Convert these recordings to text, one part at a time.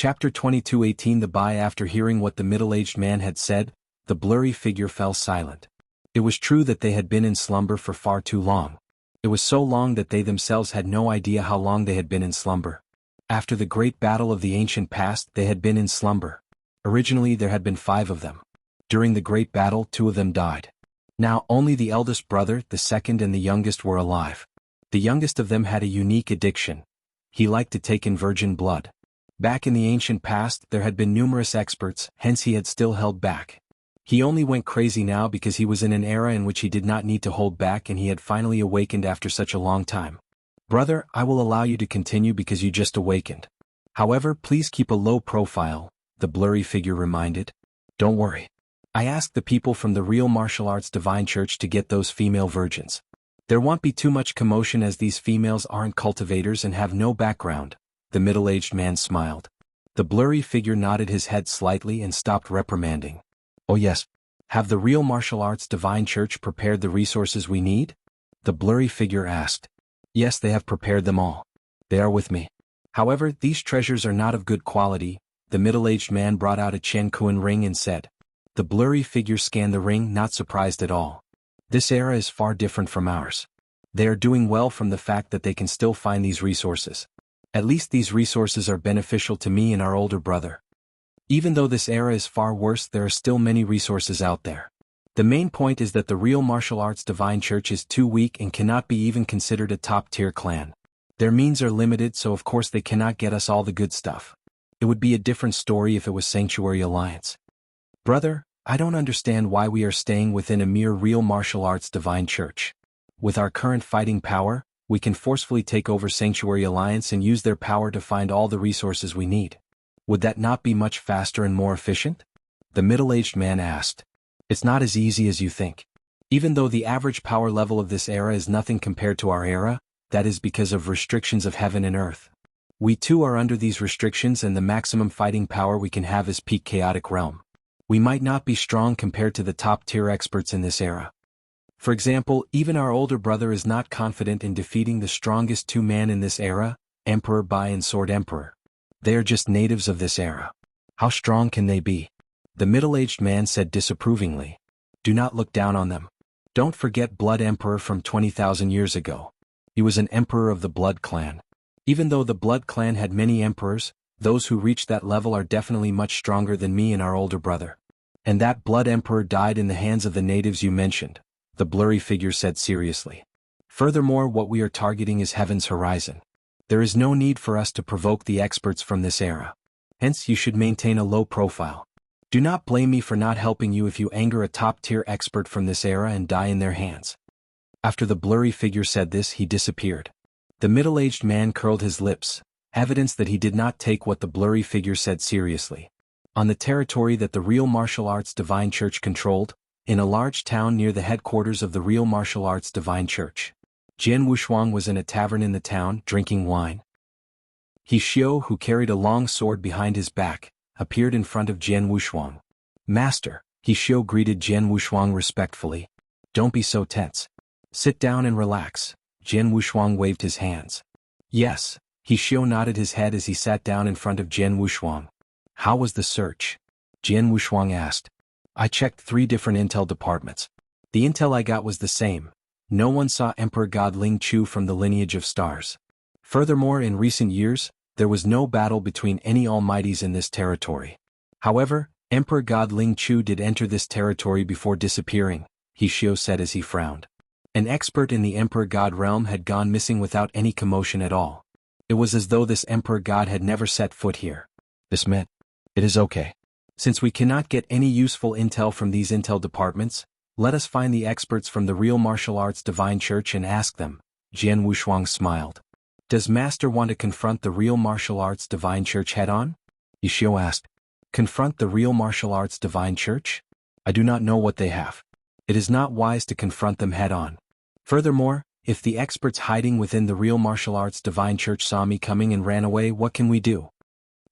Chapter 22:18. The Bai. After hearing what the middle-aged man had said, the blurry figure fell silent. It was true that they had been in slumber for far too long. It was so long that they themselves had no idea how long they had been in slumber. After the great battle of the ancient past, they had been in slumber. Originally there had been 5 of them. During the great battle, 2 of them died. Now only the eldest brother, the second and the youngest were alive. The youngest of them had a unique addiction. He liked to take in virgin blood. Back in the ancient past there had been numerous experts, hence he had still held back. He only went crazy now because he was in an era in which he did not need to hold back, and he had finally awakened after such a long time. Brother, I will allow you to continue because you just awakened. However, please keep a low profile, the blurry figure reminded. Don't worry. I asked the people from the real martial arts divine church to get those female virgins. There won't be too much commotion as these females aren't cultivators and have no background. The middle-aged man smiled. The blurry figure nodded his head slightly and stopped reprimanding. Oh yes. Have the real martial arts divine church prepared the resources we need? The blurry figure asked. Yes, they have prepared them all. They are with me. However, these treasures are not of good quality. The middle-aged man brought out a Qianquan ring and said. The blurry figure scanned the ring, not surprised at all. This era is far different from ours. They are doing well from the fact that they can still find these resources. At least these resources are beneficial to me and our older brother. Even though this era is far worse, there are still many resources out there. The main point is that the real martial arts divine church is too weak and cannot be even considered a top-tier clan. Their means are limited, so of course they cannot get us all the good stuff. It would be a different story if it was Sanctuary Alliance. Brother, I don't understand why we are staying within a mere real martial arts divine church. With our current fighting power, we can forcefully take over Sanctuary Alliance and use their power to find all the resources we need. Would that not be much faster and more efficient? The middle-aged man asked. It's not as easy as you think. Even though the average power level of this era is nothing compared to our era, that is because of restrictions of heaven and earth. We too are under these restrictions, and the maximum fighting power we can have is peak chaotic realm. We might not be strong compared to the top-tier experts in this era. For example, even our older brother is not confident in defeating the strongest 2 men in this era, Emperor Bai and Sword Emperor. They are just natives of this era. How strong can they be? The middle-aged man said disapprovingly. Do not look down on them. Don't forget Blood Emperor from 20,000 years ago. He was an emperor of the Blood clan. Even though the Blood clan had many emperors, those who reached that level are definitely much stronger than me and our older brother. And that Blood Emperor died in the hands of the natives you mentioned, the blurry figure said seriously. Furthermore, what we are targeting is Heaven's horizon. There is no need for us to provoke the experts from this era. Hence, you should maintain a low profile. Do not blame me for not helping you if you anger a top-tier expert from this era and die in their hands. After the blurry figure said this, he disappeared. The middle-aged man curled his lips, evidence that he did not take what the blurry figure said seriously. On the territory that the real martial arts divine church controlled, in a large town near the headquarters of the real martial arts divine church, Jianghu was in a tavern in the town, drinking wine. He Xiao, who carried a long sword behind his back, appeared in front of Jianghu. Master, He Xiao greeted Jianghu respectfully. Don't be so tense. Sit down and relax. Jianghu waved his hands. Yes, He Xiao nodded his head as he sat down in front of Jianghu. How was the search? Jianghu asked. I checked 3 different intel departments. The intel I got was the same. No one saw Emperor God Ling Chu from the lineage of stars. Furthermore, in recent years, there was no battle between any almighties in this territory. However, Emperor God Ling Chu did enter this territory before disappearing, He Xiao said as he frowned. An expert in the Emperor God realm had gone missing without any commotion at all. It was as though this Emperor God had never set foot here. This meant, it is okay. Since we cannot get any useful intel from these intel departments, let us find the experts from the real martial arts divine church and ask them. Jianghu smiled. Does Master want to confront the real martial arts divine church head-on? He Xiao asked. Confront the real martial arts divine church? I do not know what they have. It is not wise to confront them head-on. Furthermore, if the experts hiding within the real martial arts divine church saw me coming and ran away, what can we do?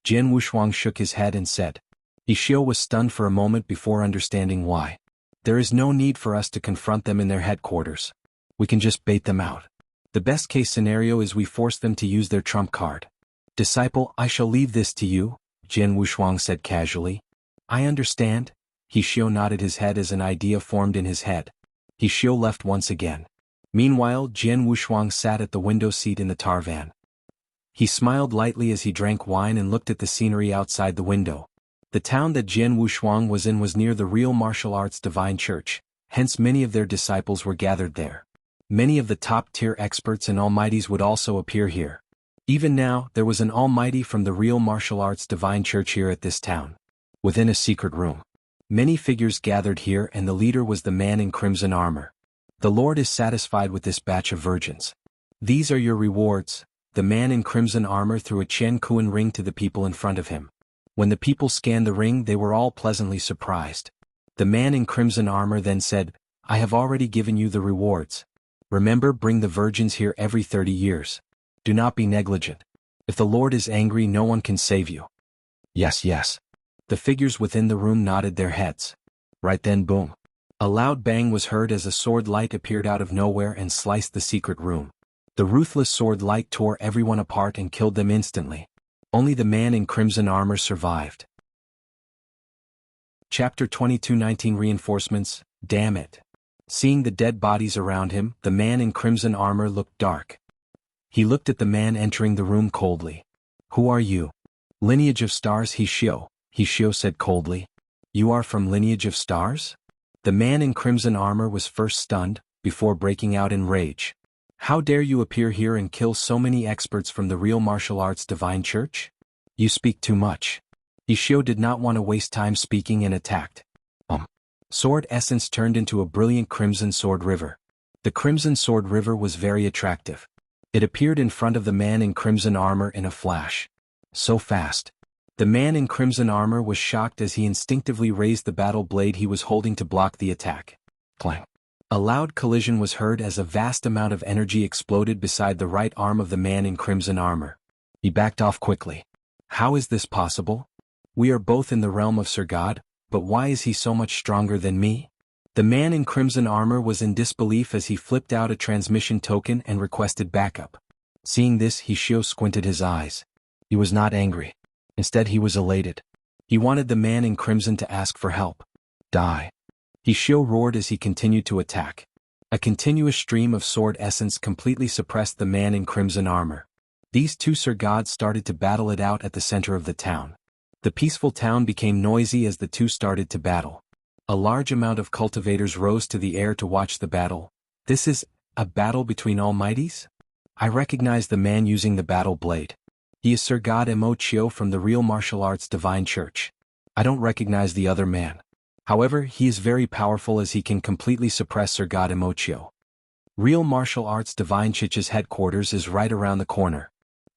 Jianghu shook his head and said. He Xiao was stunned for a moment before understanding why. There is no need for us to confront them in their headquarters. We can just bait them out. The best case scenario is we force them to use their trump card. Disciple, I shall leave this to you, Jian Wushuang said casually. I understand. He Xiao nodded his head as an idea formed in his head. He Xiao left once again. Meanwhile, Jian Wushuang sat at the window seat in the tar van. He smiled lightly as he drank wine and looked at the scenery outside the window. The town that Jian Wushuang was in was near the real martial arts divine church, hence many of their disciples were gathered there. Many of the top-tier experts and almighties would also appear here. Even now, there was an almighty from the real martial arts divine church here at this town. Within a secret room. Many figures gathered here and the leader was the man in crimson armor. The Lord is satisfied with this batch of virgins. These are your rewards. The man in crimson armor threw a Chen Kuan ring to the people in front of him. When the people scanned the ring they were all pleasantly surprised. The man in crimson armor then said, I have already given you the rewards. Remember, bring the virgins here every 30 years. Do not be negligent. If the Lord is angry no one can save you. Yes, yes. The figures within the room nodded their heads. Right then boom. A loud bang was heard as a sword light appeared out of nowhere and sliced the secret room. The ruthless sword light tore everyone apart and killed them instantly. Only the man in crimson armor survived. Chapter 22:19 Reinforcements. Damn it. Seeing the dead bodies around him, the man in crimson armor looked dark. He looked at the man entering the room coldly. Who are you? Lineage of Stars. He Xiao said coldly. You are from Lineage of Stars? The man in crimson armor was first stunned, before breaking out in rage. How dare you appear here and kill so many experts from the real martial arts divine church? You speak too much. He Xiao did not want to waste time speaking and attacked. Sword essence turned into a brilliant crimson sword river. The crimson sword river was very attractive. It appeared in front of the man in crimson armor in a flash. So fast. The man in crimson armor was shocked as he instinctively raised the battle blade he was holding to block the attack. Clang. A loud collision was heard as a vast amount of energy exploded beside the right arm of the man in crimson armor. He backed off quickly. How is this possible? We are both in the realm of Sir God, but why is he so much stronger than me? The man in crimson armor was in disbelief as he flipped out a transmission token and requested backup. Seeing this, He Xiao squinted his eyes. He was not angry. Instead he was elated. He wanted the man in crimson to ask for help. Die. He Xiao roared as he continued to attack. A continuous stream of sword essence completely suppressed the man in crimson armor. These two Sir Gods started to battle it out at the center of the town. The peaceful town became noisy as the two started to battle. A large amount of cultivators rose to the air to watch the battle. This is a battle between almighties? I recognize the man using the battle blade. He is Sir God Mo from the real martial arts divine church. I don't recognize the other man. However, he is very powerful as he can completely suppress Sir God Mo. Real martial arts divine church's headquarters is right around the corner.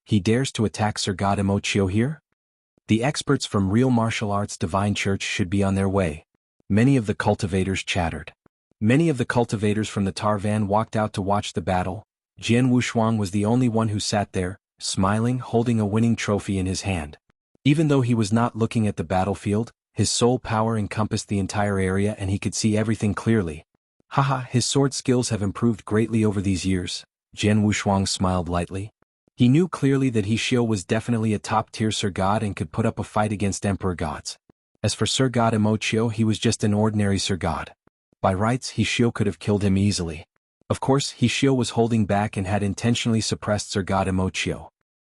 He dares to attack Sir God Mo here? The experts from real martial arts divine church should be on their way. Many of the cultivators chattered. Many of the cultivators from the tar van walked out to watch the battle. Jian Wushuang was the only one who sat there, smiling, holding a winning trophy in his hand. Even though he was not looking at the battlefield, his soul power encompassed the entire area and he could see everything clearly. Haha, his sword skills have improved greatly over these years. Jian Wushuang smiled lightly. He knew clearly that He Xiao was definitely a top-tier Sir God and could put up a fight against Emperor Gods. As for Sir God Mo, he was just an ordinary Sir God. By rights, He Xiao could have killed him easily. Of course, He Xiao was holding back and had intentionally suppressed Sir God Mo.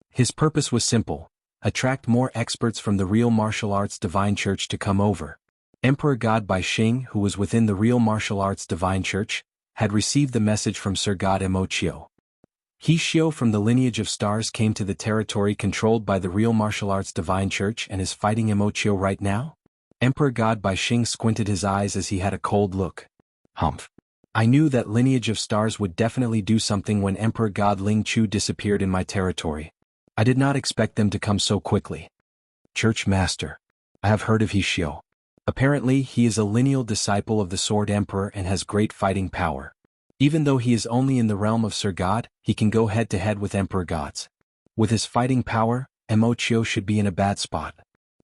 His purpose was simple: attract more experts from the real martial arts divine church to come over. Emperor God Bai Xing, who was within the real martial arts divine church, had received the message from Sir God Mo. He Xiao from the Lineage of Stars came to the territory controlled by the real martial arts divine church and is fighting Mo right now? Emperor God Bai Xing squinted his eyes as he had a cold look. Humph. I knew that Lineage of Stars would definitely do something when Emperor God Ling Chu disappeared in my territory. I did not expect them to come so quickly. Church Master. I have heard of He Xiao. Apparently he is a lineal disciple of the Sword Emperor and has great fighting power. Even though he is only in the realm of Sir God, he can go head-to-head with Emperor Gods. With his fighting power, Mo should be in a bad spot.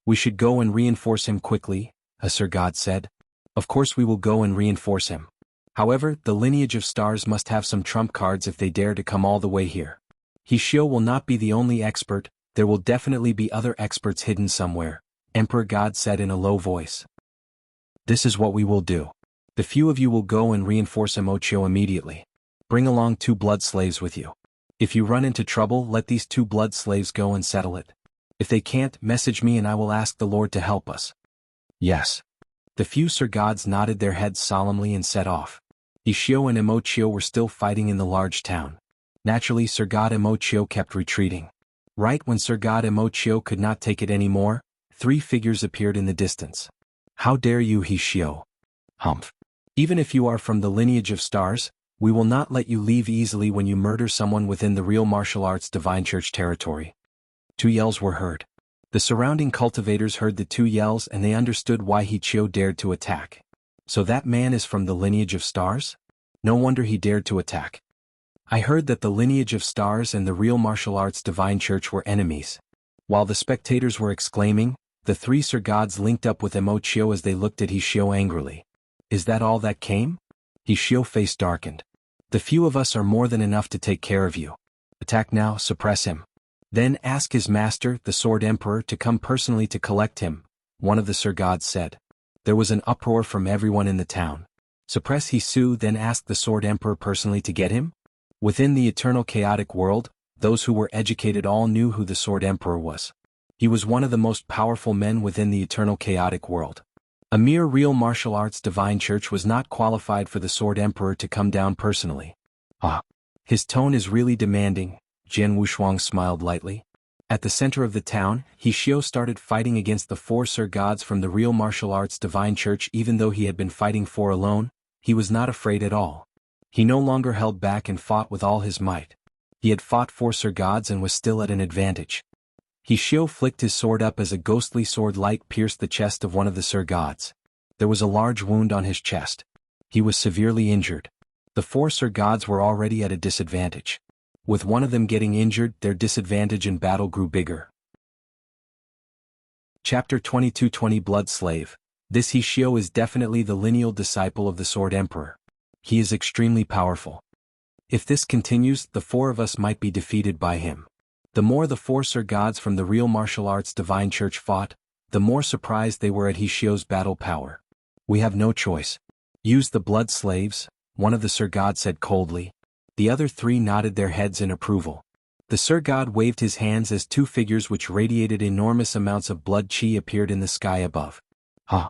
We should go and reinforce him quickly, a Sir God said. Of course we will go and reinforce him. However, the Lineage of Stars must have some trump cards if they dare to come all the way here. He Xiao will not be the only expert, There will definitely be other experts hidden somewhere, Emperor God said in a low voice. This is what we will do. The few of you will go and reinforce Imochio immediately. Bring along 2 blood slaves with you. If you run into trouble, let these 2 blood slaves go and settle it. If they can't, message me and I will ask the Lord to help us. Yes. The few Sir Gods nodded their heads solemnly and set off. Ishio and Imochio were still fighting in the large town. Naturally, Sir God Imochio kept retreating. Right when Sir God Imochio could not take it anymore, 3 figures appeared in the distance. How dare you, Ishio? Humph. Even if you are from the lineage of stars, we will not let you leave easily when you murder someone within the real martial arts Divine Church territory. 2 yells were heard. The surrounding cultivators heard the 2 yells and they understood why Ishio dared to attack. So that man is from the lineage of stars? No wonder he dared to attack. I heard that the lineage of stars and the real martial arts Divine Church were enemies. While the spectators were exclaiming, the 3 Sir Gods linked up with Imochio as they looked at Ishio angrily. Is that all that came? Ishio's face darkened. The few of us are more than enough to take care of you. Attack now, suppress him. Then ask his master, the Sword Emperor, to come personally to collect him, one of the Sir Gods said. There was an uproar from everyone in the town. Suppress Hisu, then ask the Sword Emperor personally to get him? Within the eternal chaotic world, those who were educated all knew who the Sword Emperor was. He was one of the most powerful men within the eternal chaotic world. A mere real martial arts Divine Church was not qualified for the Sword Emperor to come down personally. Ah. His tone is really demanding, Jianghu Shuang smiled lightly. At the center of the town, Ishio started fighting against the 4 Sir Gods from the real martial arts Divine Church. Even though he had been fighting 4 alone, he was not afraid at all. He no longer held back and fought with all his might. He had fought 4 Sir Gods and was still at an advantage. Ishio flicked his sword up as a ghostly sword light pierced the chest of one of the Sir Gods. There was a large wound on his chest. He was severely injured. The 4 Sir Gods were already at a disadvantage. With one of them getting injured, their disadvantage in battle grew bigger. Chapter 2220 Blood Slave. This Ishio is definitely the lineal disciple of the Sword Emperor. He is extremely powerful. If this continues, the 4 of us might be defeated by him. The more the 4 Sir Gods from the real martial arts Divine Church fought, the more surprised they were at Ishio's battle power. We have no choice. Use the blood slaves, one of the Sir Gods said coldly. The other 3 nodded their heads in approval. The Sir God waved his hands as 2 figures which radiated enormous amounts of blood chi appeared in the sky above. Huh.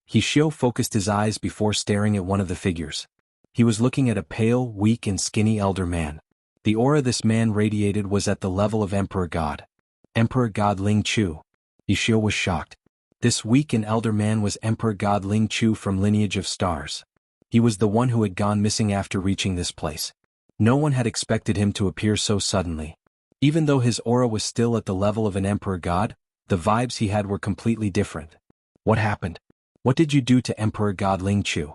Ishio focused his eyes before staring at one of the figures. He was looking at a pale, weak and skinny elder man. The aura this man radiated was at the level of Emperor God. Emperor God Ling Chu. Ishio was shocked. This weak and elder man was Emperor God Ling Chu from Lineage of Stars. He was the one who had gone missing after reaching this place. No one had expected him to appear so suddenly. Even though his aura was still at the level of an Emperor God, the vibes he had were completely different. What happened? What did you do to Emperor God Ling Chu?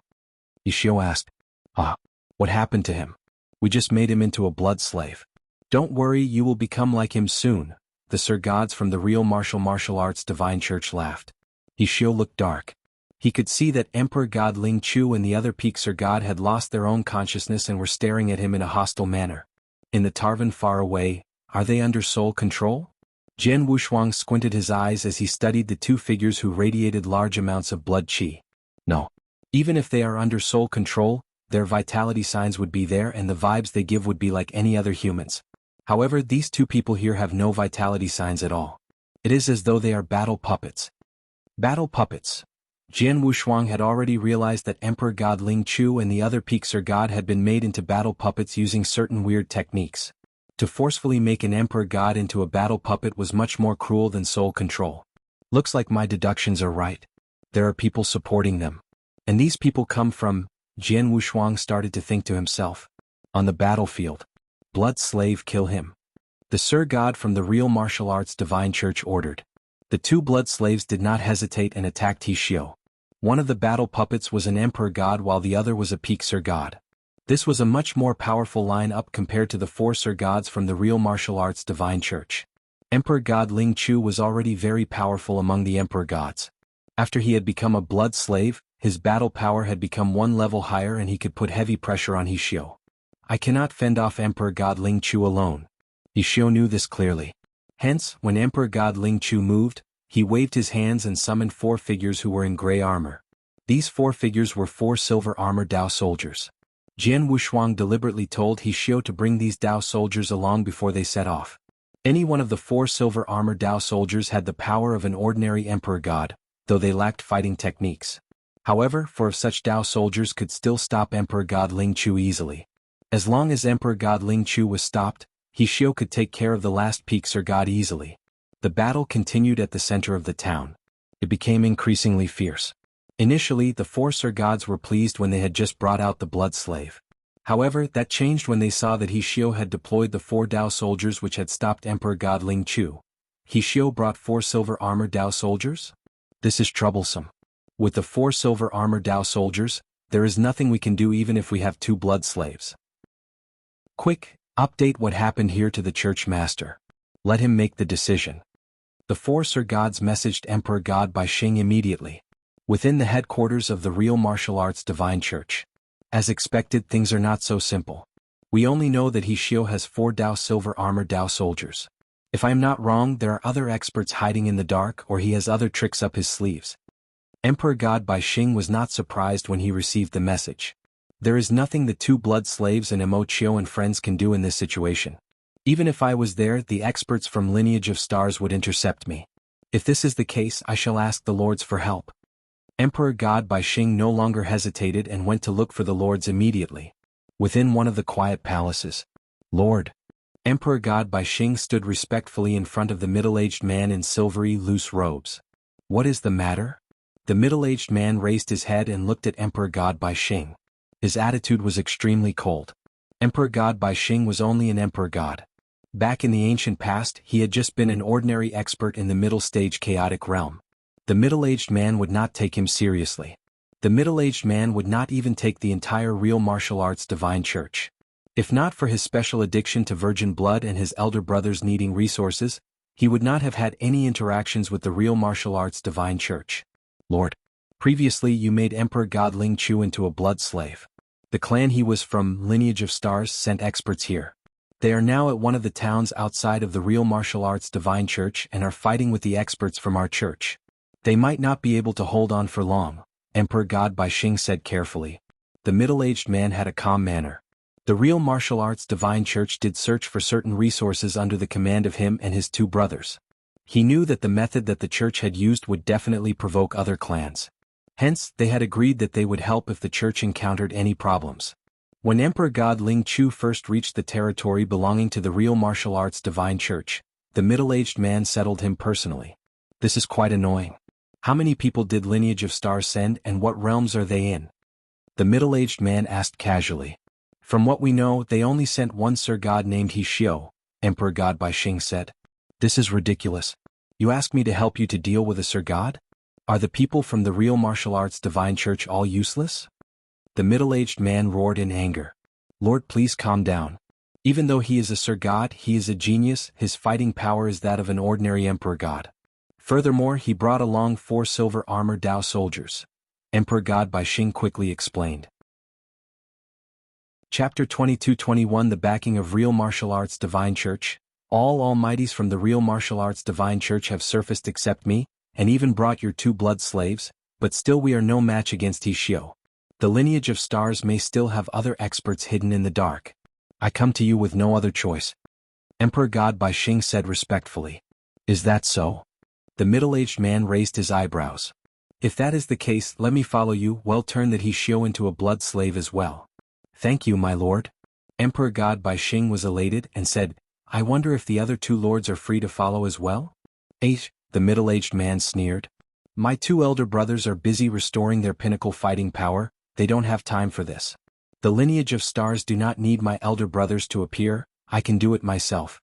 Ishio asked. Ah, what happened to him? We just made him into a blood slave. Don't worry, you will become like him soon, the Sir Gods from the real martial arts Divine Church laughed. Ishio looked dark. He could see that Emperor God Ling Chu and the other peak Sir God had lost their own consciousness and were staring at him in a hostile manner. In the Tarvan far away, are they under soul control? Jian Wushuang squinted his eyes as he studied the 2 figures who radiated large amounts of blood chi. No. Even if they are under soul control, their vitality signs would be there and the vibes they give would be like any other humans. However, these 2 people here have no vitality signs at all. It is as though they are battle puppets. Battle puppets. Jian Wushuang had already realized that Emperor God Ling Chu and the other peak Sir God had been made into battle puppets using certain weird techniques. To forcefully make an Emperor God into a battle puppet was much more cruel than soul control. Looks like my deductions are right. There are people supporting them. And these people come from... Jian Wushuang started to think to himself. On the battlefield. Blood slave, kill him. The Sir God from the real martial arts Divine Church ordered. The 2 blood slaves did not hesitate and attacked Ishio. One of the battle puppets was an Emperor God while the other was a peak Sir God. This was a much more powerful line-up compared to the 4 Sir Gods from the real martial arts Divine Church. Emperor God Ling Chu was already very powerful among the Emperor Gods. After he had become a blood slave, his battle power had become 1 level higher and he could put heavy pressure on Ishio. I cannot fend off Emperor God Ling Chu alone. Ishio knew this clearly. Hence, when Emperor God Ling Chu moved, he waved his hands and summoned 4 figures who were in gray armor. These 4 figures were 4 silver armor Dao soldiers. Jian Wushuang deliberately told He Xiao to bring these Dao soldiers along before they set off. Any one of the 4 silver armor Dao soldiers had the power of an ordinary emperor god, though they lacked fighting techniques. However, 4 of such Dao soldiers could still stop Emperor God Ling Chu easily. As long as Emperor God Ling Chu was stopped, He Xiao could take care of the last peak Sir God easily. The battle continued at the center of the town. It became increasingly fierce. Initially, the 4 Sir Gods were pleased when they had just brought out the blood slave. However, that changed when they saw that He Xiao had deployed the 4 Dao soldiers which had stopped Emperor God Ling Chu. He Xiao brought 4 silver armor Dao soldiers? This is troublesome. With the 4 silver armor Dao soldiers, there is nothing we can do even if we have 2 blood slaves. Quick, update what happened here to the church master. Let him make the decision. The 4 Sir Gods messaged Emperor God Bai Xing immediately. Within the headquarters of the Real Martial Arts Divine Church. As expected, things are not so simple. We only know that He Xiao has 4 Dao silver armor Dao soldiers. If I am not wrong, there are other experts hiding in the dark or he has other tricks up his sleeves. Emperor God Bai Xing was not surprised when he received the message. There is nothing the 2 blood slaves and Imo Chio and friends can do in this situation. Even if I was there, the experts from Lineage of Stars would intercept me. If this is the case, I shall ask the lords for help. Emperor God Bai Xing no longer hesitated and went to look for the lords immediately. Within one of the quiet palaces. Lord. Emperor God Bai Xing stood respectfully in front of the middle-aged man in silvery, loose robes. What is the matter? The middle-aged man raised his head and looked at Emperor God Bai Xing. His attitude was extremely cold. Emperor God Bai Xing was only an emperor god. Back in the ancient past, he had just been an ordinary expert in the middle-stage chaotic realm. The middle-aged man would not take him seriously. The middle-aged man would not even take the entire Real Martial Arts Divine Church. If not for his special addiction to virgin blood and his elder brothers needing resources, he would not have had any interactions with the Real Martial Arts Divine Church. Lord, previously you made Emperor God Ling Chu into a blood slave. The clan he was from, Lineage of Stars, sent experts here. They are now at one of the towns outside of the Real Martial Arts Divine Church and are fighting with the experts from our church. They might not be able to hold on for long, Emperor God Bai Xing said carefully. The middle-aged man had a calm manner. The Real Martial Arts Divine Church did search for certain resources under the command of him and his 2 brothers. He knew that the method that the church had used would definitely provoke other clans. Hence, they had agreed that they would help if the church encountered any problems. When Emperor God Ling Chu first reached the territory belonging to the Real Martial Arts Divine Church, the middle-aged man settled him personally. This is quite annoying. How many people did Lineage of Stars send and what realms are they in? The middle-aged man asked casually. From what we know, they only sent 1 Sir God named He Xiao, Emperor God Bai Xing said. This is ridiculous. You ask me to help you to deal with a Sir God? Are the people from the Real Martial Arts Divine Church all useless? The middle-aged man roared in anger. Lord, please calm down. Even though he is a Sir God, he is a genius, his fighting power is that of an ordinary Emperor God. Furthermore, he brought along 4 silver armor Dao soldiers. Emperor God Bai Xing quickly explained. Chapter 22-21 The backing of Real Martial Arts Divine Church. All almighties from the Real Martial Arts Divine Church have surfaced except me, and even brought your 2 blood slaves, but still we are no match against He Xiao. The Lineage of Stars may still have other experts hidden in the dark. I come to you with no other choice. Emperor God Bai Xing said respectfully. Is that so? The middle-aged man raised his eyebrows. If that is the case, let me follow you. Well, turn that He Xiao into a blood slave as well. Thank you, my lord. Emperor God Bai Xing was elated and said, I wonder if the other 2 lords are free to follow as well? The middle-aged man sneered. My 2 elder brothers are busy restoring their pinnacle fighting power, they don't have time for this. The Lineage of Stars do not need my elder brothers to appear, I can do it myself.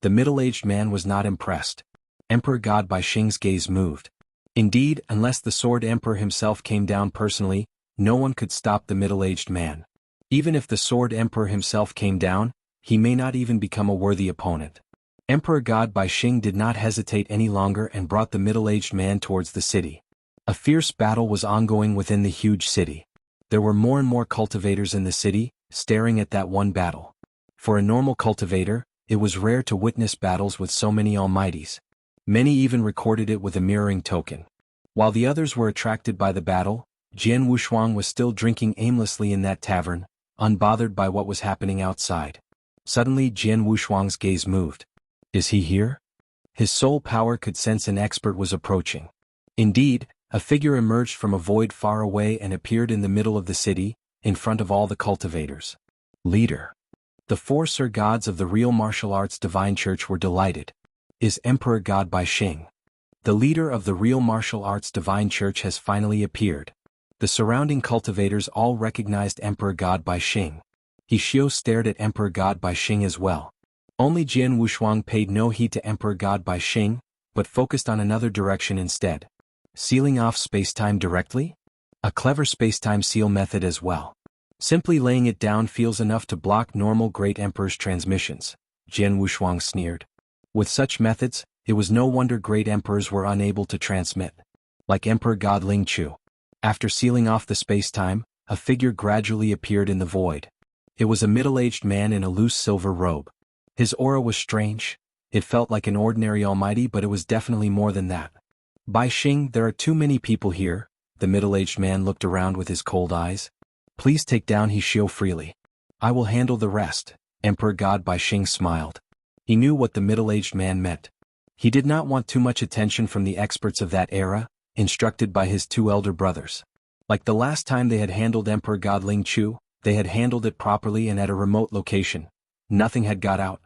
The middle-aged man was not impressed. Emperor God Bai Xing's gaze moved. Indeed, unless the Sword Emperor himself came down personally, no one could stop the middle-aged man. Even if the Sword Emperor himself came down, he may not even become a worthy opponent. Emperor God Bai Xing did not hesitate any longer and brought the middle-aged man towards the city. A fierce battle was ongoing within the huge city. There were more and more cultivators in the city, staring at that one battle. For a normal cultivator, It was rare to witness battles with so many almighties. Many even recorded it with a mirroring token. While the others were attracted by the battle, Jian Wushuang was still drinking aimlessly in that tavern, unbothered by what was happening outside. Suddenly Jian Wushuang's gaze moved. Is he here? His soul power could sense an expert was approaching. Indeed, a figure emerged from a void far away and appeared in the middle of the city, in front of all the cultivators. Leader. The 4 Sir Gods of the real martial arts divine church were delighted. Is Emperor God Bai Xing. The leader of the real martial arts divine church has finally appeared. The surrounding cultivators all recognized Emperor God Bai Xing. He Xiao stared at Emperor God Bai Xing as well. Only Jian Wushuang paid no heed to Emperor God Bai Xing, but focused on another direction instead. Sealing off spacetime directly? A clever spacetime seal method as well. Simply laying it down feels enough to block normal Great Emperor's transmissions, Jian Wushuang sneered. With such methods, it was no wonder Great Emperors were unable to transmit. Like Emperor God Ling Chu. After sealing off the spacetime, a figure gradually appeared in the void. It was a middle-aged man in a loose silver robe. His aura was strange. It felt like an ordinary almighty, but it was definitely more than that. Bai Xing, there are too many people here. The middle-aged man looked around with his cold eyes. Please take down He Xiao freely. I will handle the rest. Emperor God Bai Xing smiled. He knew what the middle-aged man meant. He did not want too much attention from the experts of that era, instructed by his 2 elder brothers. Like the last time they had handled Emperor God Ling Chu, they had handled it properly and at a remote location. Nothing had got out.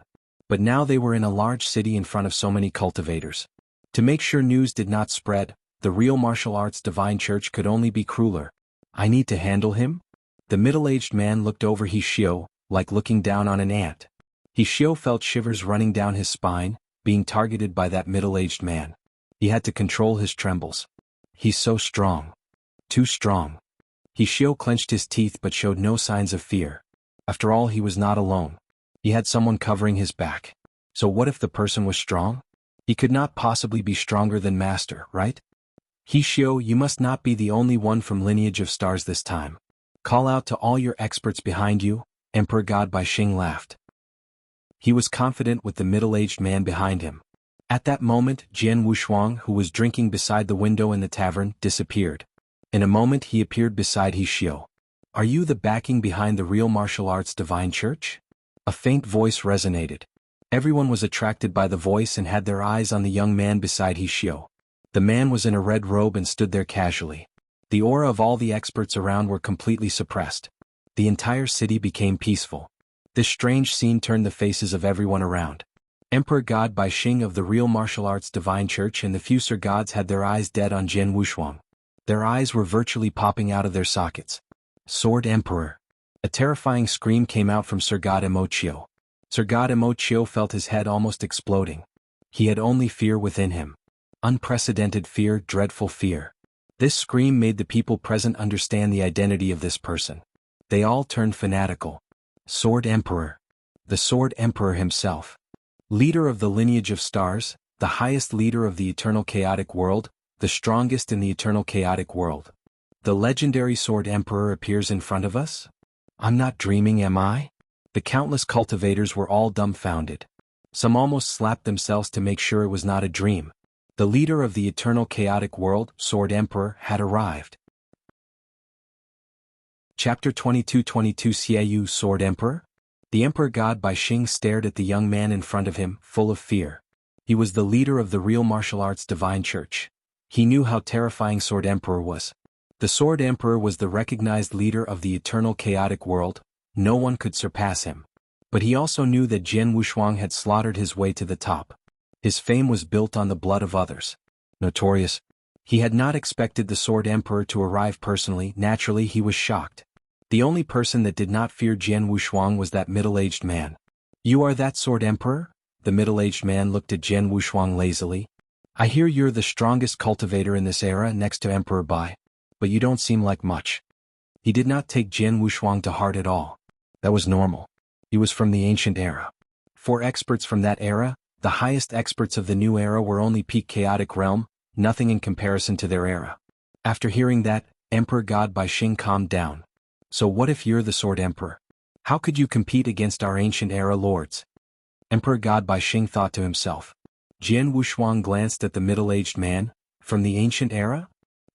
But now they were in a large city in front of so many cultivators. To make sure news did not spread, the real martial arts divine church could only be crueler. I need to handle him? The middle-aged man looked over He Xiao, like looking down on an ant. He Xiao felt shivers running down his spine, being targeted by that middle-aged man. He had to control his trembles. He's so strong. Too strong. He Xiao clenched his teeth but showed no signs of fear. After all, he was not alone. He had someone covering his back. So what if the person was strong? He could not possibly be stronger than Master, right? He Xiao, you must not be the only one from Lineage of Stars this time. Call out to all your experts behind you, Emperor God Bai Xing laughed. He was confident with the middle-aged man behind him. At that moment, Jian Wushuang, who was drinking beside the window in the tavern, disappeared. In a moment he appeared beside He Xiao. Are you the backing behind the real martial arts divine church? A faint voice resonated. Everyone was attracted by the voice and had their eyes on the young man beside He Xiao. The man was in a red robe and stood there casually. The aura of all the experts around were completely suppressed. The entire city became peaceful. This strange scene turned the faces of everyone around. Emperor God Bai Xing of the real martial arts divine church and the few Sir Gods had their eyes dead on Jian Wushuang. Their eyes were virtually popping out of their sockets. Sword Emperor. A terrifying scream came out from Sir God Imochio. Sir God Imochio felt his head almost exploding. He had only fear within him. Unprecedented fear, dreadful fear. This scream made the people present understand the identity of this person. They all turned fanatical. Sword Emperor. The Sword Emperor himself. Leader of the Lineage of Stars, the highest leader of the eternal chaotic world, the strongest in the eternal chaotic world. The legendary Sword Emperor appears in front of us? I'm not dreaming, am I? The countless cultivators were all dumbfounded. Some almost slapped themselves to make sure it was not a dream. The leader of the eternal chaotic world, Sword Emperor, had arrived. Chapter 22:22 Xiaoyu Sword Emperor? The Emperor God Bai Xing stared at the young man in front of him, full of fear. He was the leader of the real martial arts divine church. He knew how terrifying Sword Emperor was. The Sword Emperor was the recognized leader of the eternal chaotic world. No one could surpass him. But he also knew that Jian Wushuang had slaughtered his way to the top. His fame was built on the blood of others. Notorious. He had not expected the Sword Emperor to arrive personally. Naturally, he was shocked. The only person that did not fear Jian Wushuang was that middle-aged man. You are that Sword Emperor? The middle-aged man looked at Jian Wushuang lazily. I hear you're the strongest cultivator in this era next to Emperor Bai. But you don't seem like much. He did not take Jian Wushuang to heart at all. That was normal. He was from the ancient era. 4 experts from that era, the highest experts of the new era were only peak chaotic realm, nothing in comparison to their era. After hearing that, Emperor God Bai Xing calmed down. So what if you're the Sword Emperor? How could you compete against our ancient era lords? Emperor God Bai Xing thought to himself. Jian Wushuang glanced at the middle-aged man. From the ancient era?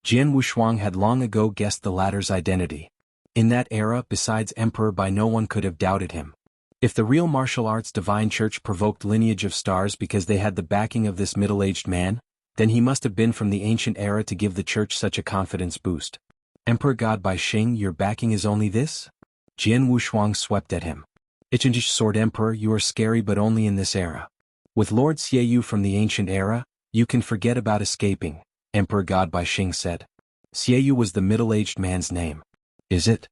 Jian Wushuang had long ago guessed the latter's identity. In that era, besides Emperor Bai, no one could have doubted him. If the real martial arts divine church provoked lineage of stars because they had the backing of this middle-aged man, then he must have been from the ancient era to give the church such a confidence boost. Emperor God Bai Xing, your backing is only this? Jian Wushuang swept at him. Ichinjish Sword Emperor, you are scary but only in this era. With Lord Xiaoyu from the ancient era, you can forget about escaping, Emperor God Bai Xing said. Xiaoyu was the middle-aged man's name. Is it?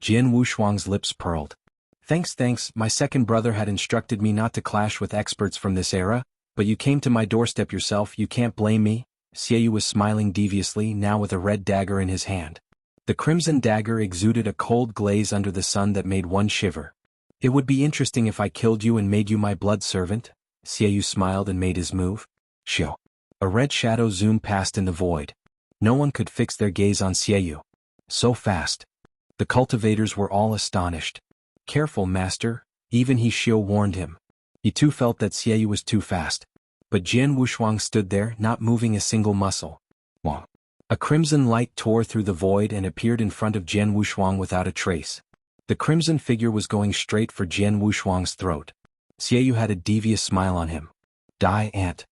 Jian Wushuang's lips pearled. Thanks, my second brother had instructed me not to clash with experts from this era, but you came to my doorstep yourself, you can't blame me. Xiaoyu was smiling deviously, now with a red dagger in his hand. The crimson dagger exuded a cold glaze under the sun that made one shiver. It would be interesting if I killed you and made you my blood servant. Xiaoyu smiled and made his move. Shoo. A red shadow zoomed past in the void. No one could fix their gaze on Xiaoyu. So fast. The cultivators were all astonished. Careful, master, even He Xiao warned him. He too felt that Xiaoyu was too fast. But Jian Wushuang stood there, not moving a single muscle. Wong. A crimson light tore through the void and appeared in front of Jian Wushuang without a trace. The crimson figure was going straight for Jian Wushuang's throat. Xiaoyu had a devious smile on him. Die, ant.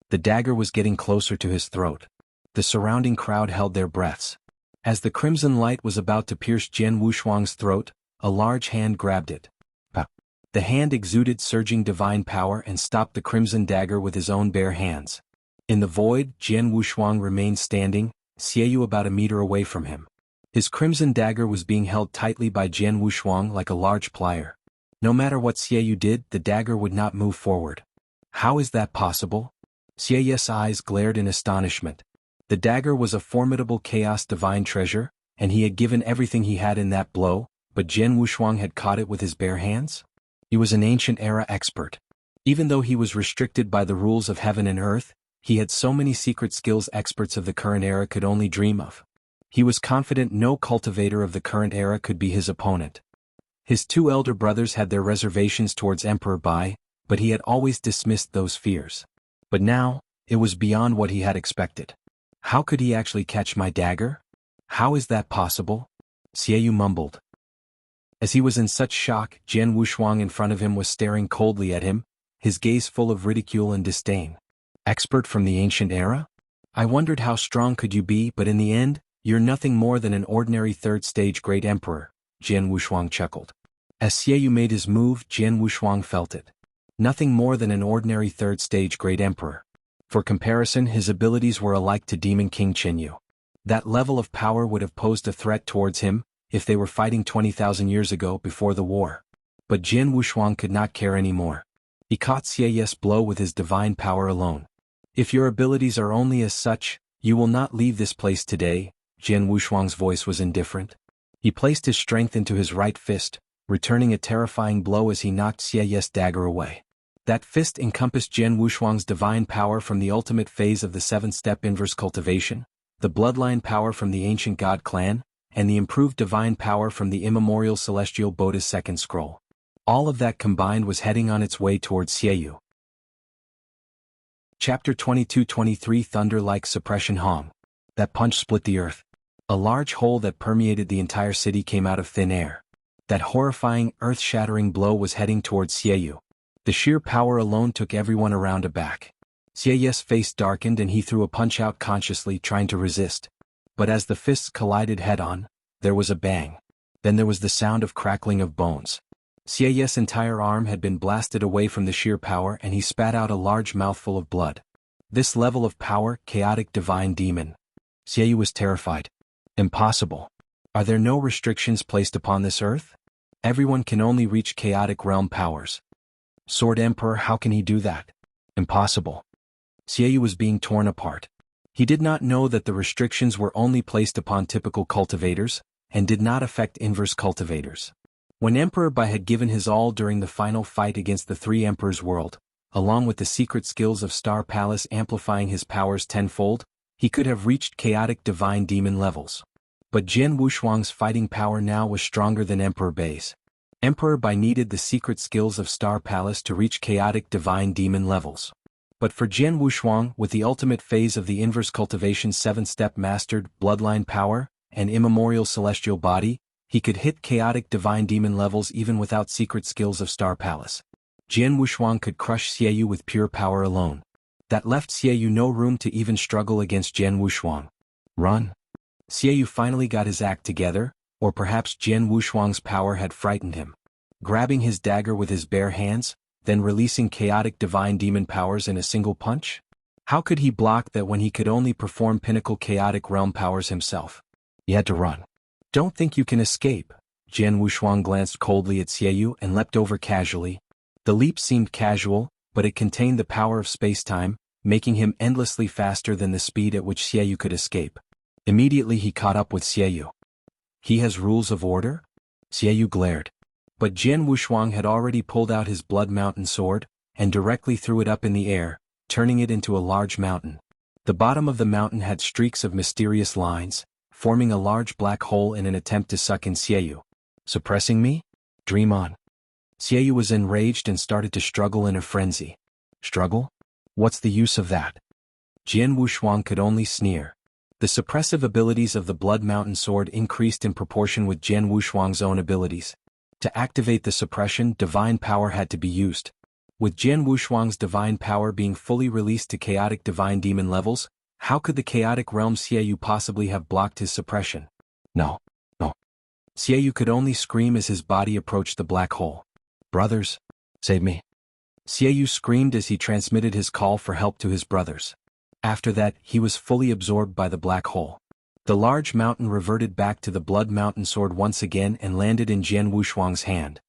The dagger was getting closer to his throat. The surrounding crowd held their breaths. As the crimson light was about to pierce Jian Wushuang's throat, a large hand grabbed it. Pow. The hand exuded surging divine power and stopped the crimson dagger with his own bare hands. In the void, Jian Wushuang remained standing, Xiaoyu about a meter away from him. His crimson dagger was being held tightly by Jian Wushuang like a large plier. No matter what Xiaoyu did, the dagger would not move forward. How is that possible? Xiaoyu's eyes glared in astonishment. The dagger was a formidable chaos divine treasure, and he had given everything he had in that blow, but Jian Wushuang had caught it with his bare hands? He was an ancient era expert. Even though he was restricted by the rules of heaven and earth, he had so many secret skills experts of the current era could only dream of. He was confident no cultivator of the current era could be his opponent. His two elder brothers had their reservations towards Emperor Bai, but he had always dismissed those fears. But now, it was beyond what he had expected. How could he actually catch my dagger? How is that possible? Xiaoyu mumbled. As he was in such shock, Jian Wushuang in front of him was staring coldly at him, his gaze full of ridicule and disdain. Expert from the ancient era? I wondered how strong could you be, but in the end, you're nothing more than an ordinary third-stage great emperor, Jian Wushuang chuckled. As Xiaoyu made his move, Jian Wushuang felt it. Nothing more than an ordinary third-stage great emperor. For comparison, his abilities were alike to Demon King Qinyu. That level of power would have posed a threat towards him, if they were fighting 20,000 years ago before the war. But Jian Wushuang could not care anymore. He caught Xiaoyu's blow with his divine power alone. If your abilities are only as such, you will not leave this place today. Jian Wushuang's voice was indifferent. He placed his strength into his right fist, returning a terrifying blow as he knocked Xiaoyu's dagger away. That fist encompassed Jian Wushuang's divine power from the ultimate phase of the 7-step inverse cultivation, the bloodline power from the ancient god clan, and the improved divine power from the immemorial celestial Buddha's second scroll. All of that combined was heading on its way towards Xiaoyu. Chapter 22-23 Thunder-like suppression Hong. That punch split the earth. A large hole that permeated the entire city came out of thin air. That horrifying, earth-shattering blow was heading towards Xiaoyu. The sheer power alone took everyone around aback. Xiaoyu's face darkened and he threw a punch out consciously, trying to resist. But as the fists collided head-on, there was a bang. Then there was the sound of crackling of bones. Xiaoyu's entire arm had been blasted away from the sheer power and he spat out a large mouthful of blood. This level of power, chaotic divine demon. Xiaoyu was terrified. Impossible. Are there no restrictions placed upon this earth? Everyone can only reach chaotic realm powers. Sword Emperor, how can he do that? Impossible. Xiaoyu was being torn apart. He did not know that the restrictions were only placed upon typical cultivators, and did not affect inverse cultivators. When Emperor Bai had given his all during the final fight against the Three Emperors world, along with the secret skills of Star Palace amplifying his powers tenfold, he could have reached chaotic divine demon levels. But Jian Wushuang's fighting power now was stronger than Emperor Bai's. Emperor Bai needed the secret skills of Star Palace to reach chaotic divine demon levels. But for Jian Wushuang, with the ultimate phase of the inverse cultivation 7-step mastered bloodline power and immemorial celestial body, he could hit chaotic divine demon levels even without secret skills of Star Palace. Jian Wushuang could crush Xiaoyu with pure power alone. That left Xiaoyu no room to even struggle against Jian Wushuang. Run. Xiaoyu finally got his act together, or perhaps Jian Wushuang's power had frightened him. Grabbing his dagger with his bare hands, then releasing chaotic divine demon powers in a single punch? How could he block that when he could only perform pinnacle chaotic realm powers himself? He had to run. Don't think you can escape. Jian Wushuang glanced coldly at Xiaoyu and leapt over casually. The leap seemed casual, but it contained the power of space-time, making him endlessly faster than the speed at which Xiaoyu could escape. Immediately he caught up with Xiaoyu. He has rules of order? Xiaoyu glared. But Jian Wushuang had already pulled out his Blood Mountain sword, and directly threw it up in the air, turning it into a large mountain. The bottom of the mountain had streaks of mysterious lines, forming a large black hole in an attempt to suck in Xiaoyu. Suppressing me? Dream on. Xiaoyu was enraged and started to struggle in a frenzy. Struggle? What's the use of that? Jian Wushuang could only sneer. The suppressive abilities of the Blood Mountain sword increased in proportion with Jian Wushuang's own abilities. To activate the suppression, divine power had to be used. With Jian Wushuang's divine power being fully released to chaotic divine demon levels, how could the chaotic realm Xiaoyu possibly have blocked his suppression? No. Xiaoyu could only scream as his body approached the black hole. Brothers, save me. Xiaoyu screamed as he transmitted his call for help to his brothers. After that, he was fully absorbed by the black hole. The large mountain reverted back to the Blood Mountain sword once again and landed in Jian Wushuang's hand.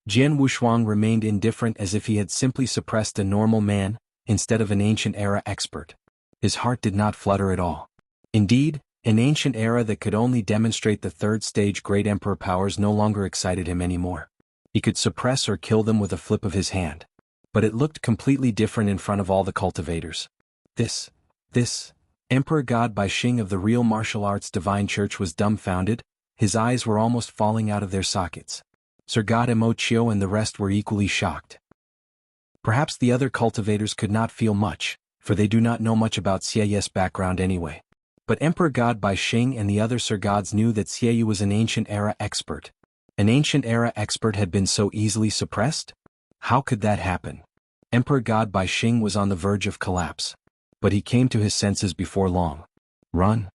Jian Wushuang remained indifferent as if he had simply suppressed a normal man, instead of an ancient era expert. His heart did not flutter at all. Indeed, an ancient era that could only demonstrate the third stage Great Emperor powers no longer excited him anymore. He could suppress or kill them with a flip of his hand. But it looked completely different in front of all the cultivators. This Emperor God Bai Xing of the real martial arts divine church was dumbfounded, his eyes were almost falling out of their sockets. Sir God Mo Chio and the rest were equally shocked. Perhaps the other cultivators could not feel much, for they do not know much about Xiaoyu's background anyway. But Emperor God Bai Xing and the other Sir Gods knew that Xiaoyu was an ancient era expert. An ancient era expert had been so easily suppressed? How could that happen? Emperor God Bai Xing was on the verge of collapse. But he came to his senses before long. Run.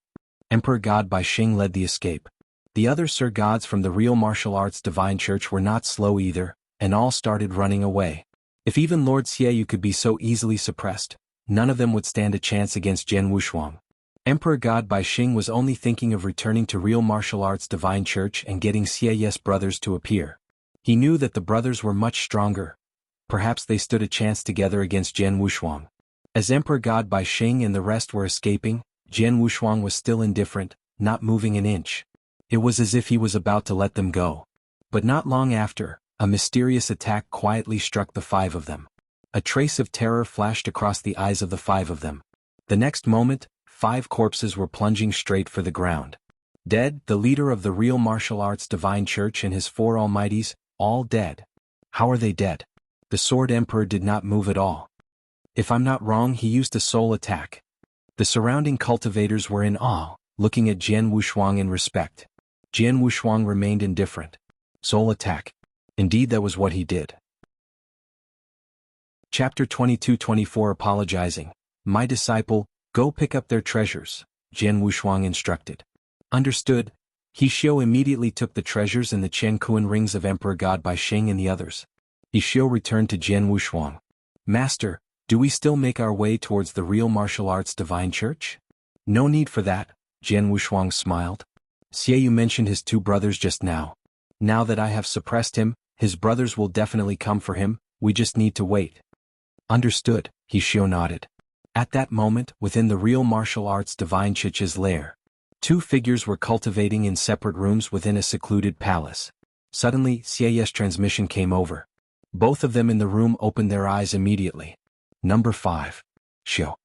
Emperor God Bai Xing led the escape. The other Sir Gods from the real martial arts divine church were not slow either, and all started running away. If even Lord Xiaoyu could be so easily suppressed, none of them would stand a chance against Jian Wushuang. Emperor God Bai Xing was only thinking of returning to real martial arts divine church and getting Xiaoyu's brothers to appear. He knew that the brothers were much stronger. Perhaps they stood a chance together against Jian Wushuang. As Emperor God Bai Xing and the rest were escaping, Jian Wushuang was still indifferent, not moving an inch. It was as if he was about to let them go. But not long after, a mysterious attack quietly struck the five of them. A trace of terror flashed across the eyes of the five of them. The next moment, 5 corpses were plunging straight for the ground. Dead, the leader of the real martial arts divine church and his 4 almighties, all dead. How are they dead? The Sword Emperor did not move at all. If I'm not wrong, he used a soul attack. The surrounding cultivators were in awe, looking at Jian Wushuang in respect. Jian Wushuang remained indifferent. Soul attack. Indeed, that was what he did. Chapter 22-24 Apologizing. My disciple, go pick up their treasures, Jian Wushuang instructed. Understood. He Xiao immediately took the treasures and the Qianquan rings of Emperor God Bai Xing and the others. He Xiao returned to Jian Wushuang. Master, do we still make our way towards the real martial arts divine church? No need for that, Jian Wushuang smiled. Xiaoyu mentioned his 2 brothers just now. Now that I have suppressed him, his brothers will definitely come for him, we just need to wait. Understood, He Xiao nodded. At that moment, within the real martial arts divine Chiche's lair, 2 figures were cultivating in separate rooms within a secluded palace. Suddenly, Xiaoyu's transmission came over. Both of them in the room opened their eyes immediately. Number 5. Xiao.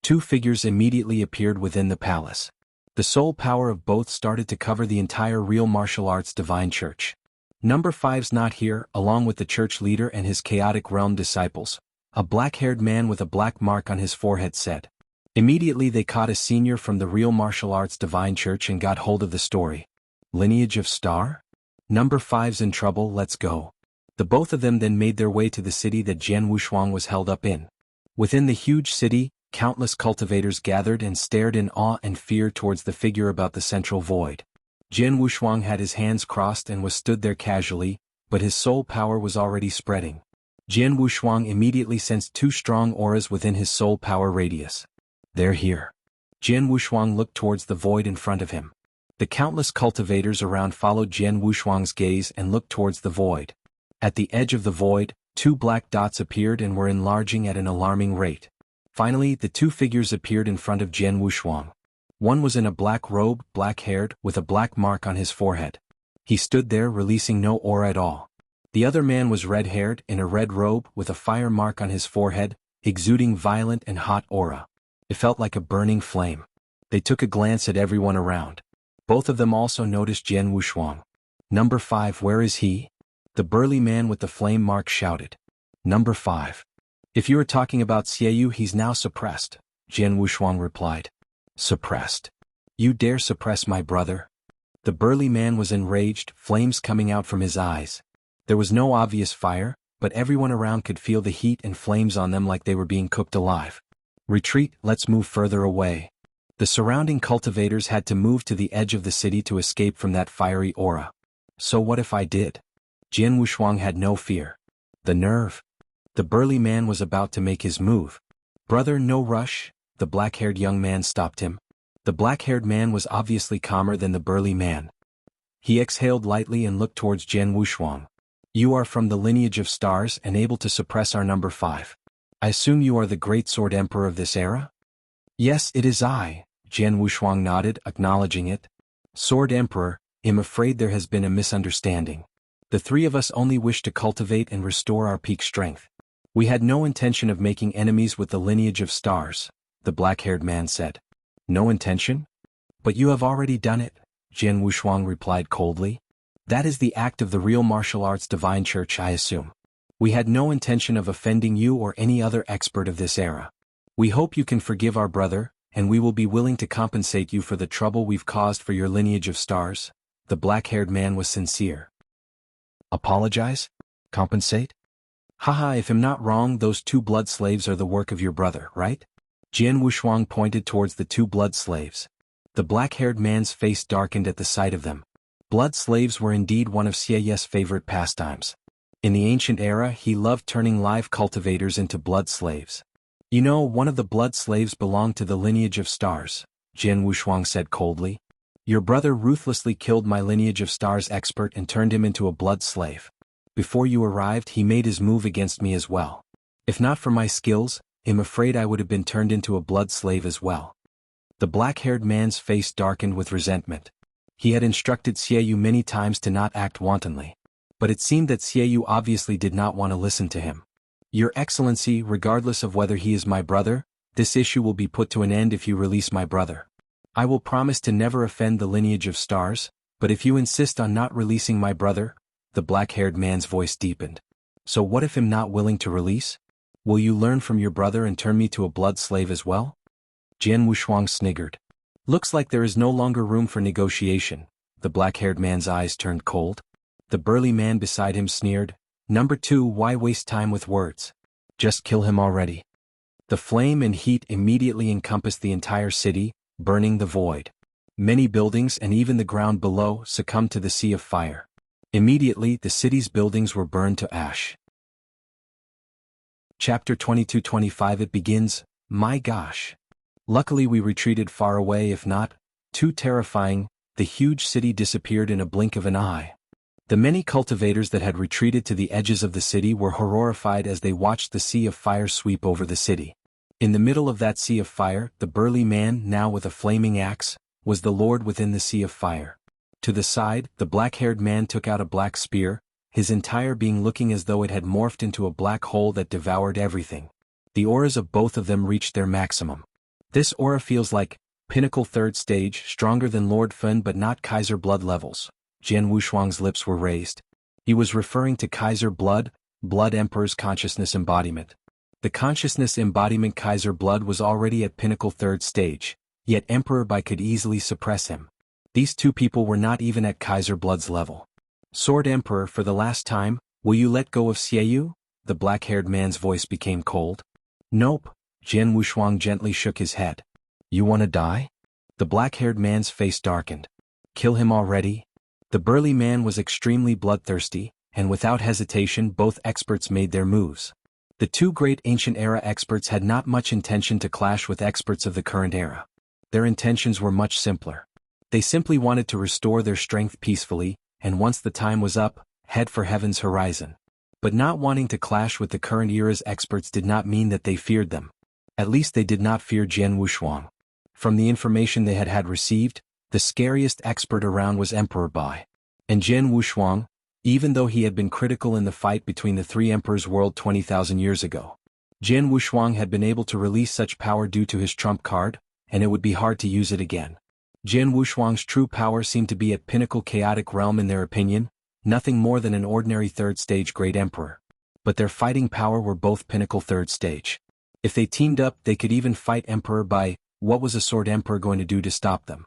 2 figures immediately appeared within the palace. The soul power of both started to cover the entire real martial arts divine church. Number 5's not here, along with the church leader and his chaotic realm disciples, a black-haired man with a black mark on his forehead said. Immediately they caught a senior from the real martial arts divine church and got hold of the story. Lineage of Star? Number 5's in trouble, let's go. The both of them then made their way to the city that Jianghu was held up in. Within the huge city, countless cultivators gathered and stared in awe and fear towards the figure about the central void. Jianghu had his hands crossed and was stood there casually, but his soul power was already spreading. Jianghu immediately sensed two strong auras within his soul power radius. They're here. Jianghu looked towards the void in front of him. The countless cultivators around followed Jianghu gaze and looked towards the void. At the edge of the void, two black dots appeared and were enlarging at an alarming rate. Finally, the two figures appeared in front of Jianghu. One was in a black robe, black-haired, with a black mark on his forehead. He stood there releasing no aura at all. The other man was red-haired, in a red robe, with a fire mark on his forehead, exuding violent and hot aura. It felt like a burning flame. They took a glance at everyone around. Both of them also noticed Jianghu. Number 5, where is he? The burly man with the flame mark shouted. Number 5. If you are talking about Xiaoyu, he's now suppressed, Jianghu replied. Suppressed? You dare suppress my brother? The burly man was enraged, flames coming out from his eyes. There was no obvious fire, but everyone around could feel the heat and flames on them like they were being cooked alive. Retreat, let's move further away. The surrounding cultivators had to move to the edge of the city to escape from that fiery aura. So what if I did? Jianghu had no fear. The nerve. The burly man was about to make his move. Brother, no rush, the black-haired young man stopped him. The black-haired man was obviously calmer than the burly man. He exhaled lightly and looked towards Jianghu. You are from the lineage of stars and able to suppress our number 5. I assume you are the great sword emperor of this era? Yes, it is I, Jianghu nodded, acknowledging it. Sword emperor, I'm afraid there has been a misunderstanding. The three of us only wish to cultivate and restore our peak strength. We had no intention of making enemies with the lineage of stars, the black-haired man said. No intention? But you have already done it, Jianghu replied coldly. That is the act of the real martial arts divine church, I assume. We had no intention of offending you or any other expert of this era. We hope you can forgive our brother, and we will be willing to compensate you for the trouble we've caused for your lineage of stars. The black-haired man was sincere. Apologize? Compensate? Haha, if I'm not wrong, those two blood slaves are the work of your brother, right? Jianghu pointed towards the two blood slaves. The black-haired man's face darkened at the sight of them. Blood slaves were indeed one of Xiaoyu's favorite pastimes. In the ancient era, he loved turning live cultivators into blood slaves. You know, one of the blood slaves belonged to the lineage of stars, Jianghu said coldly. Your brother ruthlessly killed my lineage of stars expert and turned him into a blood slave. Before you arrived, he made his move against me as well. If not for my skills, I'm afraid I would have been turned into a blood slave as well. The black-haired man's face darkened with resentment. He had instructed Xiaoyu many times to not act wantonly. But it seemed that Xiaoyu obviously did not want to listen to him. Your Excellency, regardless of whether he is my brother, this issue will be put to an end if you release my brother. I will promise to never offend the lineage of stars, but if you insist on not releasing my brother, the black-haired man's voice deepened. So what if I'm not willing to release? Will you learn from your brother and turn me to a blood slave as well? Jianghu sniggered. Looks like there is no longer room for negotiation. The black-haired man's eyes turned cold. The burly man beside him sneered. Number 2, why waste time with words? Just kill him already. The flame and heat immediately encompassed the entire city, burning the void. Many buildings and even the ground below succumbed to the sea of fire. Immediately, the city's buildings were burned to ash. Chapter 22-25 It begins, my gosh. Luckily we retreated far away, if not, too terrifying, the huge city disappeared in a blink of an eye. The many cultivators that had retreated to the edges of the city were horrified as they watched the sea of fire sweep over the city. In the middle of that sea of fire, the burly man, now with a flaming axe, was the lord within the sea of fire. To the side, the black-haired man took out a black spear, his entire being looking as though it had morphed into a black hole that devoured everything. The auras of both of them reached their maximum. This aura feels like pinnacle 3rd stage, stronger than Lord Fen but not Kaiser blood levels. Jianghu lips were raised. He was referring to Kaiser Blood Emperor's consciousness embodiment. The consciousness embodiment Kaiser Blood was already at pinnacle 3rd stage, yet Emperor Bai could easily suppress him. These two people were not even at Kaiser Blood's level. Sword Emperor, for the last time, will you let go of Xiaoyu? The black-haired man's voice became cold. Nope, Jian Wushuang gently shook his head. You wanna die? The black-haired man's face darkened. Kill him already? The burly man was extremely bloodthirsty, and without hesitation both experts made their moves. The two great ancient era experts had not much intention to clash with experts of the current era. Their intentions were much simpler. They simply wanted to restore their strength peacefully, and once the time was up, head for heaven's horizon. But not wanting to clash with the current era's experts did not mean that they feared them. At least they did not fear Jian Wushuang. From the information they had received, the scariest expert around was Emperor Bai. And Jian Wushuang, even though he had been critical in the fight between the three emperors world 20,000 years ago, Jian Wushuang had been able to release such power due to his trump card, and it would be hard to use it again. Jian Wushuang's true power seemed to be at pinnacle chaotic realm in their opinion, nothing more than an ordinary 3rd stage great emperor. But their fighting power were both pinnacle 3rd stage. If they teamed up they could even fight Emperor Bai. What was a sword emperor going to do to stop them?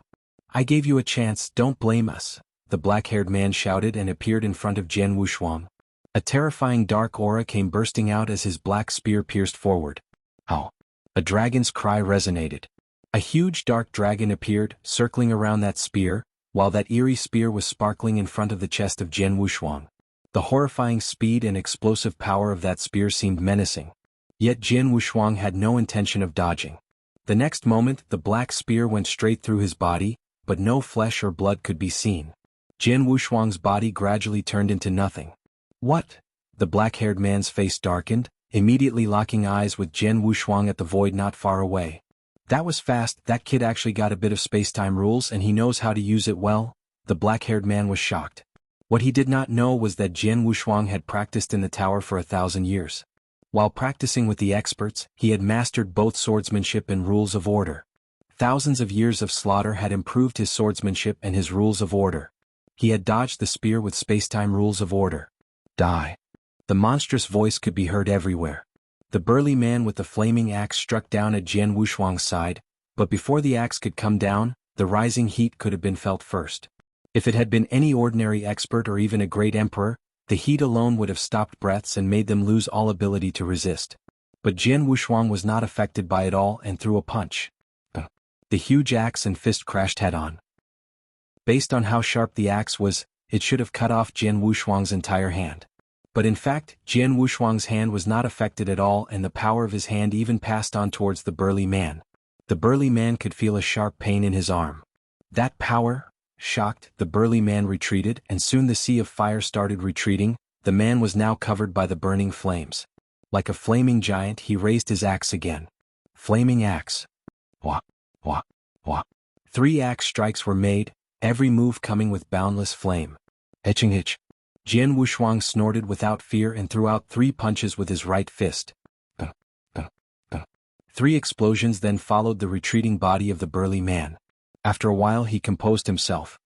I gave you a chance, don't blame us, the black-haired man shouted and appeared in front of Jian Wushuang. A terrifying dark aura came bursting out as his black spear pierced forward. Oh! A dragon's cry resonated. A huge dark dragon appeared, circling around that spear, while that eerie spear was sparkling in front of the chest of Jian Wushuang. The horrifying speed and explosive power of that spear seemed menacing. Yet Jian Wushuang had no intention of dodging. The next moment, the black spear went straight through his body, but no flesh or blood could be seen. Jian Wushuang's body gradually turned into nothing. What? The black-haired man's face darkened, immediately locking eyes with Jian Wushuang at the void not far away. That was fast, that kid actually got a bit of space-time rules and he knows how to use it well. The black-haired man was shocked. What he did not know was that Jian Wushuang had practiced in the tower for 1,000 years. While practicing with the experts, he had mastered both swordsmanship and rules of order. Thousands of years of slaughter had improved his swordsmanship and his rules of order. He had dodged the spear with space-time rules of order. Die. The monstrous voice could be heard everywhere. The burly man with the flaming axe struck down at Jian Wushuang's side, but before the axe could come down, the rising heat could have been felt first. If it had been any ordinary expert or even a great emperor, the heat alone would have stopped breaths and made them lose all ability to resist. But Jian Wushuang was not affected by it all and threw a punch. The huge axe and fist crashed head-on. Based on how sharp the axe was, it should have cut off Jian Wushuang's entire hand. But in fact, Jian Wushuang's hand was not affected at all and the power of his hand even passed on towards the burly man. The burly man could feel a sharp pain in his arm. That power? Shocked, the burly man retreated and soon the sea of fire started retreating. The man was now covered by the burning flames. Like a flaming giant he raised his axe again. Flaming axe. Wah, wah, wah. 3 axe strikes were made, every move coming with boundless flame. Etching hitch. Jian Wushuang snorted without fear and threw out 3 punches with his right fist. 3 explosions then followed the retreating body of the burly man. After a while he composed himself.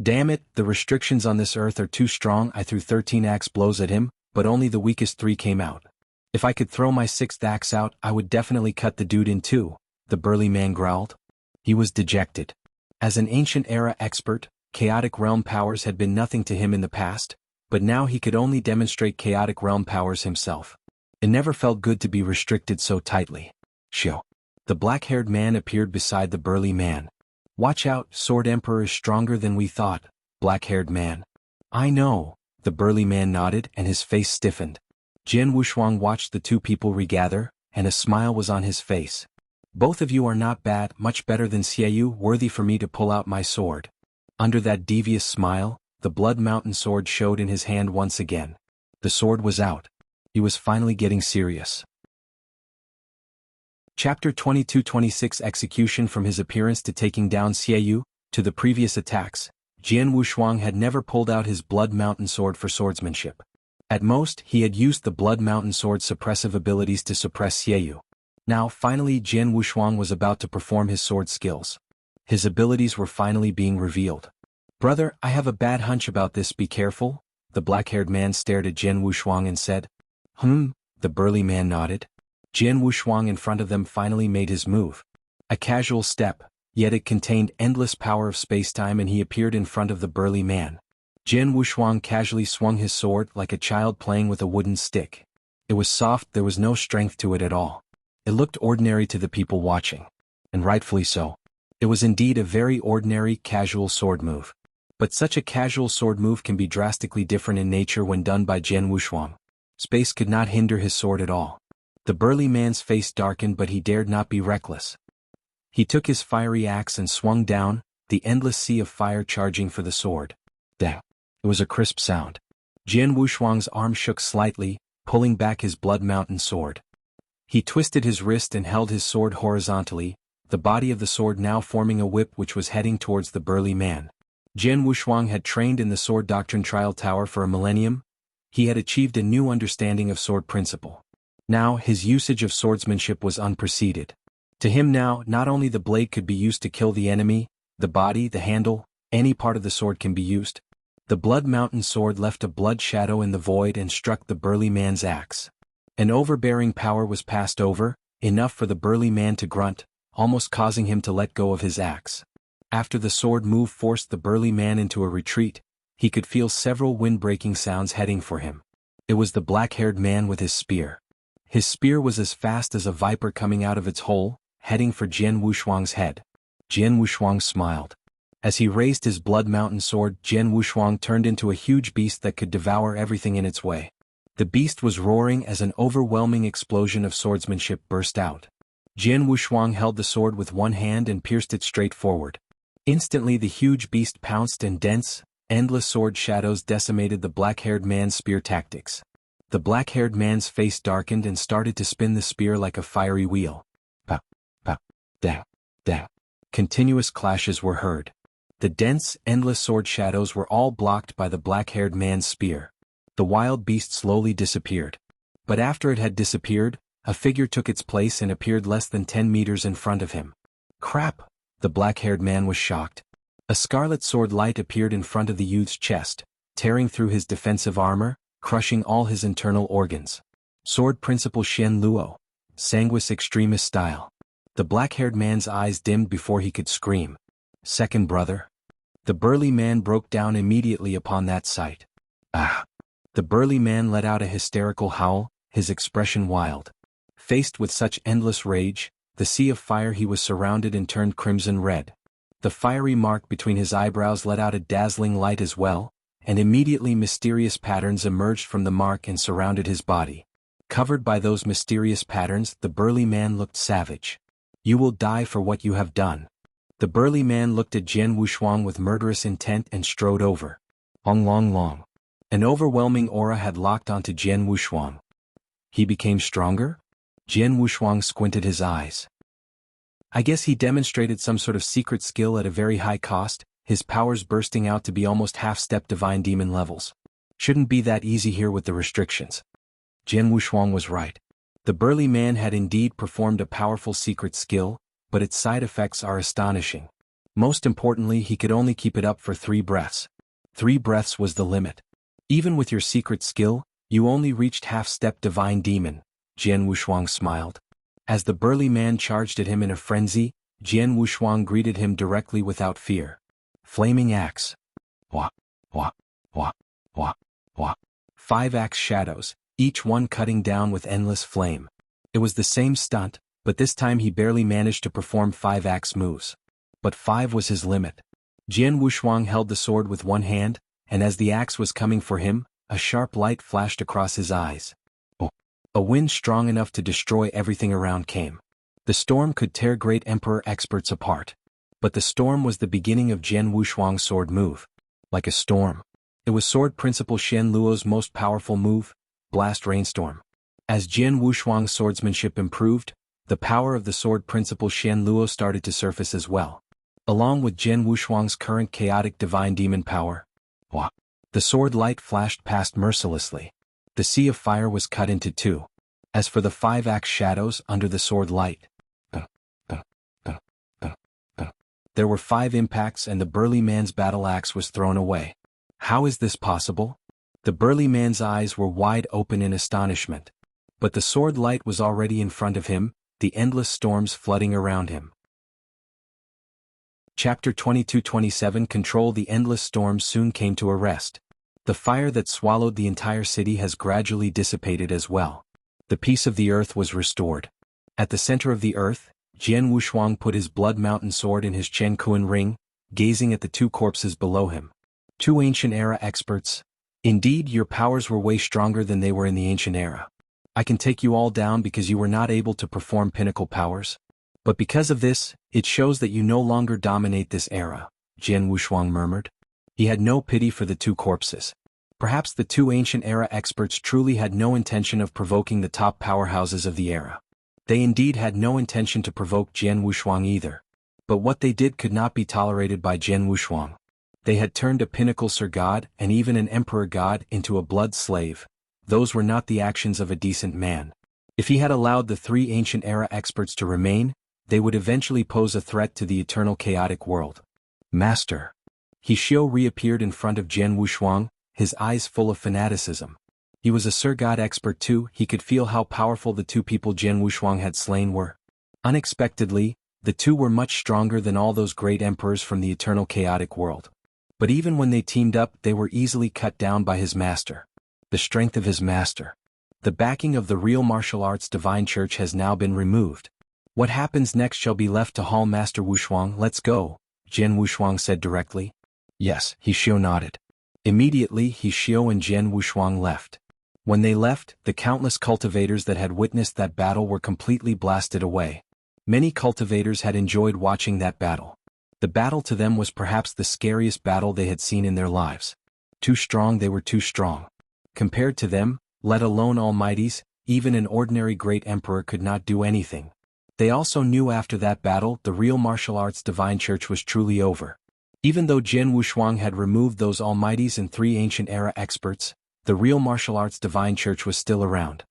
Damn it, the restrictions on this earth are too strong. I threw 13 axe blows at him, but only the weakest 3 came out. If I could throw my 6th axe out, I would definitely cut the dude in 2, the burly man growled. He was dejected. As an ancient era expert, chaotic realm powers had been nothing to him in the past, but now he could only demonstrate chaotic realm powers himself. It never felt good to be restricted so tightly. Shio. The black-haired man appeared beside the burly man. Watch out, Sword Emperor is stronger than we thought, black-haired man. I know, the burly man nodded and his face stiffened. Jian Wushuang watched the 2 people regather, and a smile was on his face. Both of you are not bad, much better than Xiaoyu, worthy for me to pull out my sword. Under that devious smile, the Blood Mountain sword showed in his hand once again. The sword was out. He was finally getting serious. Chapter 22-26 Execution. From his appearance to taking down Xiaoyu, to the previous attacks, Jian Wushuang had never pulled out his Blood Mountain sword for swordsmanship. At most, he had used the Blood Mountain sword's suppressive abilities to suppress Xiaoyu. Now, finally, Jian Wushuang was about to perform his sword skills. His abilities were finally being revealed. Brother, I have a bad hunch about this, be careful, The black-haired man stared at Jian Wushuang and said, The burly man nodded. Jian Wushuang in front of them finally made his move. A casual step, yet it contained endless power of spacetime, and he appeared in front of the burly man. Jian Wushuang casually swung his sword like a child playing with a wooden stick. It was soft, there was no strength to it at all. It looked ordinary to the people watching. And rightfully so. It was indeed a very ordinary, casual sword move. But such a casual sword move can be drastically different in nature when done by Jian Wushuang. Space could not hinder his sword at all. The burly man's face darkened, but he dared not be reckless. He took his fiery axe and swung down, the endless sea of fire charging for the sword. Dang! It was a crisp sound. Jian Wushuang's arm shook slightly, pulling back his blood mountain sword. He twisted his wrist and held his sword horizontally, the body of the sword now forming a whip which was heading towards the burly man. Jian Wushuang had trained in the Sword Doctrine Trial Tower for a millennium. He had achieved a new understanding of sword principle. Now, his usage of swordsmanship was unpreceded. To him now, not only the blade could be used to kill the enemy, the body, the handle, any part of the sword can be used. The Blood Mountain sword left a blood shadow in the void and struck the burly man's axe. An overbearing power was passed over, enough for the burly man to grunt, almost causing him to let go of his axe. After the sword move forced the burly man into a retreat, he could feel several wind-breaking sounds heading for him. It was the black-haired man with his spear. His spear was as fast as a viper coming out of its hole, heading for Jian Wushuang's head. Jian Wushuang smiled. As he raised his Blood Mountain sword, Jian Wushuang turned into a huge beast that could devour everything in its way. The beast was roaring as an overwhelming explosion of swordsmanship burst out. Jian Wushuang held the sword with one hand and pierced it straight forward. Instantly the huge beast pounced and dense, endless sword shadows decimated the black-haired man's spear tactics. The black-haired man's face darkened and started to spin the spear like a fiery wheel. Pow, pow, dang, dang. Continuous clashes were heard. The dense, endless sword shadows were all blocked by the black-haired man's spear. The wild beast slowly disappeared. But after it had disappeared, a figure took its place and appeared less than 10 meters in front of him. Crap! The black-haired man was shocked. A scarlet sword light appeared in front of the youth's chest, tearing through his defensive armor, crushing all his internal organs. Sword Principle Shen Luo. Sanguis Extremis style. The black-haired man's eyes dimmed before he could scream. Second brother? The burly man broke down immediately upon that sight. Ah! The burly man let out a hysterical howl, his expression wild. Faced with such endless rage, the sea of fire he was surrounded and turned crimson red. The fiery mark between his eyebrows let out a dazzling light as well, and immediately mysterious patterns emerged from the mark and surrounded his body. Covered by those mysterious patterns, the burly man looked savage. You will die for what you have done. The burly man looked at Jian Wushuang with murderous intent and strode over. Long. An overwhelming aura had locked onto Jian Wushuang. He became stronger? Jian Wushuang squinted his eyes. I guess he demonstrated some sort of secret skill at a very high cost, his powers bursting out to be almost half-step divine demon levels. Shouldn't be that easy here with the restrictions. Jian Wushuang was right. The burly man had indeed performed a powerful secret skill, but its side effects are astonishing. Most importantly, he could only keep it up for 3 breaths. 3 breaths was the limit. Even with your secret skill, you only reached half-step divine demon. Jian Wushuang smiled. As the burly man charged at him in a frenzy, Jian Wushuang greeted him directly without fear. Flaming axe. Wah, wah, wah, wah, wah. 5 axe shadows, each one cutting down with endless flame. It was the same stunt, but this time he barely managed to perform 5 axe moves. But 5 was his limit. Jian Wushuang held the sword with one hand, and as the axe was coming for him, a sharp light flashed across his eyes. A wind strong enough to destroy everything around came. The storm could tear great emperor experts apart. But the storm was the beginning of Jian Wushuang's sword move. Like a storm. It was Sword Principle Shen Luo's most powerful move, Blast Rainstorm. As Jian Wushuang's swordsmanship improved, the power of the Sword Principle Shen Luo started to surface as well. Along with Jian Wushuang's current chaotic divine demon power. Wah! The sword light flashed past mercilessly. The sea of fire was cut into 2. As for the 5 axe shadows under the sword light, there were 5 impacts and the burly man's battle axe was thrown away. How is this possible? The burly man's eyes were wide open in astonishment. But the sword light was already in front of him, the endless storms flooding around him. Chapter 22-27 Control. The endless storms soon came to a rest. The fire that swallowed the entire city has gradually dissipated as well. The peace of the earth was restored. At the center of the earth, Jian Wushuang put his blood mountain sword in his Chen Kuan ring, gazing at the two corpses below him. Two ancient era experts. Indeed, your powers were way stronger than they were in the ancient era. I can take you all down because you were not able to perform pinnacle powers. But because of this, it shows that you no longer dominate this era, Jian Wushuang murmured. He had no pity for the two corpses. Perhaps the two ancient era experts truly had no intention of provoking the top powerhouses of the era. They indeed had no intention to provoke Jian Wushuang either. But what they did could not be tolerated by Jian Wushuang. They had turned a pinnacle Sir God and even an Emperor God into a blood slave. Those were not the actions of a decent man. If he had allowed the three ancient era experts to remain, they would eventually pose a threat to the eternal chaotic world. Master. He Xiao reappeared in front of Jian Wushuang, his eyes full of fanaticism. He was a Sir God expert too. He could feel how powerful the two people Jian Wushuang had slain were. Unexpectedly, the two were much stronger than all those great emperors from the eternal chaotic world. But even when they teamed up, they were easily cut down by his master. The strength of his master. The backing of the real martial arts divine church has now been removed. What happens next shall be left to Hall Master Wushuang. Let's go, Jian Wushuang said directly. Yes, He Xiao nodded. Immediately He Xiao and Jian Wushuang left. When they left, the countless cultivators that had witnessed that battle were completely blasted away. Many cultivators had enjoyed watching that battle. The battle to them was perhaps the scariest battle they had seen in their lives. Too strong, they were too strong. Compared to them, let alone almighties, even an ordinary great emperor could not do anything. They also knew after that battle the real martial arts divine church was truly over. Even though Jian Wushuang had removed those almighties and three ancient era experts, the real martial arts divine church was still around.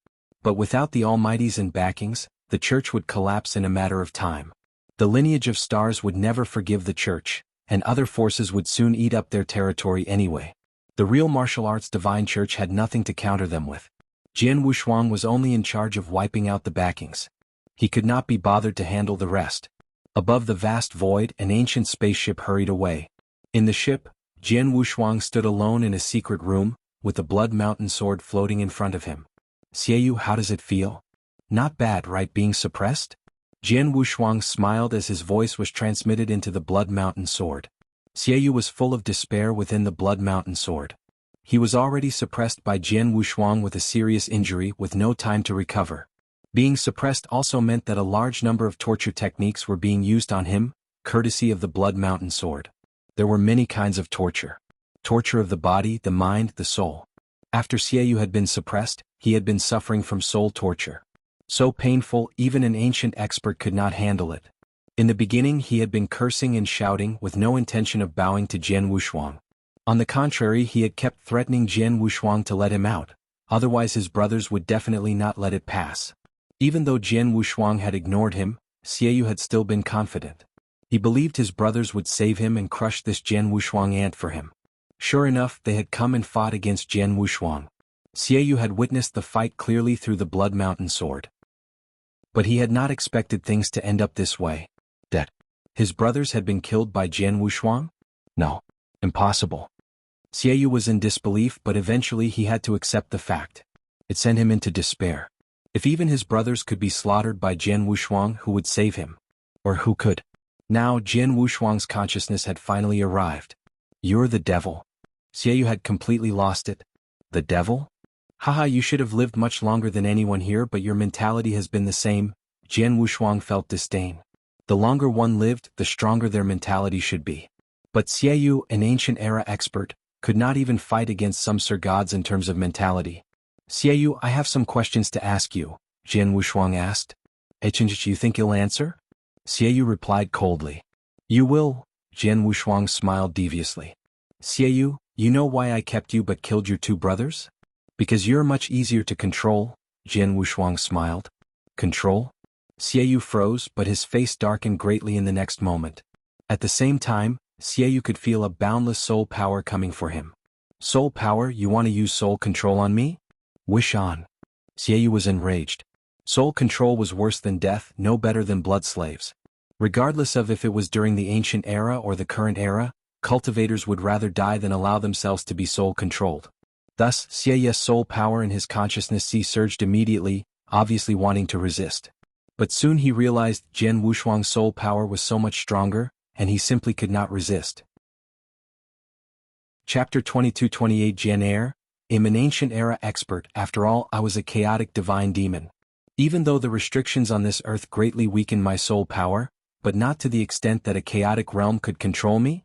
But without the almighties and backings, the church would collapse in a matter of time. The lineage of stars would never forgive the church, and other forces would soon eat up their territory anyway. The real martial arts divine church had nothing to counter them with. Jian Wushuang was only in charge of wiping out the backings. He could not be bothered to handle the rest. Above the vast void, an ancient spaceship hurried away. In the ship, Jian Wushuang stood alone in a secret room, with a blood mountain sword floating in front of him. Xiaoyu, how does it feel? Not bad, right, being suppressed? Jian Wushuang smiled as his voice was transmitted into the blood mountain sword. Xiaoyu was full of despair within the blood mountain sword. He was already suppressed by Jian Wushuang with a serious injury with no time to recover. Being suppressed also meant that a large number of torture techniques were being used on him, courtesy of the blood mountain sword. There were many kinds of torture. Torture of the body, the mind, the soul. After Xiaoyu had been suppressed, he had been suffering from soul torture. So painful, even an ancient expert could not handle it. In the beginning he had been cursing and shouting with no intention of bowing to Jian Wushuang. On the contrary, he had kept threatening Jian Wushuang to let him out, otherwise his brothers would definitely not let it pass. Even though Jian Wushuang had ignored him, Xiaoyu had still been confident. He believed his brothers would save him and crush this Jian Wushuang ant for him. Sure enough, they had come and fought against Jian Wushuang. Xiaoyu had witnessed the fight clearly through the blood mountain sword. But he had not expected things to end up this way. That his brothers had been killed by Jian Wushuang? No. Impossible. Xiaoyu was in disbelief, but eventually he had to accept the fact. It sent him into despair. If even his brothers could be slaughtered by Jian Wushuang, who would save him? Or who could? Now Jian Wushuang's consciousness had finally arrived. You're the devil. Xiaoyu had completely lost it. The devil? Haha, you should have lived much longer than anyone here, but your mentality has been the same. Jian Wushuang felt disdain. The longer one lived, the stronger their mentality should be. But Xiaoyu, an ancient era expert, could not even fight against some Sir Gods in terms of mentality. Xiaoyu, I have some questions to ask you, Jian Wushuang asked. You think you'll answer? Xiaoyu replied coldly. You will, Jian Wushuang smiled deviously. Xiaoyu, you know why I kept you but killed your two brothers? Because you're much easier to control, Jian Wushuang smiled. Control? Xiaoyu froze, but his face darkened greatly in the next moment. At the same time, Xiaoyu could feel a boundless soul power coming for him. Soul power, you want to use soul control on me? Wish on. Xiaoyu was enraged. Soul control was worse than death, no better than blood slaves. Regardless of if it was during the ancient era or the current era, cultivators would rather die than allow themselves to be soul-controlled. Thus, Xiaoyu's soul power and his consciousness surged immediately, obviously wanting to resist. But soon he realized Jian Wushuang's soul power was so much stronger, and he simply could not resist. Chapter 22-28 Jian Air, I'm an ancient era expert. After all, I was a chaotic divine demon. Even though the restrictions on this earth greatly weakened my soul power, but not to the extent that a chaotic realm could control me?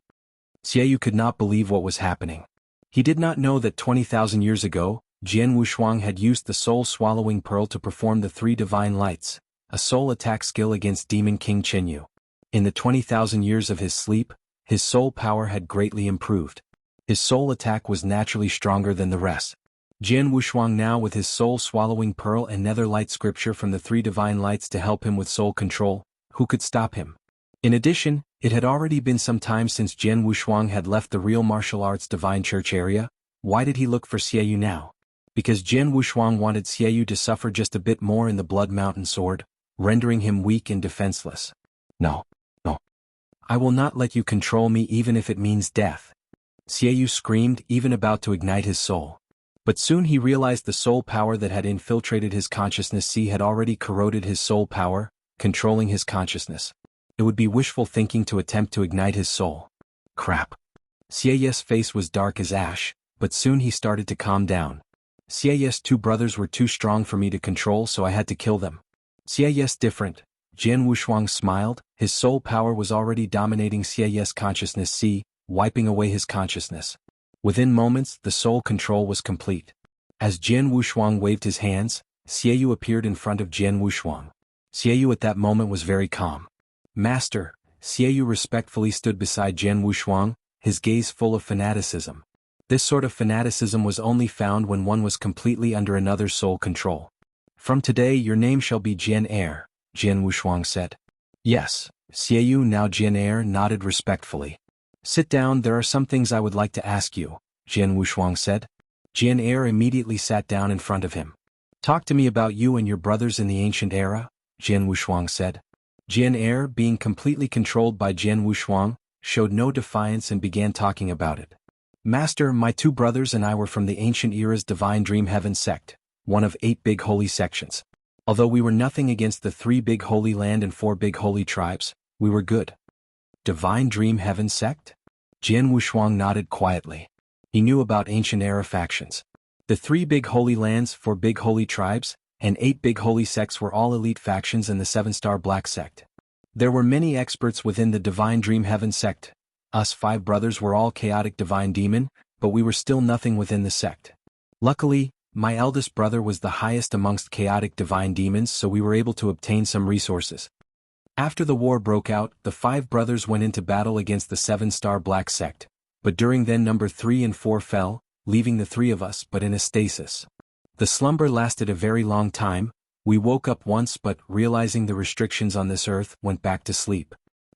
Xiaoyu could not believe what was happening. He did not know that 20,000 years ago, Jian Wushuang had used the soul-swallowing pearl to perform the 3 divine lights, a soul attack skill against Demon King Chenyu. In the 20,000 years of his sleep, his soul power had greatly improved. His soul attack was naturally stronger than the rest. Jian Wushuang now with his soul-swallowing pearl and nether light scripture from the 3 divine lights to help him with soul control, who could stop him? In addition, it had already been some time since Jian Wushuang had left the real martial arts divine church area. Why did he look for Xiaoyu now? Because Jian Wushuang wanted Xiaoyu to suffer just a bit more in the Blood Mountain sword, rendering him weak and defenseless. No. I will not let you control me even if it means death. Xiaoyu screamed, even about to ignite his soul. But soon he realized the soul power that had infiltrated his consciousness had already corroded his soul power, controlling his consciousness. It would be wishful thinking to attempt to ignite his soul. Crap. Xiaoyu's face was dark as ash, but soon he started to calm down. Xiaoyu's 2 brothers were too strong for me to control, so I had to kill them. Xiaoyu's different. Jian Wushuang smiled. His soul power was already dominating Xiaoyu's consciousness, wiping away his consciousness. Within moments, the soul control was complete. As Jian Wushuang waved his hands, Xiaoyu appeared in front of Jian Wushuang. Xiaoyu at that moment was very calm. Master, Xiaoyu respectfully stood beside Jian Wushuang, his gaze full of fanaticism. This sort of fanaticism was only found when one was completely under another's soul control. From today your name shall be Jian Air, Jian Wushuang said. Yes, Xiaoyu now Jian Air nodded respectfully. Sit down, there are some things I would like to ask you, Jian Wushuang said. Jian Air immediately sat down in front of him. Talk to me about you and your brothers in the ancient era, Jian Wushuang said. Jian Air, being completely controlled by Jian Wushuang, showed no defiance and began talking about it. Master, my 2 brothers and I were from the ancient era's Divine Dream Heaven sect, one of 8 big holy sections. Although we were nothing against the 3 big holy land and 4 big holy tribes, we were good. Divine Dream Heaven sect? Jian Wushuang nodded quietly. He knew about ancient era factions. The 3 big holy lands, 4 big holy tribes, and 8 big holy sects were all elite factions in the 7-star Black sect. There were many experts within the Divine Dream Heaven sect. Us 5 brothers were all chaotic divine demon, but we were still nothing within the sect. Luckily, my eldest brother was the highest amongst chaotic divine demons, so we were able to obtain some resources. After the war broke out, the 5 brothers went into battle against the 7-star Black sect, but during then number 3 and 4 fell, leaving the 3 of us but in a stasis. The slumber lasted a very long time. We woke up once but, realizing the restrictions on this earth, went back to sleep.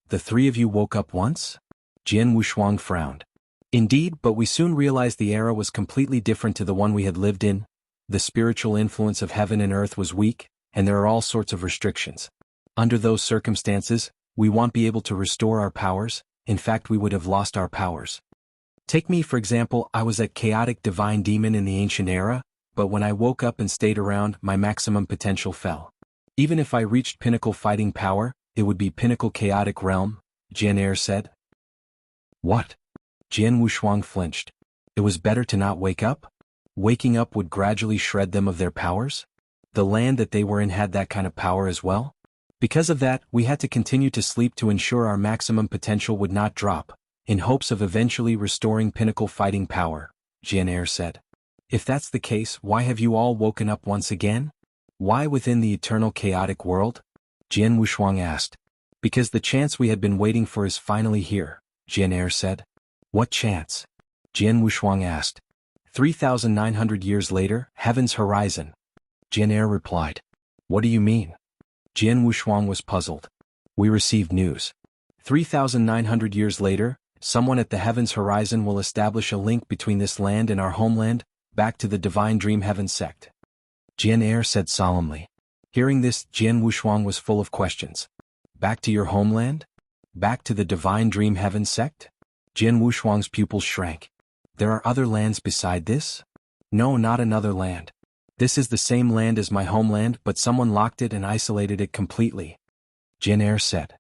The 3 of you woke up once? Jian Wushuang frowned. Indeed, but we soon realized the era was completely different to the one we had lived in. The spiritual influence of heaven and earth was weak, and there are all sorts of restrictions. Under those circumstances, we won't be able to restore our powers. In fact, we would have lost our powers. Take me for example, I was a chaotic divine demon in the ancient era, but when I woke up and stayed around, my maximum potential fell. Even if I reached pinnacle fighting power, it would be pinnacle chaotic realm, Jian Air said. What? Jian Wushuang flinched. It was better to not wake up? Waking up would gradually shred them of their powers? The land that they were in had that kind of power as well? Because of that, we had to continue to sleep to ensure our maximum potential would not drop, in hopes of eventually restoring pinnacle fighting power, Jian Air said. If that's the case, why have you all woken up once again? Why within the eternal chaotic world? Jian Wushuang asked. Because the chance we had been waiting for is finally here, Jian Air said. What chance? Jian Wushuang asked. 3,900 years later, heaven's horizon. Jian Air replied. What do you mean? Jian Wushuang was puzzled. We received news. 3,900 years later, someone at the heavens horizon will establish a link between this land and our homeland, back to the Divine Dream Heaven sect. Jian Er said solemnly. Hearing this, Jian Wushuang was full of questions. Back to your homeland? Back to the Divine Dream Heaven sect? Jian Wushuang's pupils shrank. There are other lands beside this? No, not another land. This is the same land as my homeland, but someone locked it and isolated it completely. Jian Er said.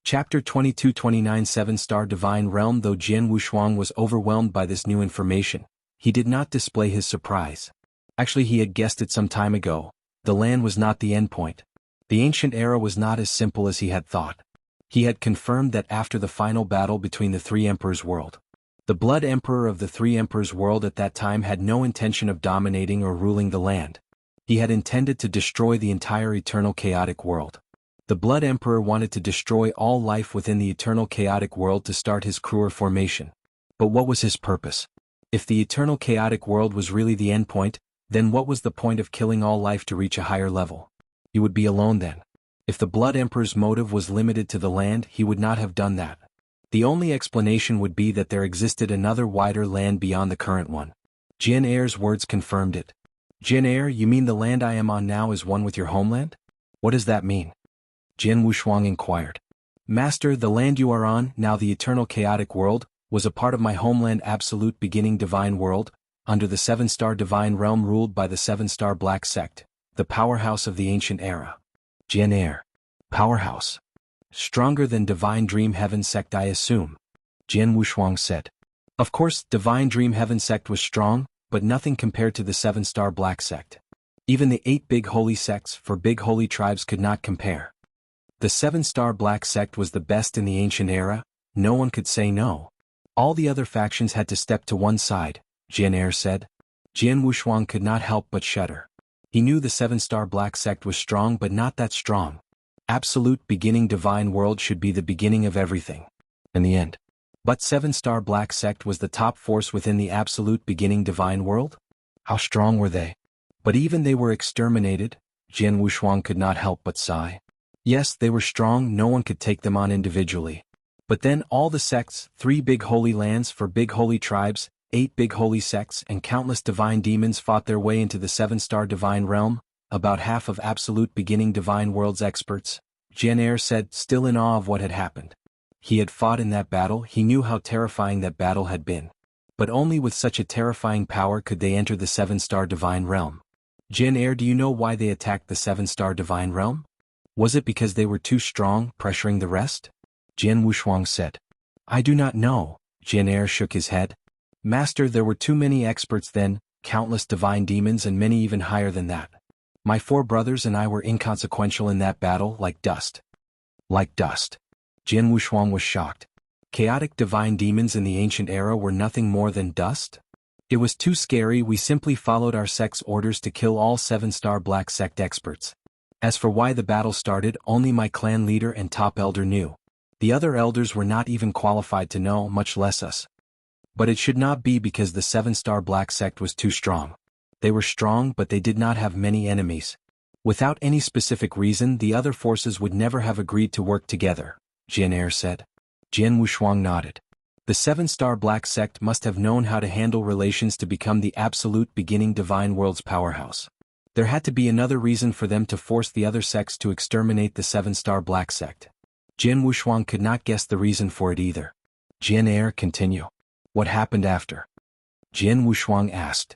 Chapter 22-29 7-Star Divine Realm. Though Jian Wushuang was overwhelmed by this new information, he did not display his surprise. Actually, he had guessed it some time ago. The land was not the endpoint. The ancient era was not as simple as he had thought. He had confirmed that after the final battle between the three emperors' world, the Blood Emperor of the three emperors' world at that time had no intention of dominating or ruling the land. He had intended to destroy the entire eternal chaotic world. The Blood Emperor wanted to destroy all life within the eternal chaotic world to start his cruel formation. But what was his purpose? If the eternal chaotic world was really the endpoint, then what was the point of killing all life to reach a higher level? He would be alone then. If the Blood Emperor's motive was limited to the land, he would not have done that. The only explanation would be that there existed another wider land beyond the current one. Jian Er's words confirmed it. Jian Er, you mean the land I am on now is one with your homeland? What does that mean? Jian Wushuang inquired. Master, the land you are on, now the eternal chaotic world, was a part of my homeland absolute beginning divine world, under the 7-Star Divine Realm ruled by the 7-Star Black Sect, the powerhouse of the ancient era. Jian Er. Powerhouse. Stronger than Divine Dream Heaven sect, I assume. Jian Wushuang said. Of course, Divine Dream Heaven sect was strong, but nothing compared to the 7-Star Black Sect. Even the 8 big holy sects for big holy tribes could not compare. The 7-Star Black Sect was the best in the ancient era, no one could say no. All the other factions had to step to one side, Jian Er said. Jian Wushuang could not help but shudder. He knew the 7-Star Black Sect was strong but not that strong. Absolute beginning divine world should be the beginning of everything. In the end. But 7-Star Black Sect was the top force within the absolute beginning divine world? How strong were they? But even they were exterminated, Jian Wushuang could not help but sigh. Yes, they were strong, no one could take them on individually. But then all the sects, 3 big holy lands for big holy tribes, 8 big holy sects and countless divine demons fought their way into the 7-Star Divine Realm, about half of absolute beginning divine world's experts, Jian Er said, still in awe of what had happened. He had fought in that battle, he knew how terrifying that battle had been. But only with such a terrifying power could they enter the 7-Star Divine Realm. Jian Er, do you know why they attacked the 7-Star Divine Realm? Was it because they were too strong, pressuring the rest? Jian Wushuang said. I do not know, Jian Er shook his head. Master, there were too many experts then, countless divine demons and many even higher than that. My 4 brothers and I were inconsequential in that battle, like dust. Like dust. Jian Wushuang was shocked. Chaotic divine demons in the ancient era were nothing more than dust? It was too scary, we simply followed our sect's orders to kill all 7-Star Black Sect experts. As for why the battle started, only my clan leader and top elder knew. The other elders were not even qualified to know, much less us. But it should not be because the 7-Star Black Sect was too strong. They were strong but they did not have many enemies. Without any specific reason, the other forces would never have agreed to work together, Jian Er said. Jian Wushuang nodded. The 7-Star Black Sect must have known how to handle relations to become the absolute beginning divine world's powerhouse. There had to be another reason for them to force the other sects to exterminate the 7-Star Black Sect. Jian Wushuang could not guess the reason for it either. Jian Er, continue. What happened after? Jian Wushuang asked.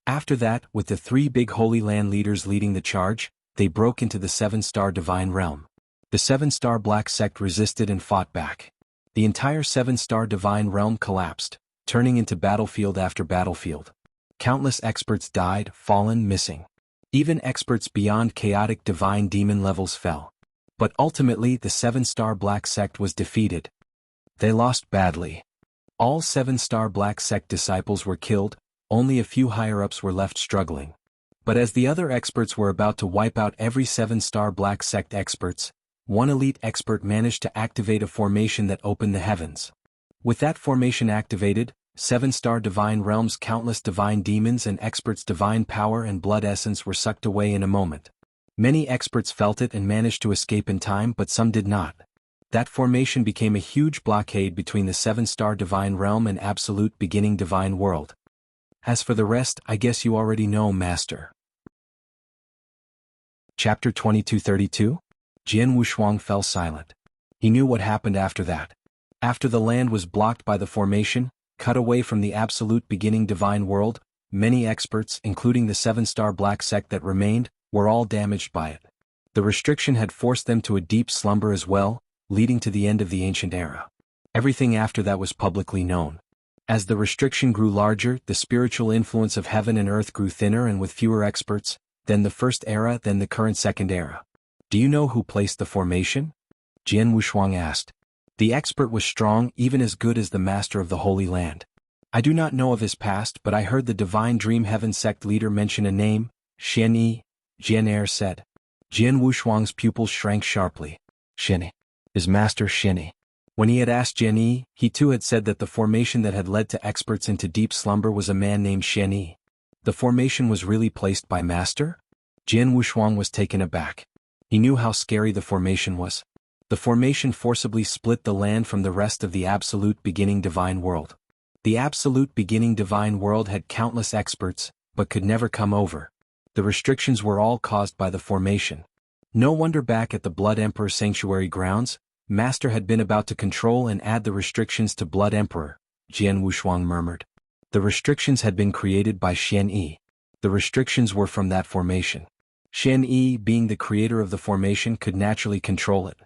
After that, with the 3 big holy land leaders leading the charge, they broke into the 7-Star Divine Realm. The 7-Star Black Sect resisted and fought back. The entire 7-Star Divine Realm collapsed, turning into battlefield after battlefield. Countless experts died, fallen, missing. Even experts beyond chaotic divine demon levels fell. But ultimately the 7-Star Black Sect was defeated. They lost badly. All 7-Star Black Sect disciples were killed, only a few higher-ups were left struggling. But as the other experts were about to wipe out every 7-Star Black Sect experts, one elite expert managed to activate a formation that opened the heavens. With that formation activated, 7-Star Divine Realm's countless divine demons and experts' divine power and blood essence were sucked away in a moment. Many experts felt it and managed to escape in time, but some did not. That formation became a huge blockade between the 7-star divine realm and absolute beginning divine world. As for the rest, I guess you already know, Master. Chapter 2232? Jian Wushuang fell silent. He knew what happened after that. After the land was blocked by the formation, cut away from the absolute beginning divine world, many experts, including the 7-star black sect that remained, were all damaged by it. The restriction had forced them to a deep slumber as well, leading to the end of the ancient era. Everything after that was publicly known. As the restriction grew larger, the spiritual influence of heaven and earth grew thinner and with fewer experts, then the first era, then the current second era. Do you know who placed the formation? Jian Wushuang asked. The expert was strong, even as good as the master of the Holy Land. I do not know of his past, but I heard the Divine Dream Heaven sect leader mention a name, Xian Yi, Jian said. Jian Wushuang's pupils shrank sharply. Xian Yi. His master Xian Yi. When he had asked Jian Yi, he too had said that the formation that had led to experts into deep slumber was a man named Xian Yi. The formation was really placed by master? Jian Wushuang was taken aback. He knew how scary the formation was. The formation forcibly split the land from the rest of the absolute beginning divine world. The absolute beginning divine world had countless experts, but could never come over. The restrictions were all caused by the formation. No wonder back at the Blood Emperor Sanctuary grounds, Master had been about to control and add the restrictions to Blood Emperor, Jian Wushuang murmured. The restrictions had been created by Xian Yi. The restrictions were from that formation. Xian Yi, being the creator of the formation, could naturally control it.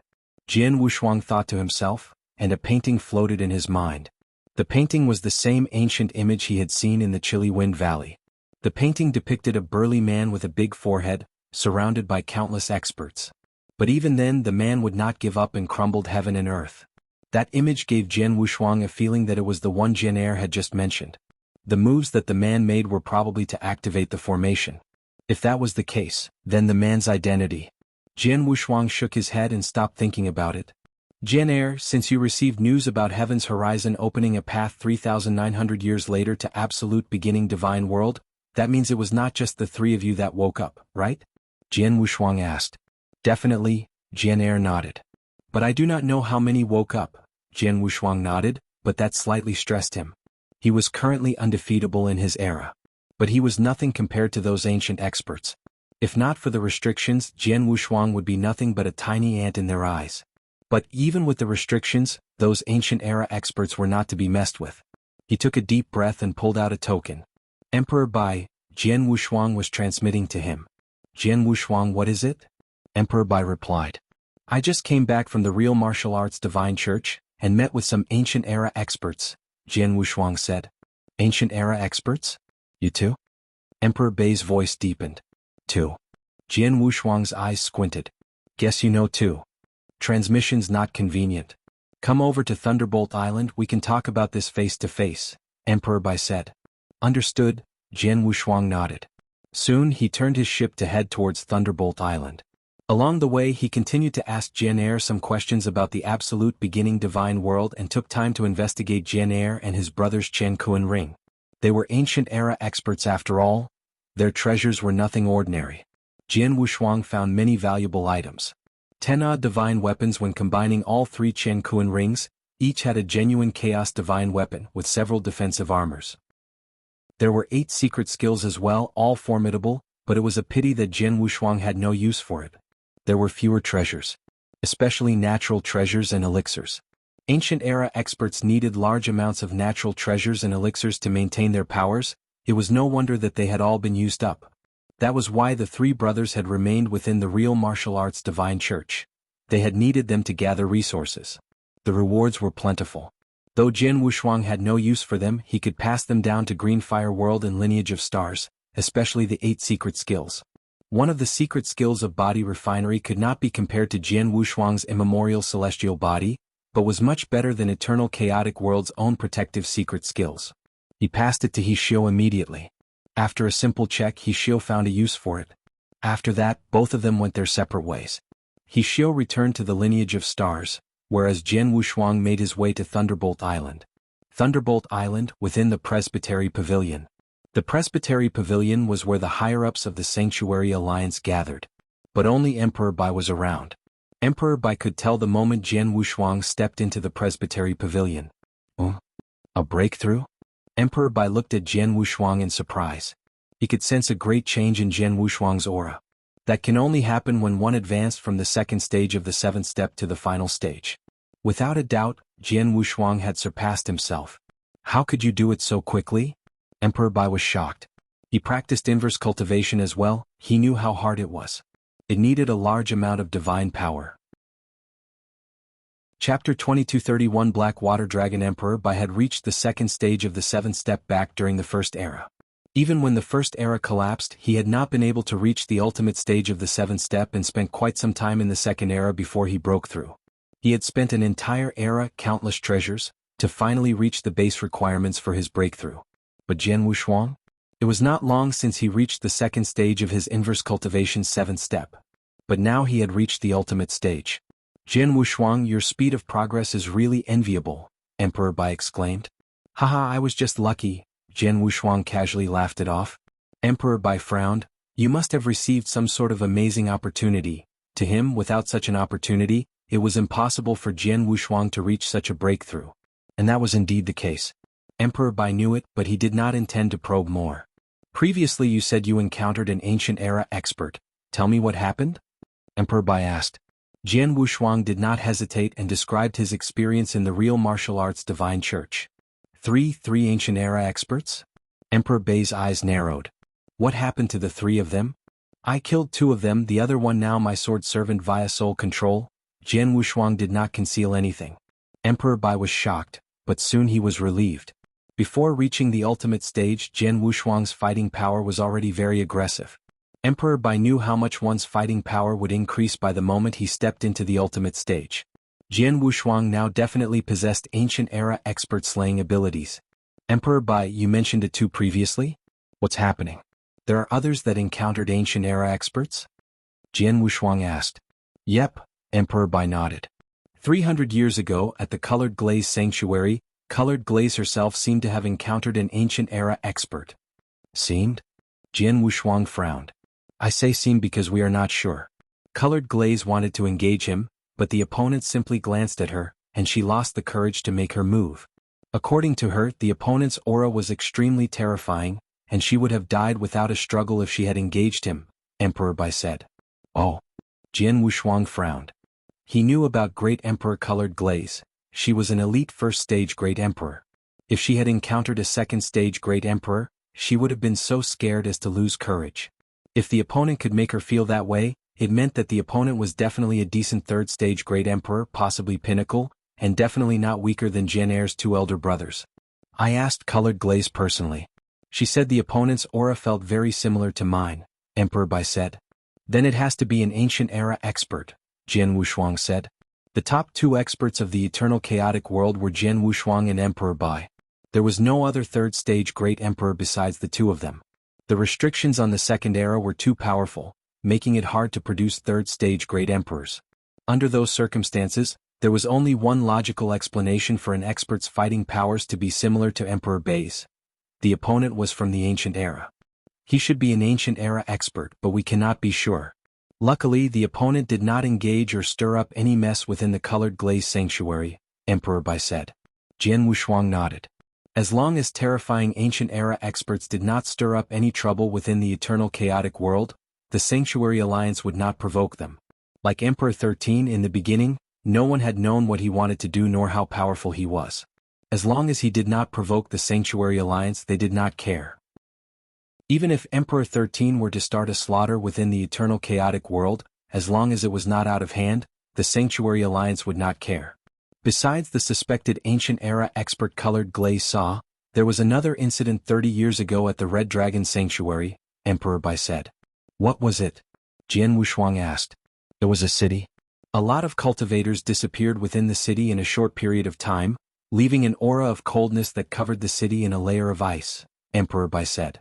Jian Wushuang thought to himself, and a painting floated in his mind. The painting was the same ancient image he had seen in the chilly Wind Valley. The painting depicted a burly man with a big forehead, surrounded by countless experts. But even then the man would not give up and crumbled heaven and earth. That image gave Jian Wushuang a feeling that it was the one Jian had just mentioned. The moves that the man made were probably to activate the formation. If that was the case, then the man's identity. Jian Wushuang shook his head and stopped thinking about it. Jian, since you received news about Heaven's Horizon opening a path 3,900 years later to absolute beginning divine world, that means it was not just the three of you that woke up, right? Jian Wushuang asked. Definitely, Jian nodded. But I do not know how many woke up. Jian Wushuang nodded, but that slightly stressed him. He was currently undefeatable in his era. But he was nothing compared to those ancient experts. If not for the restrictions, Jian Wushuang would be nothing but a tiny ant in their eyes. But even with the restrictions, those ancient era experts were not to be messed with. He took a deep breath and pulled out a token. Emperor Bai, Jian Wushuang was transmitting to him. Jian Wushuang, what is it? Emperor Bai replied. I just came back from the Real Martial Arts Divine Church, and met with some ancient era experts, Jian Wushuang said. Ancient era experts? You too? Emperor Bai's voice deepened. Too. Jian Wushuang's eyes squinted. Guess you know too. Transmission's not convenient. Come over to Thunderbolt Island, we can talk about this face to face, Emperor Bai said. Understood, Jian Wushuang nodded. Soon he turned his ship to head towards Thunderbolt Island. Along the way he continued to ask Jian some questions about the absolute beginning divine world and took time to investigate Jian and his brother's Chen Kuan ring. They were ancient era experts after all. Their treasures were nothing ordinary. Jian Wushuang found many valuable items. 10 odd divine weapons when combining all 3 Chen Kuan rings, each had a genuine chaos divine weapon with several defensive armors. There were 8 secret skills as well, all formidable, but it was a pity that Jian Wushuang had no use for it. There were fewer treasures. Especially natural treasures and elixirs. Ancient era experts needed large amounts of natural treasures and elixirs to maintain their powers. It was no wonder that they had all been used up. That was why the 3 brothers had remained within the Real Martial Arts Divine Church. They had needed them to gather resources. The rewards were plentiful. Though Jian Wushuang had no use for them, he could pass them down to Greenfire World and Lineage of Stars, especially the 8 secret skills. One of the secret skills of Body Refinery could not be compared to Jian Wushuang's immemorial celestial body, but was much better than Eternal Chaotic World's own protective secret skills. He passed it to Hishio immediately. After a simple check, Hishio found a use for it. After that, both of them went their separate ways. Hishio returned to the Lineage of Stars, whereas Jian Wushuang made his way to Thunderbolt Island. Thunderbolt Island, within the Presbytery Pavilion. The Presbytery Pavilion was where the higher-ups of the Sanctuary Alliance gathered. But only Emperor Bai was around. Emperor Bai could tell the moment Jian Wushuang stepped into the presbytery pavilion. Oh, a breakthrough? Emperor Bai looked at Jian Wushuang in surprise. He could sense a great change in Jian Wushuang's aura. That can only happen when one advanced from the second stage of the seventh step to the final stage. Without a doubt, Jian Wushuang had surpassed himself. How could you do it so quickly? Emperor Bai was shocked. He practiced inverse cultivation as well. He knew how hard it was. It needed a large amount of divine power. Chapter 2231 Black Water Dragon Emperor Bai had reached the second stage of the seventh step back during the first era. Even when the first era collapsed, he had not been able to reach the ultimate stage of the seventh step and spent quite some time in the second era before he broke through. He had spent an entire era, countless treasures, to finally reach the base requirements for his breakthrough. But Jian Wushuang? It was not long since he reached the second stage of his inverse cultivation's seventh step. But now he had reached the ultimate stage. Jian Wushuang, your speed of progress is really enviable, Emperor Bai exclaimed. Haha, I was just lucky, Jian Wushuang casually laughed it off. Emperor Bai frowned. You must have received some sort of amazing opportunity. To him, without such an opportunity, it was impossible for Jian Wushuang to reach such a breakthrough. And that was indeed the case. Emperor Bai knew it, but he did not intend to probe more. Previously you said you encountered an ancient era expert. Tell me what happened? Emperor Bai asked. Jian Wushuang did not hesitate and described his experience in the real martial arts divine church. Three ancient era experts? Emperor Bai's eyes narrowed. What happened to the three of them? I killed two of them, the other one now my sword servant via soul control. Jian Wushuang did not conceal anything. Emperor Bai was shocked, but soon he was relieved. Before reaching the ultimate stage, Jian Wushuang's fighting power was already very aggressive. Emperor Bai knew how much one's fighting power would increase by the moment he stepped into the ultimate stage. Jian Wushuang now definitely possessed ancient era expert slaying abilities. Emperor Bai, you mentioned it too previously? What's happening? There are others that encountered ancient era experts? Jian Wushuang asked. Yep, Emperor Bai nodded. 300 years ago, at the Colored Glaze Sanctuary, Colored Glaze herself seemed to have encountered an ancient era expert. Seemed? Jian Wushuang frowned. I say seemed because we are not sure. Colored Glaze wanted to engage him, but the opponent simply glanced at her, and she lost the courage to make her move. According to her, the opponent's aura was extremely terrifying, and she would have died without a struggle if she had engaged him, Emperor Bai said. Oh. Jian Wushuang frowned. He knew about Great Emperor Colored Glaze. She was an elite first-stage Great Emperor. If she had encountered a second-stage Great Emperor, she would have been so scared as to lose courage. If the opponent could make her feel that way, it meant that the opponent was definitely a decent third-stage Great Emperor, possibly Pinnacle, and definitely not weaker than Jian Er's two elder brothers. I asked Colored Glaze personally. She said the opponent's aura felt very similar to mine, Emperor Bai said. Then it has to be an ancient era expert, Jian Wushuang said. The top two experts of the eternal chaotic world were Jian Wushuang and Emperor Bai. There was no other third-stage Great Emperor besides the two of them. The restrictions on the second era were too powerful, making it hard to produce third-stage Great Emperors. Under those circumstances, there was only one logical explanation for an expert's fighting powers to be similar to Emperor Bai's. The opponent was from the ancient era. He should be an ancient era expert, but we cannot be sure. Luckily, the opponent did not engage or stir up any mess within the Colored Glaze Sanctuary, Emperor Bai said. Jian Wushuang nodded. As long as terrifying ancient era experts did not stir up any trouble within the eternal chaotic world, the Sanctuary Alliance would not provoke them. Like Emperor 13 in the beginning, no one had known what he wanted to do nor how powerful he was. As long as he did not provoke the Sanctuary Alliance, they did not care. Even if Emperor 13 were to start a slaughter within the eternal chaotic world, as long as it was not out of hand, the Sanctuary Alliance would not care. Besides the suspected ancient era expert Colored Glaze saw, there was another incident 30 years ago at the Red Dragon Sanctuary, Emperor Bai said. What was it? Jian Wushuang asked. It was a city. A lot of cultivators disappeared within the city in a short period of time, leaving an aura of coldness that covered the city in a layer of ice, Emperor Bai said.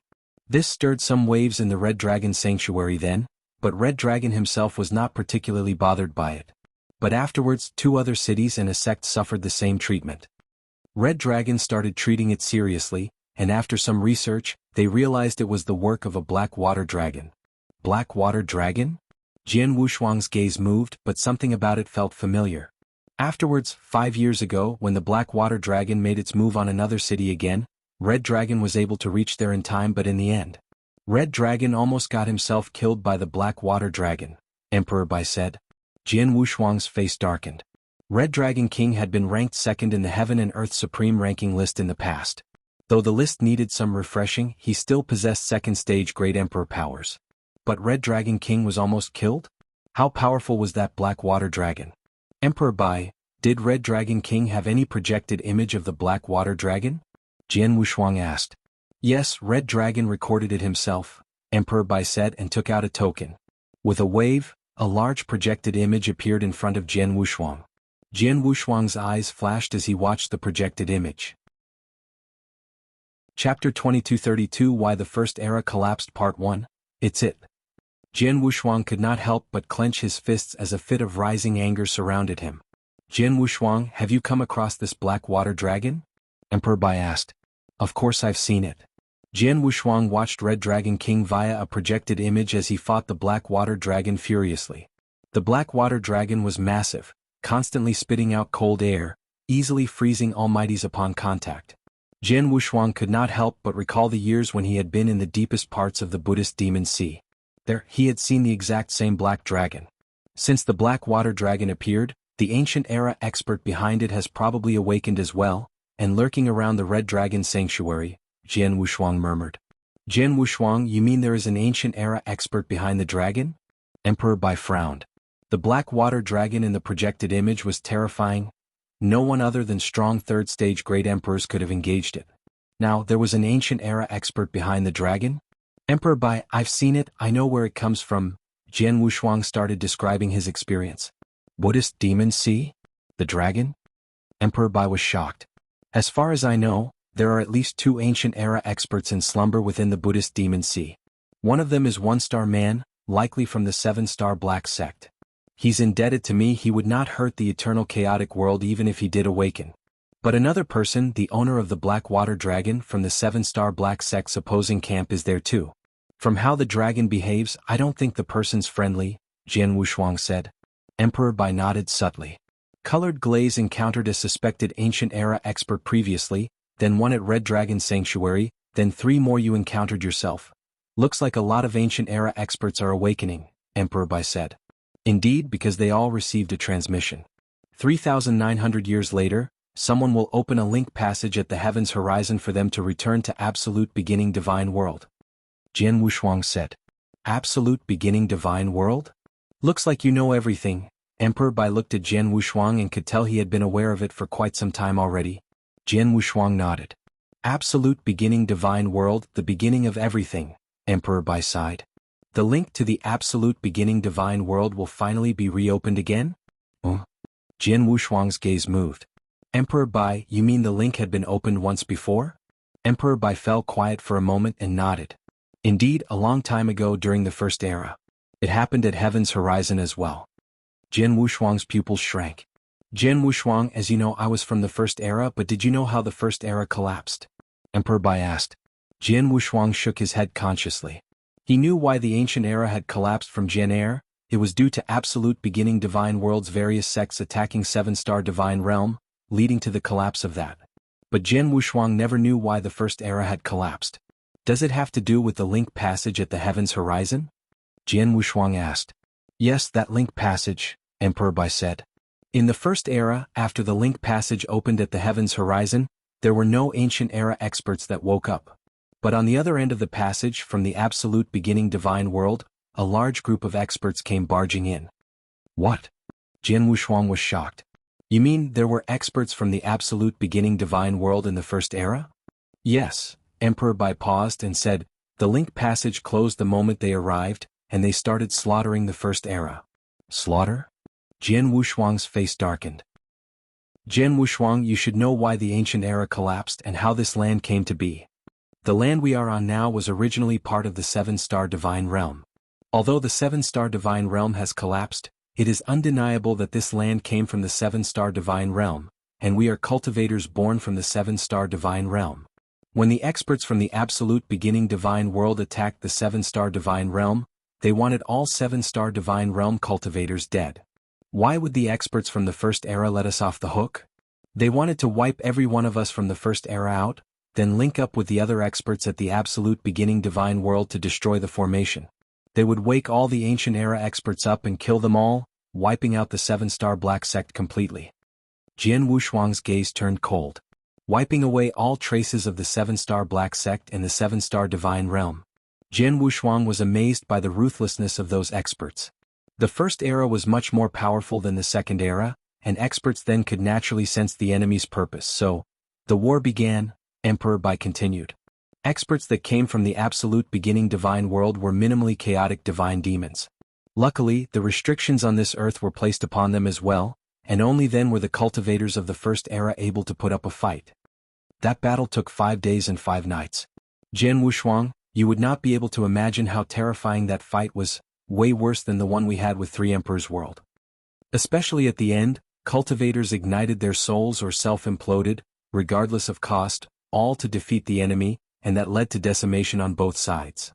This stirred some waves in the Red Dragon Sanctuary then, but Red Dragon himself was not particularly bothered by it. But afterwards, two other cities and a sect suffered the same treatment. Red Dragon started treating it seriously, and after some research, they realized it was the work of a black water dragon. Black water dragon? Jian Wushuang's gaze moved, but something about it felt familiar. Afterwards, 5 years ago, when the Black Water Dragon made its move on another city again, Red Dragon was able to reach there in time, but in the end, Red Dragon almost got himself killed by the Black Water Dragon, Emperor Bai said. Jian Wushuang's face darkened. Red Dragon King had been ranked second in the Heaven and Earth Supreme ranking list in the past. Though the list needed some refreshing, he still possessed second-stage Great Emperor powers. But Red Dragon King was almost killed? How powerful was that Black Water Dragon? Emperor Bai, did Red Dragon King have any projected image of the Black Water Dragon? Jian Wushuang asked. Yes, Red Dragon recorded it himself, Emperor Bai said, and took out a token. With a wave, a large projected image appeared in front of Jian Wushuang. Jian Wushuang's eyes flashed as he watched the projected image. Chapter 2232 Why the First Era Collapsed Part 1. It's it. Jian Wushuang could not help but clench his fists as a fit of rising anger surrounded him. Jian Wushuang, have you come across this Black Water Dragon? Emperor Bai asked. Of course I've seen it. Jian Wushuang watched Red Dragon King via a projected image as he fought the Black Water Dragon furiously. The Black Water Dragon was massive, constantly spitting out cold air, easily freezing almighties upon contact. Jian Wushuang could not help but recall the years when he had been in the deepest parts of the Buddhist Demon Sea. There, he had seen the exact same black dragon. Since the Black Water Dragon appeared, the ancient era expert behind it has probably awakened as well, and lurking around the Red Dragon Sanctuary, Jian Wushuang murmured. Jian Wushuang, you mean there is an ancient era expert behind the dragon? Emperor Bai frowned. The Black Water Dragon in the projected image was terrifying. No one other than strong third-stage great emperors could have engaged it. Now, there was an ancient era expert behind the dragon? Emperor Bai, I've seen it, I know where it comes from. Jian Wushuang started describing his experience. Buddhist Demon Sea? The dragon? Emperor Bai was shocked. As far as I know, there are at least 2 ancient era experts in slumber within the Buddhist Demon Sea. One of them is One-Star Man, likely from the 7-star Black Sect. He's indebted to me. He would not hurt the eternal chaotic world even if he did awaken. But another person, the owner of the Black Water Dragon from the 7-star Black Sect's opposing camp, is there too. From how the dragon behaves, I don't think the person's friendly, Jian Wushuang said. Emperor Bai nodded subtly. Colored Glaze encountered a suspected ancient era expert previously, then one at Red Dragon Sanctuary, then 3 more you encountered yourself. Looks like a lot of ancient era experts are awakening, Emperor Bai said. Indeed, because they all received a transmission. 3,900 years later, someone will open a link passage at the heaven's horizon for them to return to Absolute Beginning Divine World. Jian Wushuang said. Absolute Beginning Divine World? Looks like you know everything. Emperor Bai looked at Jian Wushuang and could tell he had been aware of it for quite some time already. Jian Wushuang nodded. Absolute Beginning Divine World, the beginning of everything, Emperor Bai sighed. The link to the Absolute Beginning Divine World will finally be reopened again? Jian Wushuang's gaze moved. Emperor Bai, you mean the link had been opened once before? Emperor Bai fell quiet for a moment and nodded. Indeed, a long time ago during the First Era. It happened at Heaven's Horizon as well. Jian Wushuang's pupils shrank. Jian Wushuang, as you know, I was from the First Era, but did you know how the First Era collapsed? Emperor Bai asked. Jian Wushuang shook his head consciously. He knew why the ancient era had collapsed from Jian Air. It was due to Absolute Beginning Divine World's various sects attacking 7-star Divine Realm, leading to the collapse of that. But Jian Wushuang never knew why the First Era had collapsed. Does it have to do with the link passage at the Heaven's Horizon? Jian Wushuang asked. Yes, that link passage, Emperor Bai said. In the First Era, after the link passage opened at the Heaven's Horizon, there were no ancient era experts that woke up. But on the other end of the passage from the Absolute Beginning Divine World, a large group of experts came barging in. What? Jian Wushuang was shocked. You mean there were experts from the Absolute Beginning Divine World in the First Era? Yes, Emperor Bai paused and said, the link passage closed the moment they arrived, and they started slaughtering the First Era. Slaughter? Jian Wushuang's face darkened. Jian Wushuang, you should know why the ancient era collapsed and how this land came to be. The land we are on now was originally part of the 7-star Divine Realm. Although the 7-star Divine Realm has collapsed, it is undeniable that this land came from the 7-star Divine Realm, and we are cultivators born from the 7-star Divine Realm. When the experts from the Absolute Beginning Divine World attacked the 7-star Divine Realm, They wanted all 7-star divine realm cultivators dead. Why would the experts from the First Era let us off the hook? They wanted to wipe every one of us from the First Era out, then link up with the other experts at the absolute beginning divine world to destroy the formation. They would wake all the Ancient Era experts up and kill them all, wiping out the 7-star Black Sect completely. Jian Wushuang's gaze turned cold. Wiping away all traces of the 7-star Black Sect and the 7-star Divine Realm. Jian Wushuang was amazed by the ruthlessness of those experts. The First Era was much more powerful than the Second Era, and experts then could naturally sense the enemy's purpose, so, the war began, Emperor Bai continued. Experts that came from the absolute beginning divine world were minimally chaotic divine demons. Luckily, the restrictions on this earth were placed upon them as well, and only then were the cultivators of the First Era able to put up a fight. That battle took 5 days and 5 nights. Jian Wushuang, you would not be able to imagine how terrifying that fight was, way worse than the one we had with 3 Emperors World. Especially at the end, cultivators ignited their souls or self-imploded, regardless of cost, all to defeat the enemy, and that led to decimation on both sides.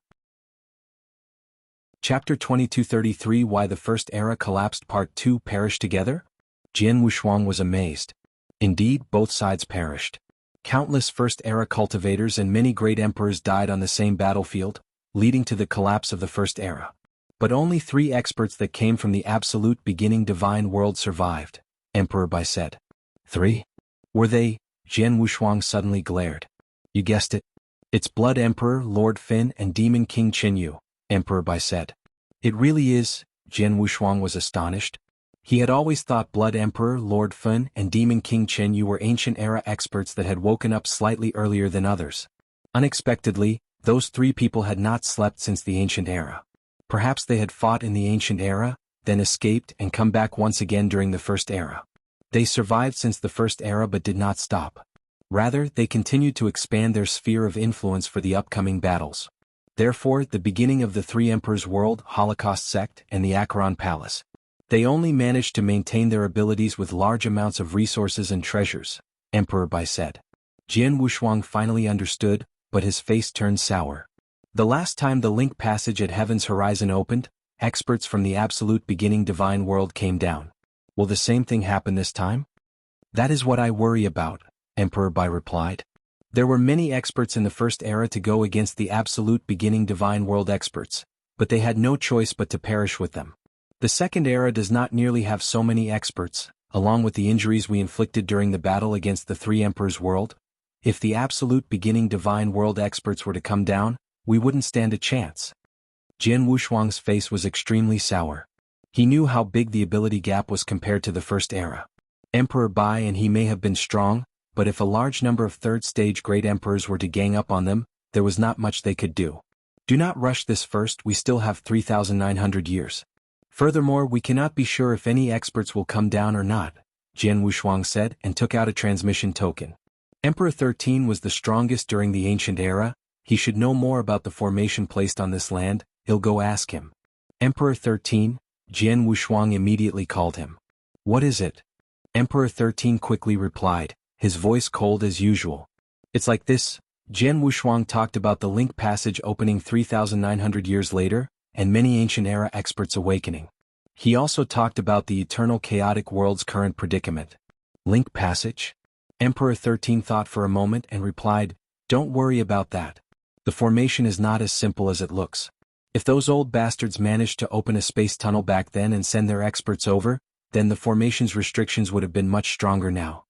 Chapter 2233 Why the First Era Collapsed Part 2 Perished Together? Jian Wushuang was amazed. Indeed, both sides perished. Countless First Era cultivators and many great emperors died on the same battlefield, leading to the collapse of the First Era. But only 3 experts that came from the absolute beginning divine world survived, Emperor Bai said. 3? Were they? Jian Wushuang suddenly glared. You guessed it. It's Blood Emperor Lord Fin and Demon King Qinyu, Emperor Bai said. It really is, Jian Wushuang was astonished. He had always thought Blood Emperor Lord Fin and Demon King Qinyu were Ancient Era experts that had woken up slightly earlier than others. Unexpectedly, those 3 people had not slept since the Ancient Era. Perhaps they had fought in the Ancient Era, then escaped and come back once again during the First Era. They survived since the First Era but did not stop. Rather, they continued to expand their sphere of influence for the upcoming battles. Therefore, the beginning of the 3 Emperors World, Holocaust Sect, and the Acheron Palace. They only managed to maintain their abilities with large amounts of resources and treasures, Emperor Bai said. Jian Wushuang finally understood, but his face turned sour. The last time the link passage at Heaven's Horizon opened, experts from the absolute beginning divine world came down. Will the same thing happen this time? That is what I worry about, Emperor Bai replied. There were many experts in the First Era to go against the absolute beginning divine world experts, but they had no choice but to perish with them. The Second Era does not nearly have so many experts, along with the injuries we inflicted during the battle against the 3 Emperors World. If the absolute beginning divine world experts were to come down, we wouldn't stand a chance. Jian Wushuang's face was extremely sour. He knew how big the ability gap was compared to the First Era. Emperor Bai and he may have been strong, but if a large number of third-stage great emperors were to gang up on them, there was not much they could do. Do not rush this first, we still have 3,900 years. Furthermore, we cannot be sure if any experts will come down or not, Jian Wushuang said and took out a transmission token. Emperor 13 was the strongest during the Ancient Era, he should know more about the formation placed on this land, I'll go ask him. Emperor 13, Jian Wushuang immediately called him. What is it? Emperor 13 quickly replied, his voice cold as usual. It's like this, Jian Wushuang talked about the link passage opening 3,900 years later, and many Ancient Era experts awakening. He also talked about the eternal chaotic world's current predicament. Link passage? Emperor 13 thought for a moment and replied, don't worry about that. The formation is not as simple as it looks. If those old bastards managed to open a space tunnel back then and send their experts over, then the formation's restrictions would have been much stronger now.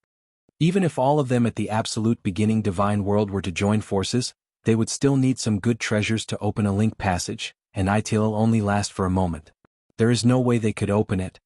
Even if all of them at the absolute beginning divine world were to join forces, they would still need some good treasures to open a link passage, and it'll only last for a moment. There is no way they could open it.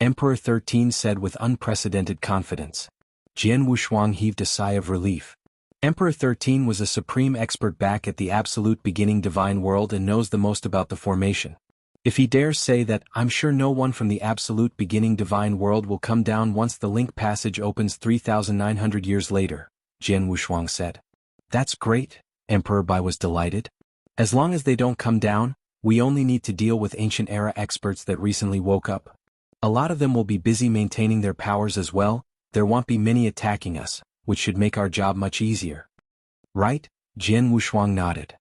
Emperor 13 said with unprecedented confidence. Jian Wushuang heaved a sigh of relief. Emperor 13 was a supreme expert back at the absolute beginning divine world and knows the most about the formation. If he dares say that, I'm sure no one from the absolute beginning divine world will come down once the link passage opens 3,900 years later, Jian Wushuang said. That's great, Emperor Bai was delighted. As long as they don't come down, we only need to deal with Ancient Era experts that recently woke up. A lot of them will be busy maintaining their powers as well, there won't be many attacking us, which should make our job much easier. Right? Jian Wushuang nodded.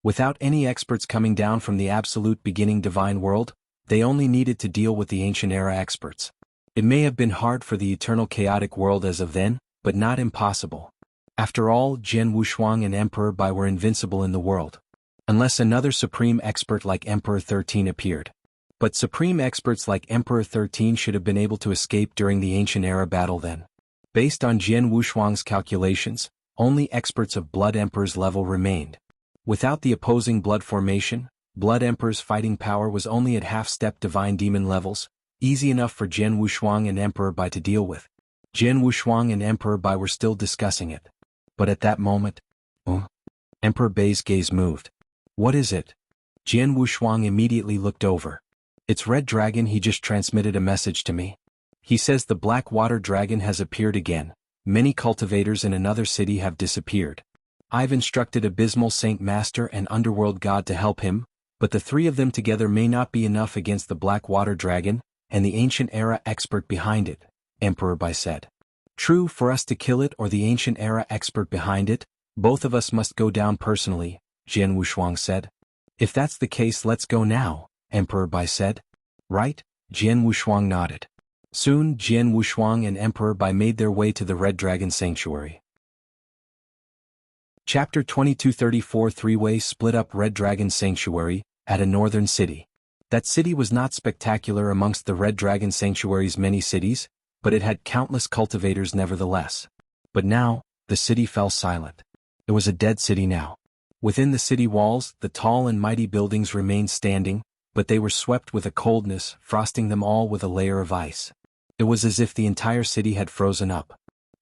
Without any experts coming down from the absolute beginning divine world, they only needed to deal with the ancient era experts. It may have been hard for the eternal chaotic world as of then, but not impossible. After all, Jian Wushuang and Emperor Bai were invincible in the world. Unless another supreme expert like Emperor 13 appeared. But supreme experts like Emperor 13 should have been able to escape during the ancient era battle then. Based on Jian Wushuang's calculations, only experts of Blood Emperor's level remained. Without the opposing blood formation, Blood Emperor's fighting power was only at half-step divine demon levels, easy enough for Jian Wushuang and Emperor Bai to deal with. Jian Wushuang and Emperor Bai were still discussing it. But at that moment, Emperor Bai's gaze moved. What is it? Jian Wushuang immediately looked over. It's Red Dragon. He just transmitted a message to me. He says the Black Water Dragon has appeared again. Many cultivators in another city have disappeared. I've instructed Abysmal Saint Master and Underworld God to help him, but the three of them together may not be enough against the Black Water Dragon and the ancient era expert behind it, Emperor Bai said. True, for us to kill it or the ancient era expert behind it, both of us must go down personally, Jian Wushuang said. If that's the case, let's go now, Emperor Bai said. Right? Jian Wushuang nodded. Soon, Jian Wushuang and Emperor Bai made their way to the Red Dragon Sanctuary. Chapter 2234 Three-Way Split Up Red Dragon Sanctuary, at a northern city. That city was not spectacular amongst the Red Dragon Sanctuary's many cities, but it had countless cultivators nevertheless. But now, the city fell silent. It was a dead city now. Within the city walls, the tall and mighty buildings remained standing, but they were swept with a coldness, frosting them all with a layer of ice. It was as if the entire city had frozen up.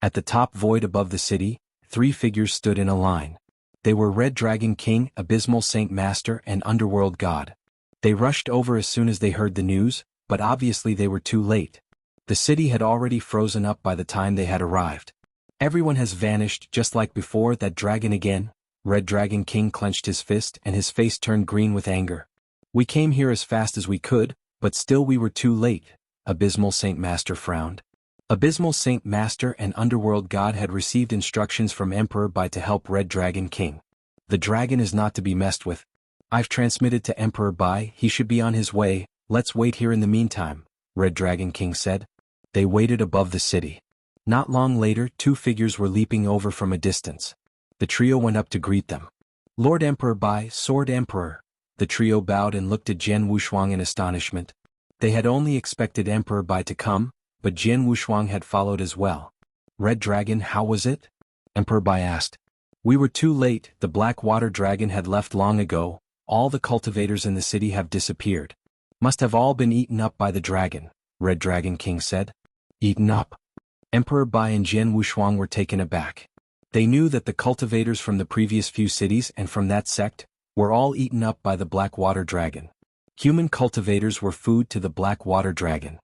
At the top void above the city, three figures stood in a line. They were Red Dragon King, Abysmal Saint Master, and Underworld God. They rushed over as soon as they heard the news, but obviously they were too late. The city had already frozen up by the time they had arrived. Everyone has vanished just like before. That dragon again? Red Dragon King clenched his fist and his face turned green with anger. We came here as fast as we could, but still we were too late, Abysmal Saint Master frowned. Abysmal Saint Master and Underworld God had received instructions from Emperor Bai to help Red Dragon King. The dragon is not to be messed with. I've transmitted to Emperor Bai. He should be on his way. Let's wait here in the meantime, Red Dragon King said. They waited above the city. Not long later, two figures were leaping over from a distance. The trio went up to greet them. Lord Emperor Bai, Sword Emperor. The trio bowed and looked at Jian Wushuang in astonishment. They had only expected Emperor Bai to come, but Jian Wushuang had followed as well. Red Dragon, how was it? Emperor Bai asked. We were too late. The Black Water Dragon had left long ago. All the cultivators in the city have disappeared. Must have all been eaten up by the dragon, Red Dragon King said. Eaten up? Emperor Bai and Jian Wushuang were taken aback. They knew that the cultivators from the previous few cities and from that sect were all eaten up by the Black Water Dragon. Human cultivators were food to the Black Water Dragon.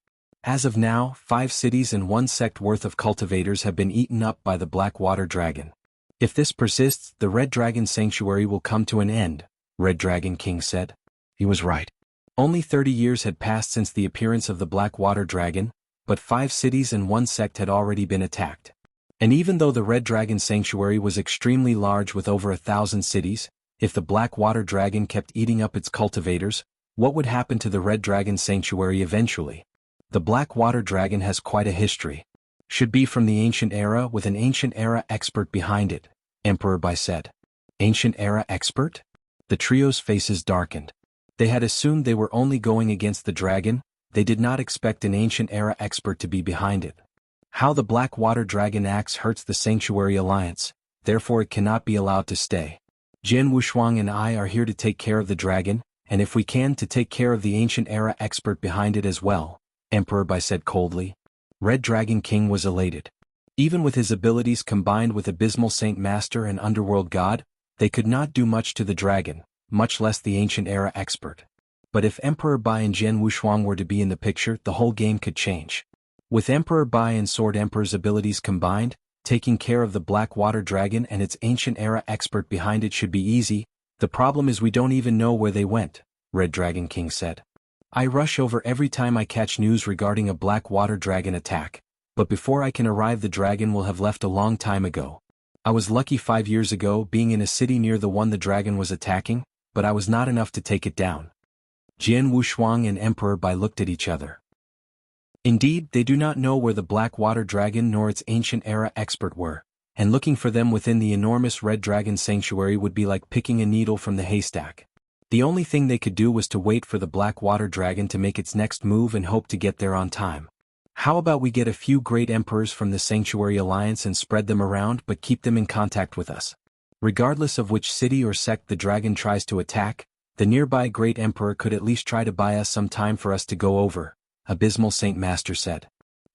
As of now, 5 cities and 1 sect worth of cultivators have been eaten up by the Black Water Dragon. If this persists, the Red Dragon Sanctuary will come to an end, Red Dragon King said. He was right. Only 30 years had passed since the appearance of the Black Water Dragon, but 5 cities and 1 sect had already been attacked. And even though the Red Dragon Sanctuary was extremely large with over 1,000 cities, if the Black Water Dragon kept eating up its cultivators, what would happen to the Red Dragon Sanctuary eventually? The Black Water Dragon has quite a history. Should be from the ancient era with an ancient era expert behind it, Emperor Bai said. Ancient era expert? The trio's faces darkened. They had assumed they were only going against the dragon. They did not expect an ancient era expert to be behind it. How the Black Water Dragon axe hurts the Sanctuary Alliance, therefore it cannot be allowed to stay. Jian Wushuang and I are here to take care of the dragon, and if we can to take care of the ancient era expert behind it as well, Emperor Bai said coldly. Red Dragon King was elated. Even with his abilities combined with Abysmal Saint Master and Underworld God, they could not do much to the dragon, much less the ancient era expert. But if Emperor Bai and Jian Wushuang were to be in the picture, the whole game could change. With Emperor Bai and Sword Emperor's abilities combined, taking care of the Black Water Dragon and its ancient era expert behind it should be easy. The problem is we don't even know where they went, Red Dragon King said. I rush over every time I catch news regarding a Black Water Dragon attack, but before I can arrive the dragon will have left a long time ago. I was lucky 5 years ago being in a city near the one the dragon was attacking, but I was not enough to take it down. Jian Wushuang and Emperor Bai looked at each other. Indeed, they do not know where the Black Water Dragon nor its ancient era expert were, and looking for them within the enormous Red Dragon Sanctuary would be like picking a needle from the haystack. The only thing they could do was to wait for the Black Water Dragon to make its next move and hope to get there on time. How about we get a few great emperors from the Sanctuary Alliance and spread them around but keep them in contact with us? Regardless of which city or sect the dragon tries to attack, the nearby great emperor could at least try to buy us some time for us to go over, Abysmal Saint Master said.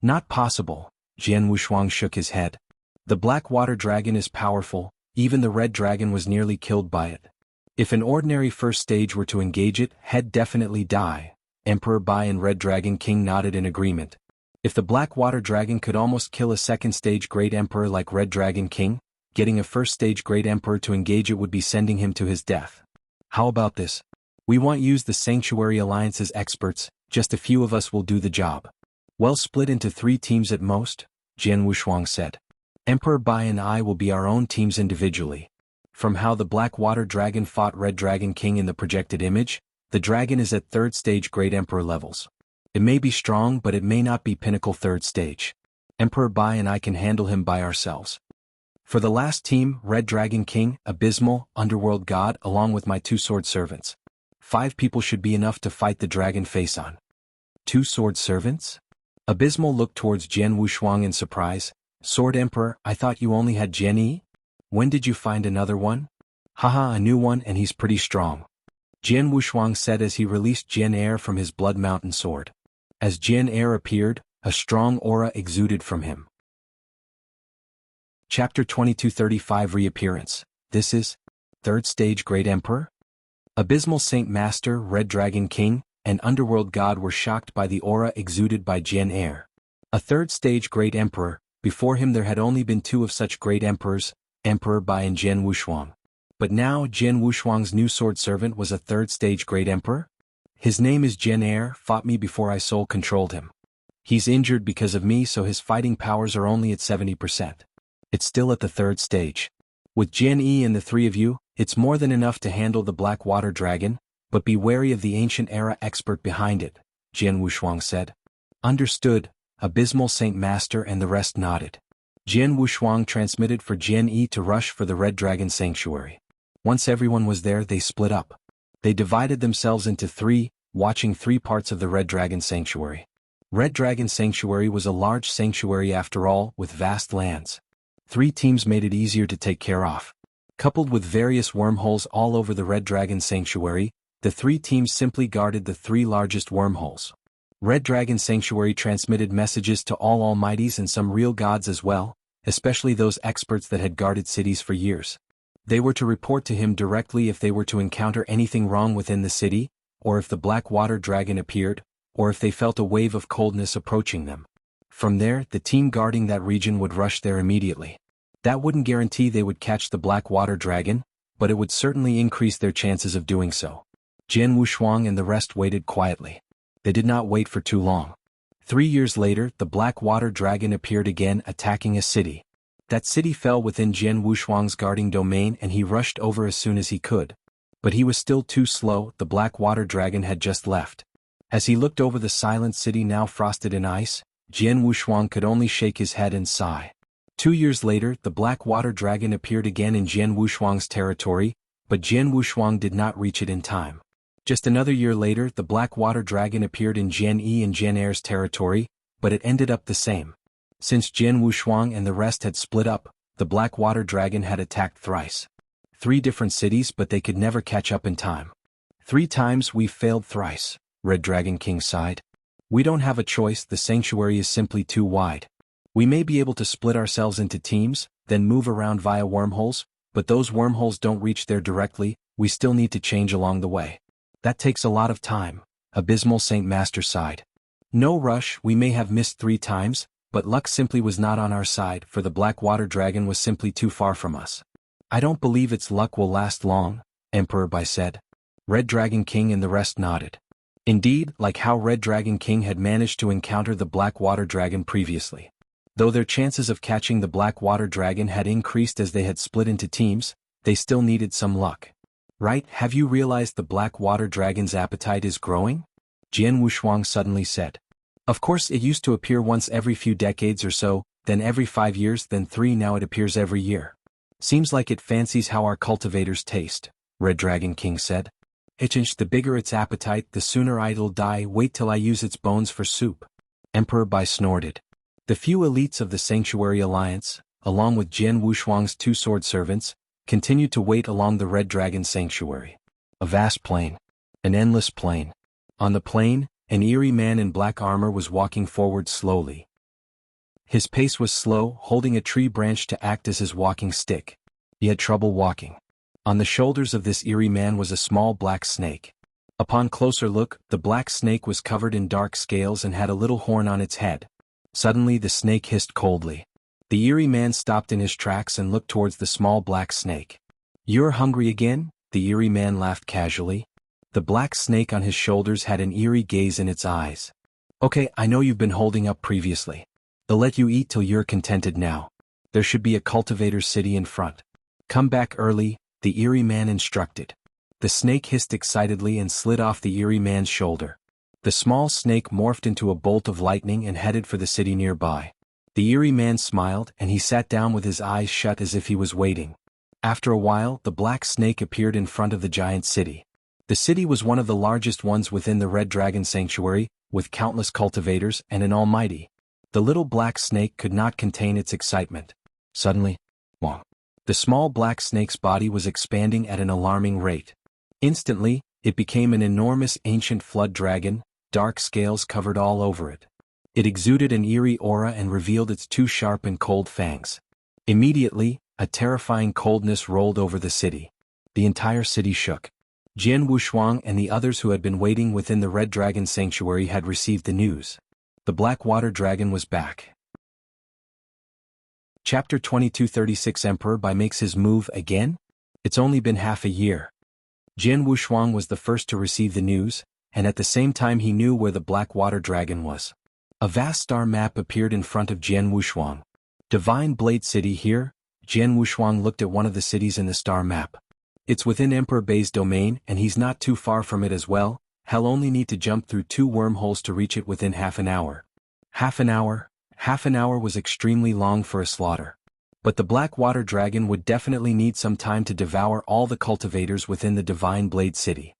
Not possible, Jian Wushuang shook his head. The Black Water Dragon is powerful, even the Red Dragon was nearly killed by it. If an ordinary first stage were to engage it, he'd definitely die. Emperor Bai and Red Dragon King nodded in agreement. If the Black Water Dragon could almost kill a second stage Great Emperor like Red Dragon King, getting a first stage Great Emperor to engage it would be sending him to his death. How about this? We won't use the Sanctuary Alliance's experts, just a few of us will do the job. Well, split into 3 teams at most, Jian Wushuang said. Emperor Bai and I will be our own teams individually. From how the Black Water Dragon fought Red Dragon King in the projected image, the dragon is at 3rd stage Great Emperor levels. It may be strong but it may not be pinnacle 3rd stage. Emperor Bai and I can handle him by ourselves. For the last team, Red Dragon King, Abysmal, Underworld God along with my 2 sword servants. 5 people should be enough to fight the dragon face on. 2 sword servants? Abysmal looked towards Jian Wushuang in surprise. Sword Emperor, I thought you only had Jian Yi? When did you find another one? Haha, a new one and he's pretty strong. Jian Wushuang said as he released Jian Air from his Blood Mountain sword. As Jian Air appeared, a strong aura exuded from him. Chapter 2235 Reappearance. This is 3rd stage Great Emperor? Abysmal Saint Master, Red Dragon King, and Underworld God were shocked by the aura exuded by Jian Air. A 3rd stage Great Emperor, before him there had only been 2 of such Great Emperors, Emperor Bai and Jian Wushuang. But now Jian Wushuang's new sword servant was a 3rd stage Great Emperor? His name is Jian Air, fought me before I soul controlled him. He's injured because of me so his fighting powers are only at 70%. It's still at the 3rd stage. With Jian Yi and the 3 of you, it's more than enough to handle the Black Water Dragon, but be wary of the ancient era expert behind it, Jian Wushuang said. Understood, Abysmal Saint Master and the rest nodded. Jian Wushuang transmitted for Jian Yi to rush for the Red Dragon Sanctuary. Once everyone was there they split up. They divided themselves into 3, watching 3 parts of the Red Dragon Sanctuary. Red Dragon Sanctuary was a large sanctuary after all, with vast lands. 3 teams made it easier to take care of. Coupled with various wormholes all over the Red Dragon Sanctuary, the 3 teams simply guarded the 3 largest wormholes. Red Dragon Sanctuary transmitted messages to all almighties and some real gods as well, especially those experts that had guarded cities for years. They were to report to him directly if they were to encounter anything wrong within the city, or if the Black Water Dragon appeared, or if they felt a wave of coldness approaching them. From there, the team guarding that region would rush there immediately. That wouldn't guarantee they would catch the Black Water Dragon, but it would certainly increase their chances of doing so. Jian Wushuang and the rest waited quietly. They did not wait for too long. 3 years later, the Black Water Dragon appeared again, attacking a city. That city fell within Jian Wushuang's guarding domain and he rushed over as soon as he could. But he was still too slow, the Black Water Dragon had just left. As he looked over the silent city now frosted in ice, Jian Wushuang could only shake his head and sigh. 2 years later, the Black Water Dragon appeared again in Jian Wushuang's territory, but Jian Wushuang did not reach it in time. Just another year later, the Black Water Dragon appeared in Jian Yi and Jian Air's territory, but it ended up the same. Since Jian Wushuang and the rest had split up, the Black Water Dragon had attacked thrice. 3 different cities but they could never catch up in time. 3 times we've failed thrice, Red Dragon King sighed. We don't have a choice, the sanctuary is simply too wide. We may be able to split ourselves into teams, then move around via wormholes, but those wormholes don't reach there directly, we still need to change along the way. That takes a lot of time, Abysmal Saint Master sighed. No rush, we may have missed 3 times, but luck simply was not on our side for the Black Water Dragon was simply too far from us. I don't believe its luck will last long, Emperor Bai said. Red Dragon King and the rest nodded. Indeed, like how Red Dragon King had managed to encounter the Black Water Dragon previously. Though their chances of catching the black water dragon had increased as they had split into teams, they still needed some luck. Right, have you realized the black water dragon's appetite is growing? Jianghu Shuang suddenly said. Of course it used to appear once every few decades or so, then every 5 years, then 3, now it appears every year. Seems like it fancies how our cultivators taste, Red Dragon King said. The bigger its appetite, the sooner it'll die. Wait till I use its bones for soup. Emperor Bai snorted. The few elites of the Sanctuary Alliance, along with Jianghu Shuang's 2 sword servants, continued to wait along the Red Dragon Sanctuary. A vast plain. An endless plain. On the plain, an eerie man in black armor was walking forward slowly. His pace was slow, holding a tree branch to act as his walking stick. He had trouble walking. On the shoulders of this eerie man was a small black snake. Upon closer look, the black snake was covered in dark scales and had a little horn on its head. Suddenly the snake hissed coldly. The eerie man stopped in his tracks and looked towards the small black snake. You're hungry again? The eerie man laughed casually. The black snake on his shoulders had an eerie gaze in its eyes. Okay, I know you've been holding up previously. They'll let you eat till you're contented now. There should be a cultivator's city in front. Come back early, the eerie man instructed. The snake hissed excitedly and slid off the eerie man's shoulder. The small snake morphed into a bolt of lightning and headed for the city nearby. The eerie man smiled and he sat down with his eyes shut as if he was waiting. After a while, the black snake appeared in front of the giant city. The city was one of the largest ones within the Red Dragon Sanctuary, with countless cultivators and an almighty. The little black snake could not contain its excitement. Suddenly, whong! The small black snake's body was expanding at an alarming rate. Instantly, it became an enormous ancient flood dragon, dark scales covered all over it. It exuded an eerie aura and revealed its 2 sharp and cold fangs. Immediately, a terrifying coldness rolled over the city. The entire city shook. Jianghu Shuang and the others who had been waiting within the Red Dragon Sanctuary had received the news. The black water dragon was back. Chapter 2236 Emperor Bai makes his move again? It's only been half a year. Jianghu Shuang was the first to receive the news, and at the same time he knew where the black water dragon was. A vast star map appeared in front of Jianghu Shuang. Divine Blade City here? Jianghu Shuang looked at one of the cities in the star map. It's within Emperor Bai's domain and he's not too far from it as well. He'll only need to jump through 2 wormholes to reach it within half an hour. Half an hour? Half an hour was extremely long for a slaughter. But the black water dragon would definitely need some time to devour all the cultivators within the Divine Blade City.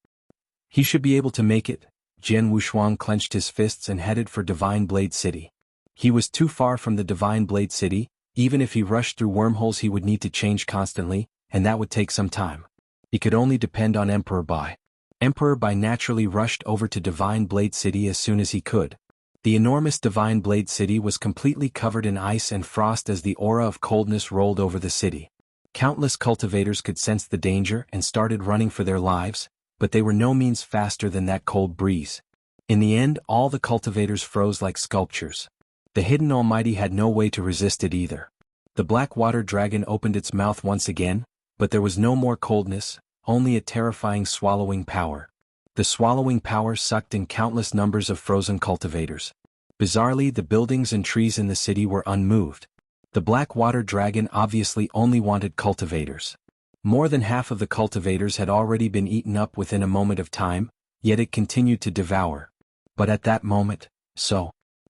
He should be able to make it. Jianghu Shuang clenched his fists and headed for Divine Blade City. He was too far from the Divine Blade City. Even if he rushed through wormholes he would need to change constantly, and that would take some time. He could only depend on Emperor Bai. Emperor Bai naturally rushed over to Divine Blade City as soon as he could. The enormous Divine Blade City was completely covered in ice and frost as the aura of coldness rolled over the city. Countless cultivators could sense the danger and started running for their lives, but they were no means faster than that cold breeze. In the end, all the cultivators froze like sculptures. The hidden almighty had no way to resist it either. The black water dragon opened its mouth once again, but there was no more coldness, only a terrifying swallowing power. The swallowing power sucked in countless numbers of frozen cultivators. Bizarrely, the buildings and trees in the city were unmoved. The black water dragon obviously only wanted cultivators. More than half of the cultivators had already been eaten up within a moment of time, yet it continued to devour. But at that moment,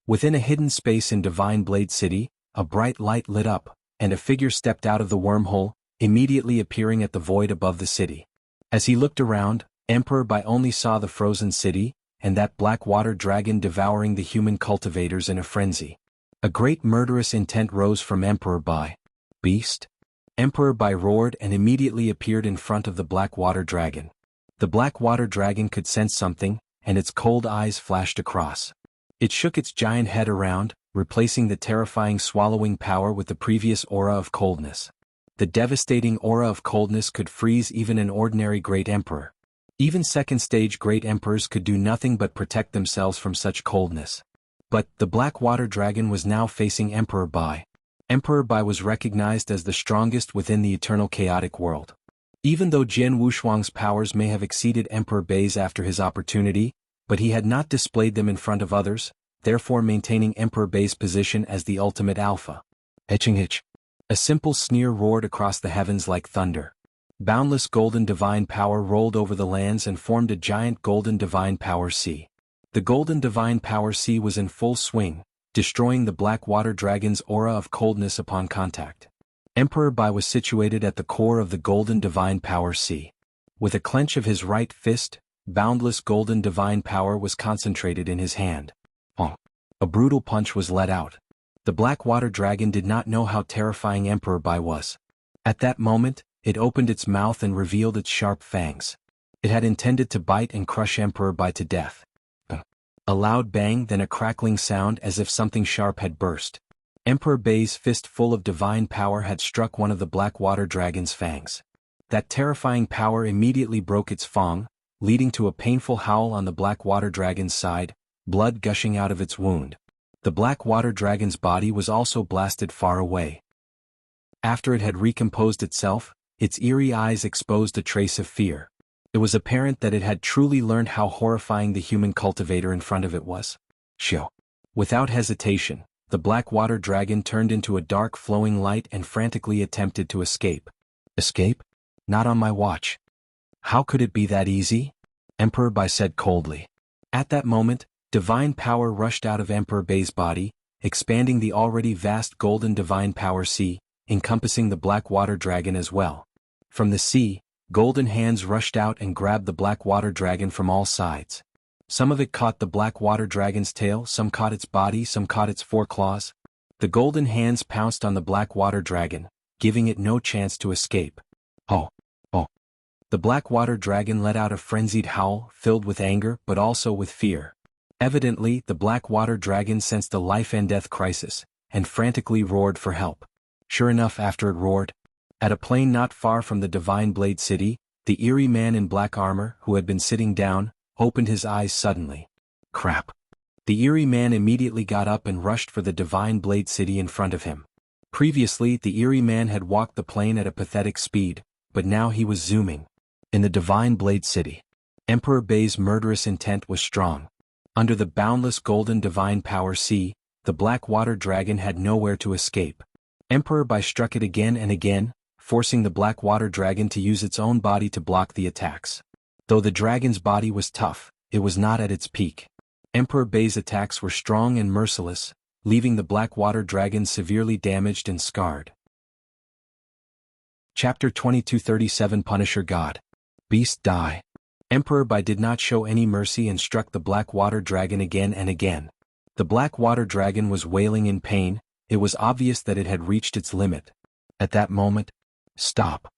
within a hidden space in Divine Blade City, a bright light lit up, and a figure stepped out of the wormhole, immediately appearing at the void above the city. As he looked around, Emperor Bai only saw the frozen city, and that black water dragon devouring the human cultivators in a frenzy. A great murderous intent rose from Emperor Bai. Beast? Emperor Bai roared and immediately appeared in front of the black water dragon. The black water dragon could sense something, and its cold eyes flashed across. It shook its giant head around, replacing the terrifying swallowing power with the previous aura of coldness. The devastating aura of coldness could freeze even an ordinary great emperor. Even second-stage great emperors could do nothing but protect themselves from such coldness. But the black water dragon was now facing Emperor Bai. Emperor Bai was recognized as the strongest within the eternal chaotic world. Even though Jianghu Shuang's powers may have exceeded Emperor Bai's after his opportunity, but he had not displayed them in front of others, therefore maintaining Emperor Bai's position as the ultimate alpha. Hitch. A simple sneer roared across the heavens like thunder. Boundless golden divine power rolled over the lands and formed a giant golden divine power sea. The golden divine power sea was in full swing, destroying the black water dragon's aura of coldness upon contact. Emperor Bai was situated at the core of the golden divine power sea. With a clench of his right fist, boundless golden divine power was concentrated in his hand. A brutal punch was let out. The black water dragon did not know how terrifying Emperor Bai was. At that moment, it opened its mouth and revealed its sharp fangs. It had intended to bite and crush Emperor Bai to death. A loud bang, then a crackling sound as if something sharp had burst. Emperor Bai's fist full of divine power had struck one of the black water dragon's fangs. That terrifying power immediately broke its fang, leading to a painful howl on the black water dragon's side, blood gushing out of its wound. The black water dragon's body was also blasted far away. After it had recomposed itself, its eerie eyes exposed a trace of fear. It was apparent that it had truly learned how horrifying the human cultivator in front of it was. Without hesitation, the black water dragon turned into a dark flowing light and frantically attempted to escape. Escape? Not on my watch. How could it be that easy? Emperor Bai said coldly. At that moment, divine power rushed out of Emperor Bai's body, expanding the already vast golden divine power sea, encompassing the black water dragon as well. From the sea, golden hands rushed out and grabbed the black water dragon from all sides. Some of it caught the black water dragon's tail, some caught its body, some caught its foreclaws. The golden hands pounced on the black water dragon, giving it no chance to escape. Oh! The black water dragon let out a frenzied howl, filled with anger but also with fear. Evidently, the black water dragon sensed a life-and-death crisis, and frantically roared for help. Sure enough, after it roared, at a plain not far from the Divine Blade City, the eerie man in black armor, who had been sitting down, opened his eyes suddenly. Crap! The eerie man immediately got up and rushed for the Divine Blade City in front of him. Previously, the eerie man had walked the plain at a pathetic speed, but now he was zooming. In the Divine Blade City, Emperor Bai's murderous intent was strong. Under the boundless golden divine power sea, the black water dragon had nowhere to escape. Emperor Bai struck it again and again, forcing the black water dragon to use its own body to block the attacks. Though the dragon's body was tough, it was not at its peak. Emperor Bai's attacks were strong and merciless, leaving the black water dragon severely damaged and scarred. Chapter 2237 Punisher God. Beast die. Emperor Bai did not show any mercy and struck the black water dragon again and again. The black water dragon was wailing in pain. It was obvious that it had reached its limit. At that moment, stop!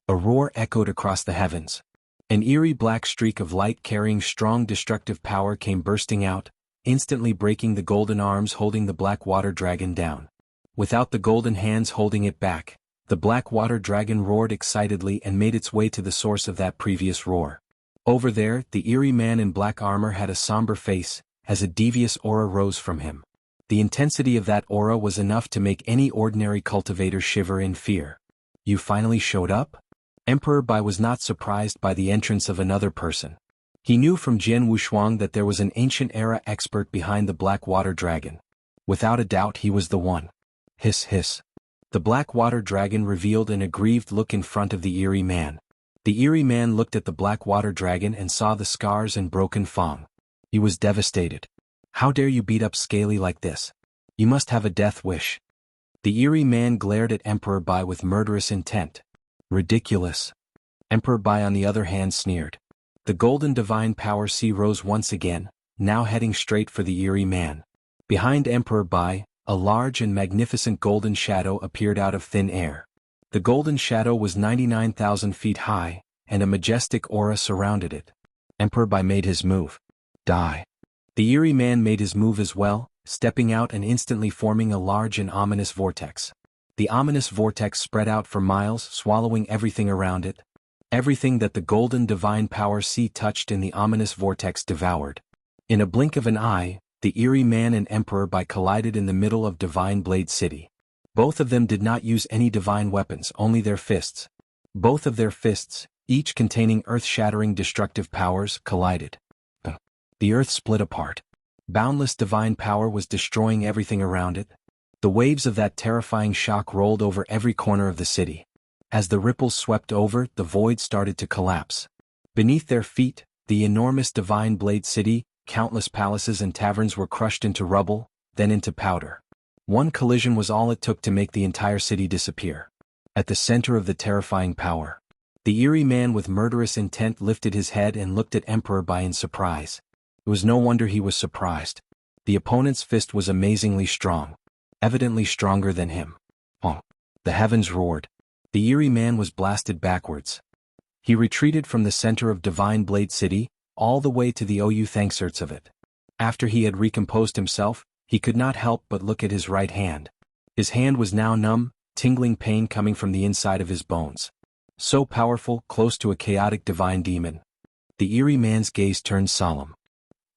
A roar echoed across the heavens. An eerie black streak of light carrying strong destructive power came bursting out, instantly breaking the golden arms holding the black water dragon down. Without the golden hands holding it back, the black water dragon roared excitedly and made its way to the source of that previous roar. Over there, the eerie man in black armor had a somber face, as a devious aura rose from him. The intensity of that aura was enough to make any ordinary cultivator shiver in fear. You finally showed up? Emperor Bai was not surprised by the entrance of another person. He knew from Jianghu that there was an ancient era expert behind the black water dragon. Without a doubt he was the one. Hiss hiss. The black water dragon revealed an aggrieved look in front of the eerie man. The eerie man looked at the black water dragon and saw the scars and broken fang. He was devastated. How dare you beat up Scaly like this? You must have a death wish. The eerie man glared at Emperor Bai with murderous intent. Ridiculous. Emperor Bai on the other hand sneered. The golden divine power sea rose once again, now heading straight for the eerie man. Behind Emperor Bai, a large and magnificent golden shadow appeared out of thin air. The golden shadow was 99,000 feet high, and a majestic aura surrounded it. Emperor Bai made his move. Die. The eerie man made his move as well, stepping out and instantly forming a large and ominous vortex. The ominous vortex spread out for miles, swallowing everything around it. Everything that the golden divine power sea touched in the ominous vortex devoured. In a blink of an eye, the eerie man and Emperor Bai collided in the middle of Divine Blade City. Both of them did not use any divine weapons, only their fists. Both of their fists, each containing earth-shattering destructive powers, collided. The earth split apart. Boundless divine power was destroying everything around it. The waves of that terrifying shock rolled over every corner of the city. As the ripples swept over, the void started to collapse. Beneath their feet, the enormous divine blade city, countless palaces and taverns were crushed into rubble, then into powder. One collision was all it took to make the entire city disappear. At the center of the terrifying power, the eerie man with murderous intent lifted his head and looked at Emperor Bai in surprise. It was no wonder he was surprised. The opponent's fist was amazingly strong, evidently stronger than him. Oh! The heavens roared. The eerie man was blasted backwards. He retreated from the center of Divine Blade City, all the way to the OU thankserts of it. After he had recomposed himself, he could not help but look at his right hand. His hand was now numb, tingling pain coming from the inside of his bones. So powerful, close to a chaotic divine demon. The eerie man's gaze turned solemn.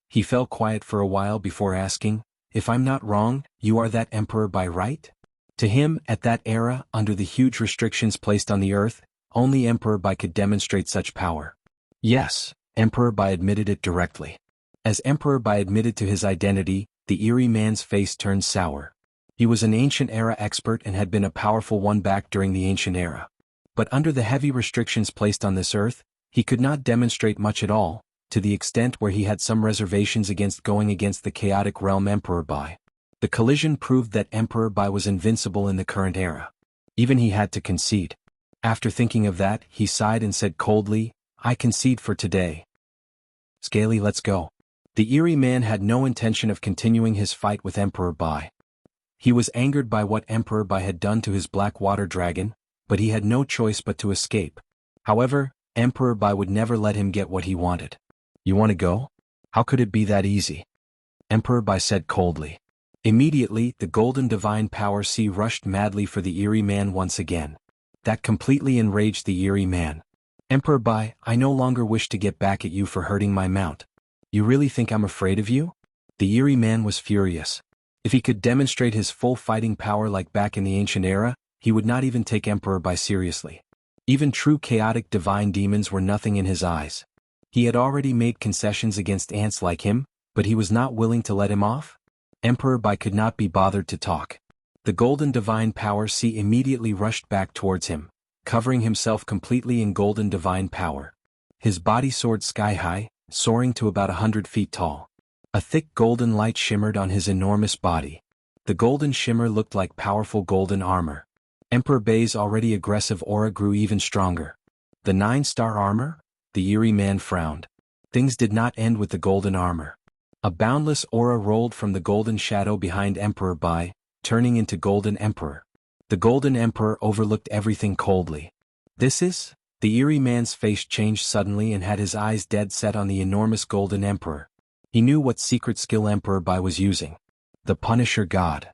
He fell quiet for a while before asking, "If I'm not wrong, you are that Emperor Bai, right?" To him, at that era, under the huge restrictions placed on the earth, only Emperor Bai could demonstrate such power. Yes, Emperor Bai admitted it directly. As Emperor Bai admitted to his identity, the eerie man's face turned sour. He was an ancient era expert and had been a powerful one back during the ancient era. But under the heavy restrictions placed on this earth, he could not demonstrate much at all, to the extent where he had some reservations against going against the chaotic realm Emperor Bai. The collision proved that Emperor Bai was invincible in the current era. Even he had to concede. After thinking of that, he sighed and said coldly, "I concede for today. Scaly, let's go." The eerie man had no intention of continuing his fight with Emperor Bai. He was angered by what Emperor Bai had done to his black water dragon, but he had no choice but to escape. However, Emperor Bai would never let him get what he wanted. "You want to go? How could it be that easy?" Emperor Bai said coldly. Immediately, the golden divine power sea rushed madly for the eerie man once again. That completely enraged the eerie man. "Emperor Bai, I no longer wish to get back at you for hurting my mount. You really think I'm afraid of you?" The eerie man was furious. If he could demonstrate his full fighting power like back in the ancient era, he would not even take Emperor Bai seriously. Even true chaotic divine demons were nothing in his eyes. He had already made concessions against ants like him, but he was not willing to let him off? Emperor Bai could not be bothered to talk. The golden divine power sea immediately rushed back towards him, covering himself completely in golden divine power. His body soared sky-high, soaring to about 100 feet tall. A thick golden light shimmered on his enormous body. The golden shimmer looked like powerful golden armor. Emperor Bai's already aggressive aura grew even stronger. The 9-star armor? The eerie man frowned. Things did not end with the golden armor. A boundless aura rolled from the golden shadow behind Emperor Bai, turning into Golden Emperor. The Golden Emperor overlooked everything coldly. "This is?" The eerie man's face changed suddenly and had his eyes dead set on the enormous Golden Emperor. He knew what secret skill Emperor Bai was using. The Punisher God.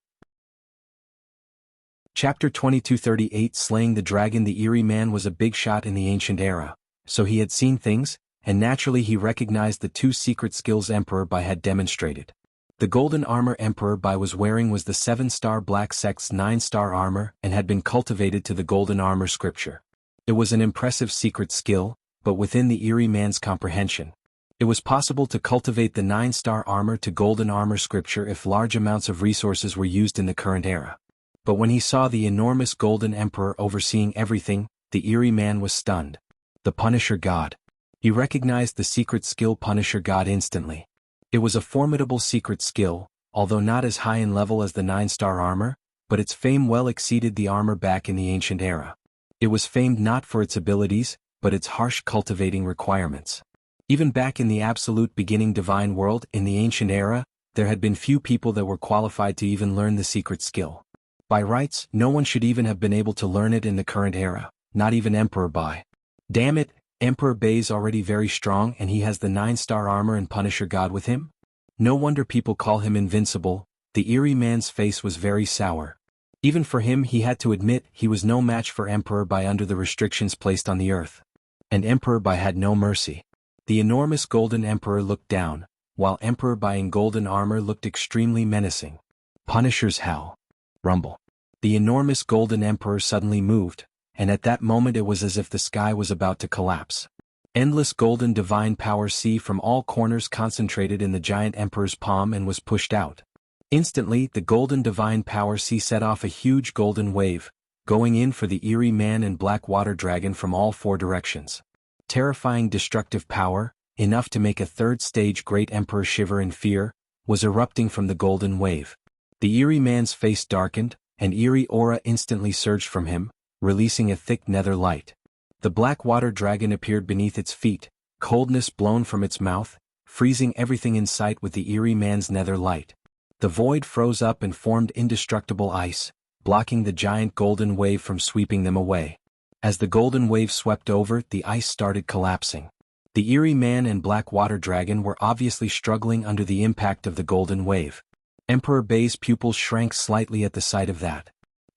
Chapter 2238 Slaying the Dragon. The eerie man was a big shot in the ancient era, so he had seen things, and naturally he recognized the two secret skills Emperor Bai had demonstrated. The golden armor Emperor Bai was wearing was the 7-star Black Sect's 9-star armor and had been cultivated to the golden armor scripture. It was an impressive secret skill, but within the eerie man's comprehension. It was possible to cultivate the 9-star armor to golden armor scripture if large amounts of resources were used in the current era. But when he saw the enormous golden emperor overseeing everything, the eerie man was stunned. The Punisher God. He recognized the secret skill Punisher God instantly. It was a formidable secret skill, although not as high in level as the 9-star armor, but its fame well exceeded the armor back in the ancient era. It was famed not for its abilities, but its harsh cultivating requirements. Even back in the absolute beginning divine world in the ancient era, there had been few people that were qualified to even learn the secret skill. By rights, no one should even have been able to learn it in the current era, not even Emperor Bai. Damn it, Emperor Bai's already very strong and he has the 9-star armor and Punisher God with him? No wonder people call him invincible. The eerie man's face was very sour. Even for him he had to admit he was no match for Emperor Bai under the restrictions placed on the earth. And Emperor Bai had no mercy. The enormous golden emperor looked down, while Emperor Bai in golden armor looked extremely menacing. Punisher's howl. Rumble. The enormous golden emperor suddenly moved, and at that moment it was as if the sky was about to collapse. Endless golden divine power C from all corners concentrated in the giant emperor's palm and was pushed out. Instantly, the golden divine power C set off a huge golden wave, going in for the eerie man and black water dragon from all four directions. Terrifying destructive power, enough to make a third-stage great emperor shiver in fear, was erupting from the golden wave. The eerie man's face darkened, an eerie aura instantly surged from him, releasing a thick nether light. The black water dragon appeared beneath its feet, coldness blown from its mouth, freezing everything in sight with the eerie man's nether light. The void froze up and formed indestructible ice, blocking the giant golden wave from sweeping them away. As the golden wave swept over, the ice started collapsing. The eerie man and black water dragon were obviously struggling under the impact of the golden wave. Emperor Bai's pupils shrank slightly at the sight of that.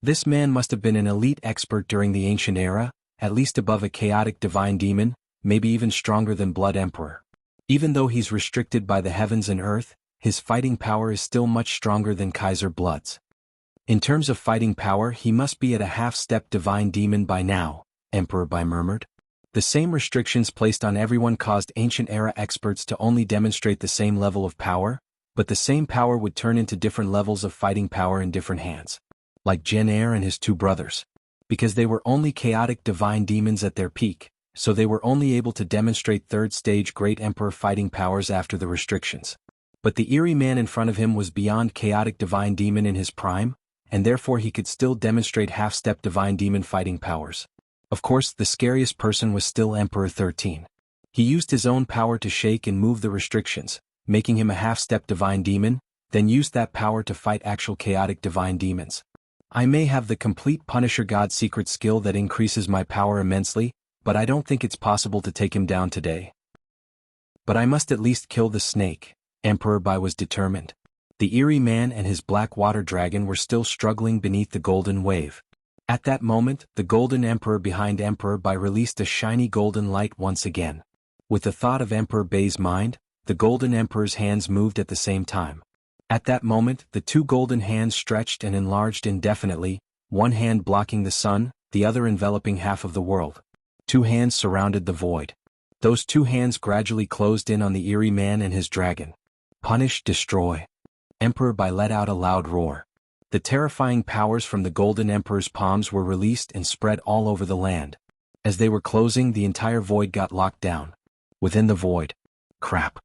This man must have been an elite expert during the ancient era, at least above a chaotic divine demon, maybe even stronger than Blood Emperor. Even though he's restricted by the heavens and earth, his fighting power is still much stronger than Kaiser Blood's. In terms of fighting power, he must be at a half-step divine demon by now, Emperor Bai murmured. The same restrictions placed on everyone caused ancient era experts to only demonstrate the same level of power, but the same power would turn into different levels of fighting power in different hands. Like Jen Air and his two brothers. Because they were only chaotic divine demons at their peak, so they were only able to demonstrate third-stage great emperor fighting powers after the restrictions. But the eerie man in front of him was beyond chaotic divine demon in his prime, and therefore he could still demonstrate half-step divine demon fighting powers. Of course, the scariest person was still Emperor 13. He used his own power to shake and move the restrictions, making him a half-step divine demon, then used that power to fight actual chaotic divine demons. I may have the complete Punisher God secret skill that increases my power immensely, but I don't think it's possible to take him down today. But I must at least kill the snake, Emperor Bai was determined. The eerie man and his black water dragon were still struggling beneath the golden wave. At that moment, the golden emperor behind Emperor Bai released a shiny golden light once again. With the thought of Emperor Bai's mind, the golden emperor's hands moved at the same time. At that moment, the two golden hands stretched and enlarged indefinitely, one hand blocking the sun, the other enveloping half of the world. Two hands surrounded the void. Those two hands gradually closed in on the eerie man and his dragon. Punish, destroy. Emperor Bai let out a loud roar. The terrifying powers from the golden emperor's palms were released and spread all over the land. As they were closing, the entire void got locked down. Within the void. Crap.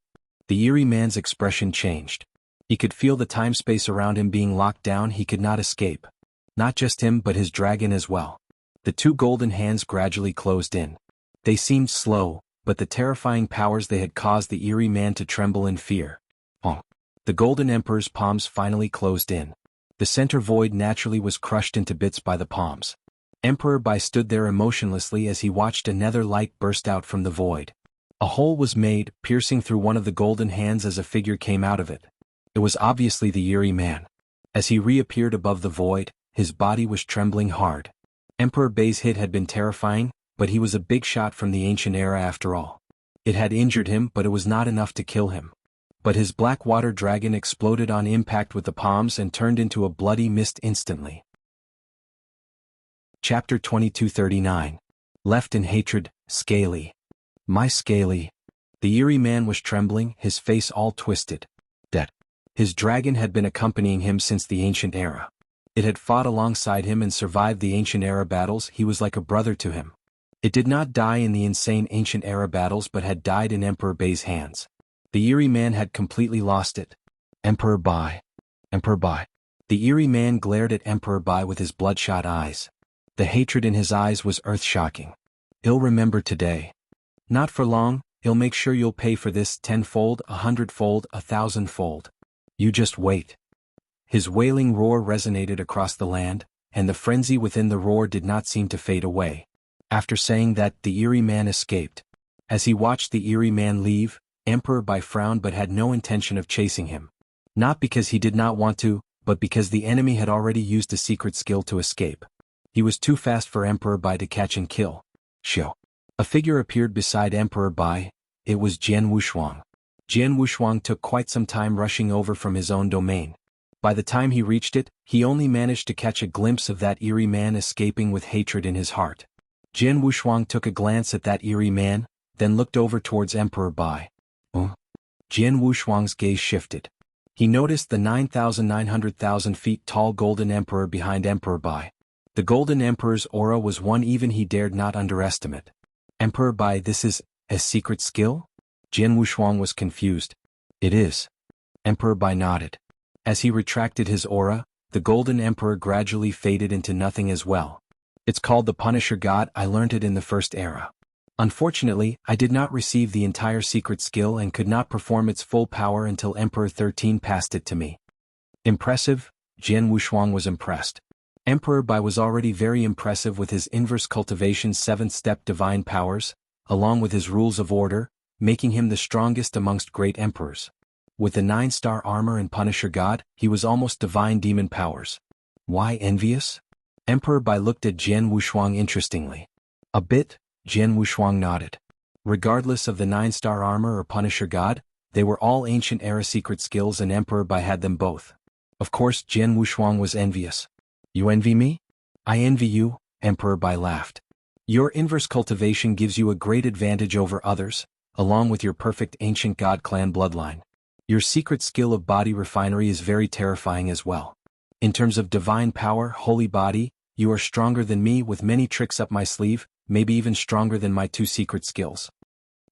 The eerie man's expression changed. He could feel the time-space around him being locked down. He could not escape. Not just him but his dragon as well. The two golden hands gradually closed in. They seemed slow, but the terrifying powers they had caused the eerie man to tremble in fear. The golden emperor's palms finally closed in. The center void naturally was crushed into bits by the palms. Emperor Bai stood there emotionlessly as he watched a nether light burst out from the void. A hole was made, piercing through one of the golden hands as a figure came out of it. It was obviously the eerie man. As he reappeared above the void, his body was trembling hard. Emperor Bai's hit had been terrifying, but he was a big shot from the ancient era after all. It had injured him, but it was not enough to kill him. But his black water dragon exploded on impact with the palms and turned into a bloody mist instantly. Chapter 2239. Left in hatred, Scaly. My Scaly. The eerie man was trembling, his face all twisted. Dead. His dragon had been accompanying him since the ancient era. It had fought alongside him and survived the ancient era battles. He was like a brother to him. It did not die in the insane ancient era battles but had died in Emperor Bai's hands. The eerie man had completely lost it. Emperor Bai. Emperor Bai. The eerie man glared at Emperor Bai with his bloodshot eyes. The hatred in his eyes was earth-shocking. He'll remember today. Not for long, he'll make sure you'll pay for this 10-fold, 100-fold, 1,000-fold. You just wait. His wailing roar resonated across the land, and the frenzy within the roar did not seem to fade away. After saying that, the eerie man escaped. As he watched the eerie man leave, Emperor Bai frowned but had no intention of chasing him. Not because he did not want to, but because the enemy had already used a secret skill to escape. He was too fast for Emperor Bai to catch and kill. Shoo. A figure appeared beside Emperor Bai. It was Jian Wushuang. Jian Wushuang took quite some time rushing over from his own domain. By the time he reached it, he only managed to catch a glimpse of that eerie man escaping with hatred in his heart. Jian Wushuang took a glance at that eerie man, then looked over towards Emperor Bai. Jian Wushuang's gaze shifted. He noticed the 9,900,000 feet tall Golden Emperor behind Emperor Bai. The Golden Emperor's aura was one even he dared not underestimate. Emperor Bai, this is a secret skill? Jian Wushuang was confused. It is. Emperor Bai nodded. As he retracted his aura, the Golden Emperor gradually faded into nothing as well. It's called the Punisher God. I learned it in the first era. Unfortunately, I did not receive the entire secret skill and could not perform its full power until Emperor 13 passed it to me. Impressive, Jian Wushuang was impressed. Emperor Bai was already very impressive with his inverse cultivation 7th-step divine powers, along with his rules of order, making him the strongest amongst great emperors. With the 9-star armor and Punisher God, he was almost divine demon powers. Why envious? Emperor Bai looked at Jian Wushuang interestingly. A bit, Jian Wushuang nodded. Regardless of the 9-star armor or Punisher God, they were all ancient era secret skills and Emperor Bai had them both. Of course Jian Wushuang was envious. You envy me? I envy you, Emperor Bai laughed. Your inverse cultivation gives you a great advantage over others, along with your perfect ancient god clan bloodline. Your secret skill of body refinery is very terrifying as well. In terms of divine power, holy body, you are stronger than me with many tricks up my sleeve, maybe even stronger than my 2 secret skills.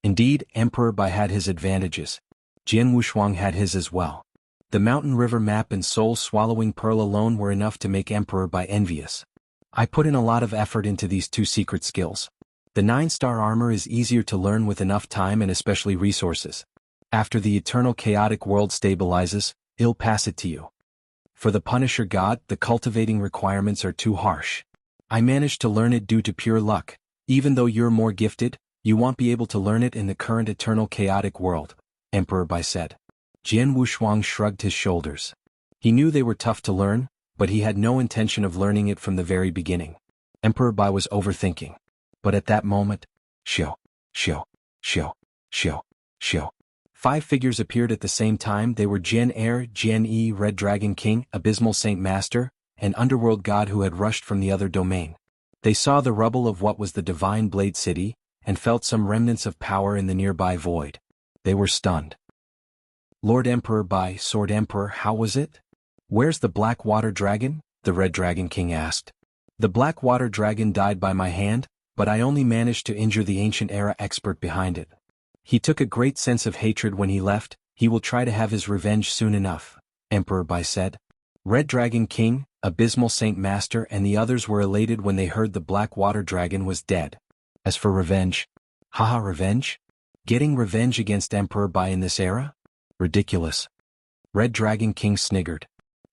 Indeed, Emperor Bai had his advantages. Jian Wushuang had his as well. The mountain river map and soul-swallowing pearl alone were enough to make Emperor Bai envious. I put in a lot of effort into these 2 secret skills. The 9-star armor is easier to learn with enough time and especially resources. After the eternal chaotic world stabilizes, I'll pass it to you. For the Punisher God, the cultivating requirements are too harsh. I managed to learn it due to pure luck. Even though you're more gifted, you won't be able to learn it in the current eternal chaotic world, Emperor Bai said. Jian Wushuang shrugged his shoulders. He knew they were tough to learn, but he had no intention of learning it from the very beginning. Emperor Bai was overthinking. But at that moment, shio. 5 figures appeared at the same time. They were Jian Air, Jian Yi, Red Dragon King, Abysmal Saint Master, and Underworld God who had rushed from the other domain. They saw the rubble of what was the Divine Blade City, and felt some remnants of power in the nearby void. They were stunned. Lord Emperor Bai, Sword Emperor, how was it? Where's the Black Water Dragon? The Red Dragon King asked. The Black Water Dragon died by my hand, but I only managed to injure the ancient era expert behind it. He took a great sense of hatred when he left. He will try to have his revenge soon enough, Emperor Bai said. Red Dragon King, Abysmal Saint Master and the others were elated when they heard the Black Water Dragon was dead. As for revenge, revenge? Getting revenge against Emperor Bai in this era? Ridiculous. Red Dragon King sniggered.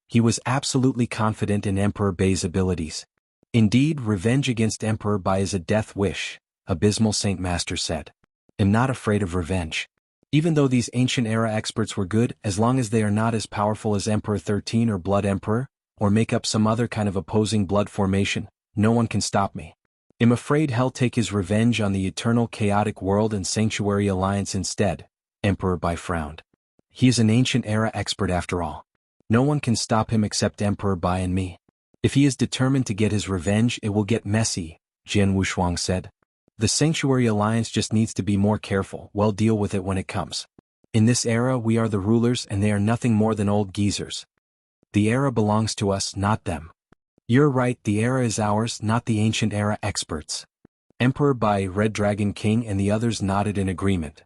He was absolutely confident in Emperor Bai's abilities. Indeed, revenge against Emperor Bai is a death wish, Abysmal Saint Master said. I'm not afraid of revenge. Even though these ancient era experts were good, as long as they are not as powerful as Emperor 13 or Blood Emperor, or make up some other kind of opposing blood formation, no one can stop me. I'm afraid he'll take his revenge on the eternal chaotic world and Sanctuary Alliance instead, Emperor Bai frowned. He is an ancient era expert after all. No one can stop him except Emperor Bai and me. If he is determined to get his revenge, it will get messy, Jian Wushuang said. The Sanctuary Alliance just needs to be more careful. We'll deal with it when it comes. In this era we are the rulers and they are nothing more than old geezers. The era belongs to us, not them. You're right, the era is ours, not the ancient era experts. Emperor Bai, Red Dragon King and the others nodded in agreement.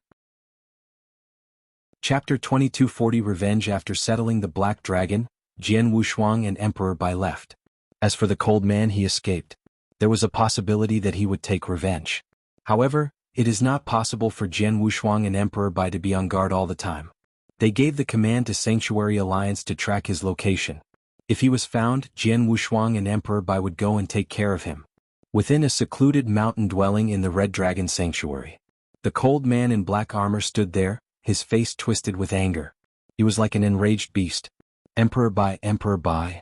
Chapter 2240 Revenge. After settling the Black Dragon, Jian Wushuang and Emperor Bai left. As for the cold man, he escaped. There was a possibility that he would take revenge. However, it is not possible for Jian Wushuang and Emperor Bai to be on guard all the time. They gave the command to Sanctuary Alliance to track his location. If he was found, Jian Wushuang and Emperor Bai would go and take care of him. Within a secluded mountain dwelling in the Red Dragon Sanctuary, the cold man in black armor stood there, his face twisted with anger. He was like an enraged beast. Emperor Bai.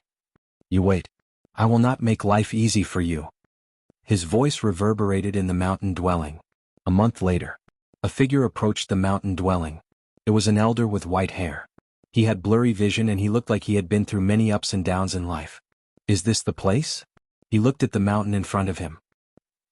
You wait. I will not make life easy for you. His voice reverberated in the mountain dwelling. A month later, a figure approached the mountain dwelling. It was an elder with white hair. He had blurry vision and he looked like he had been through many ups and downs in life. Is this the place? He looked at the mountain in front of him.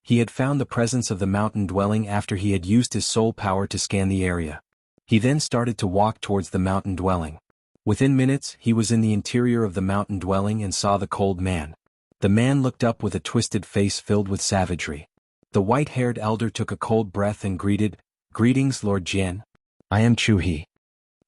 He had found the presence of the mountain dwelling after he had used his soul power to scan the area. He then started to walk towards the mountain dwelling. Within minutes, he was in the interior of the mountain dwelling and saw the cold man. The man looked up with a twisted face filled with savagery. The white-haired elder took a cold breath and greeted, "Greetings, Lord Jian. I am Chu He."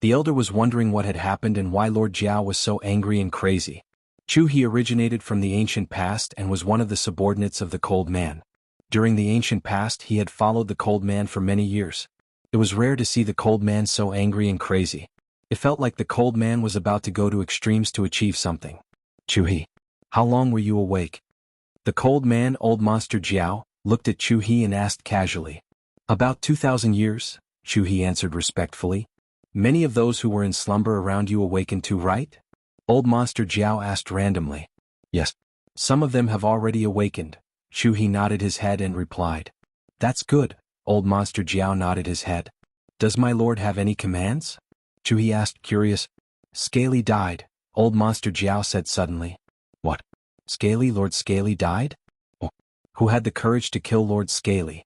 The elder was wondering what had happened and why Lord Jiao was so angry and crazy. Chu He originated from the ancient past and was one of the subordinates of the cold man. During the ancient past, he had followed the cold man for many years. It was rare to see the cold man so angry and crazy. It felt like the cold man was about to go to extremes to achieve something. "Chu He, how long were you awake?" The cold man, old Monster Jiao, looked at Chu He and asked casually. "About 2,000 years, Chu He answered respectfully. "Many of those who were in slumber around you awakened too, right?" Old Monster Jiao asked randomly. "Yes. Some of them have already awakened." Chu He nodded his head and replied. "That's good." Old Monster Jiao nodded his head. "Does my lord have any commands?" Chu He asked curious. "Scaly died," Old Monster Jiao said suddenly. "What? Scaly? Lord Scaly died? Oh. Who had the courage to kill Lord Scaly?"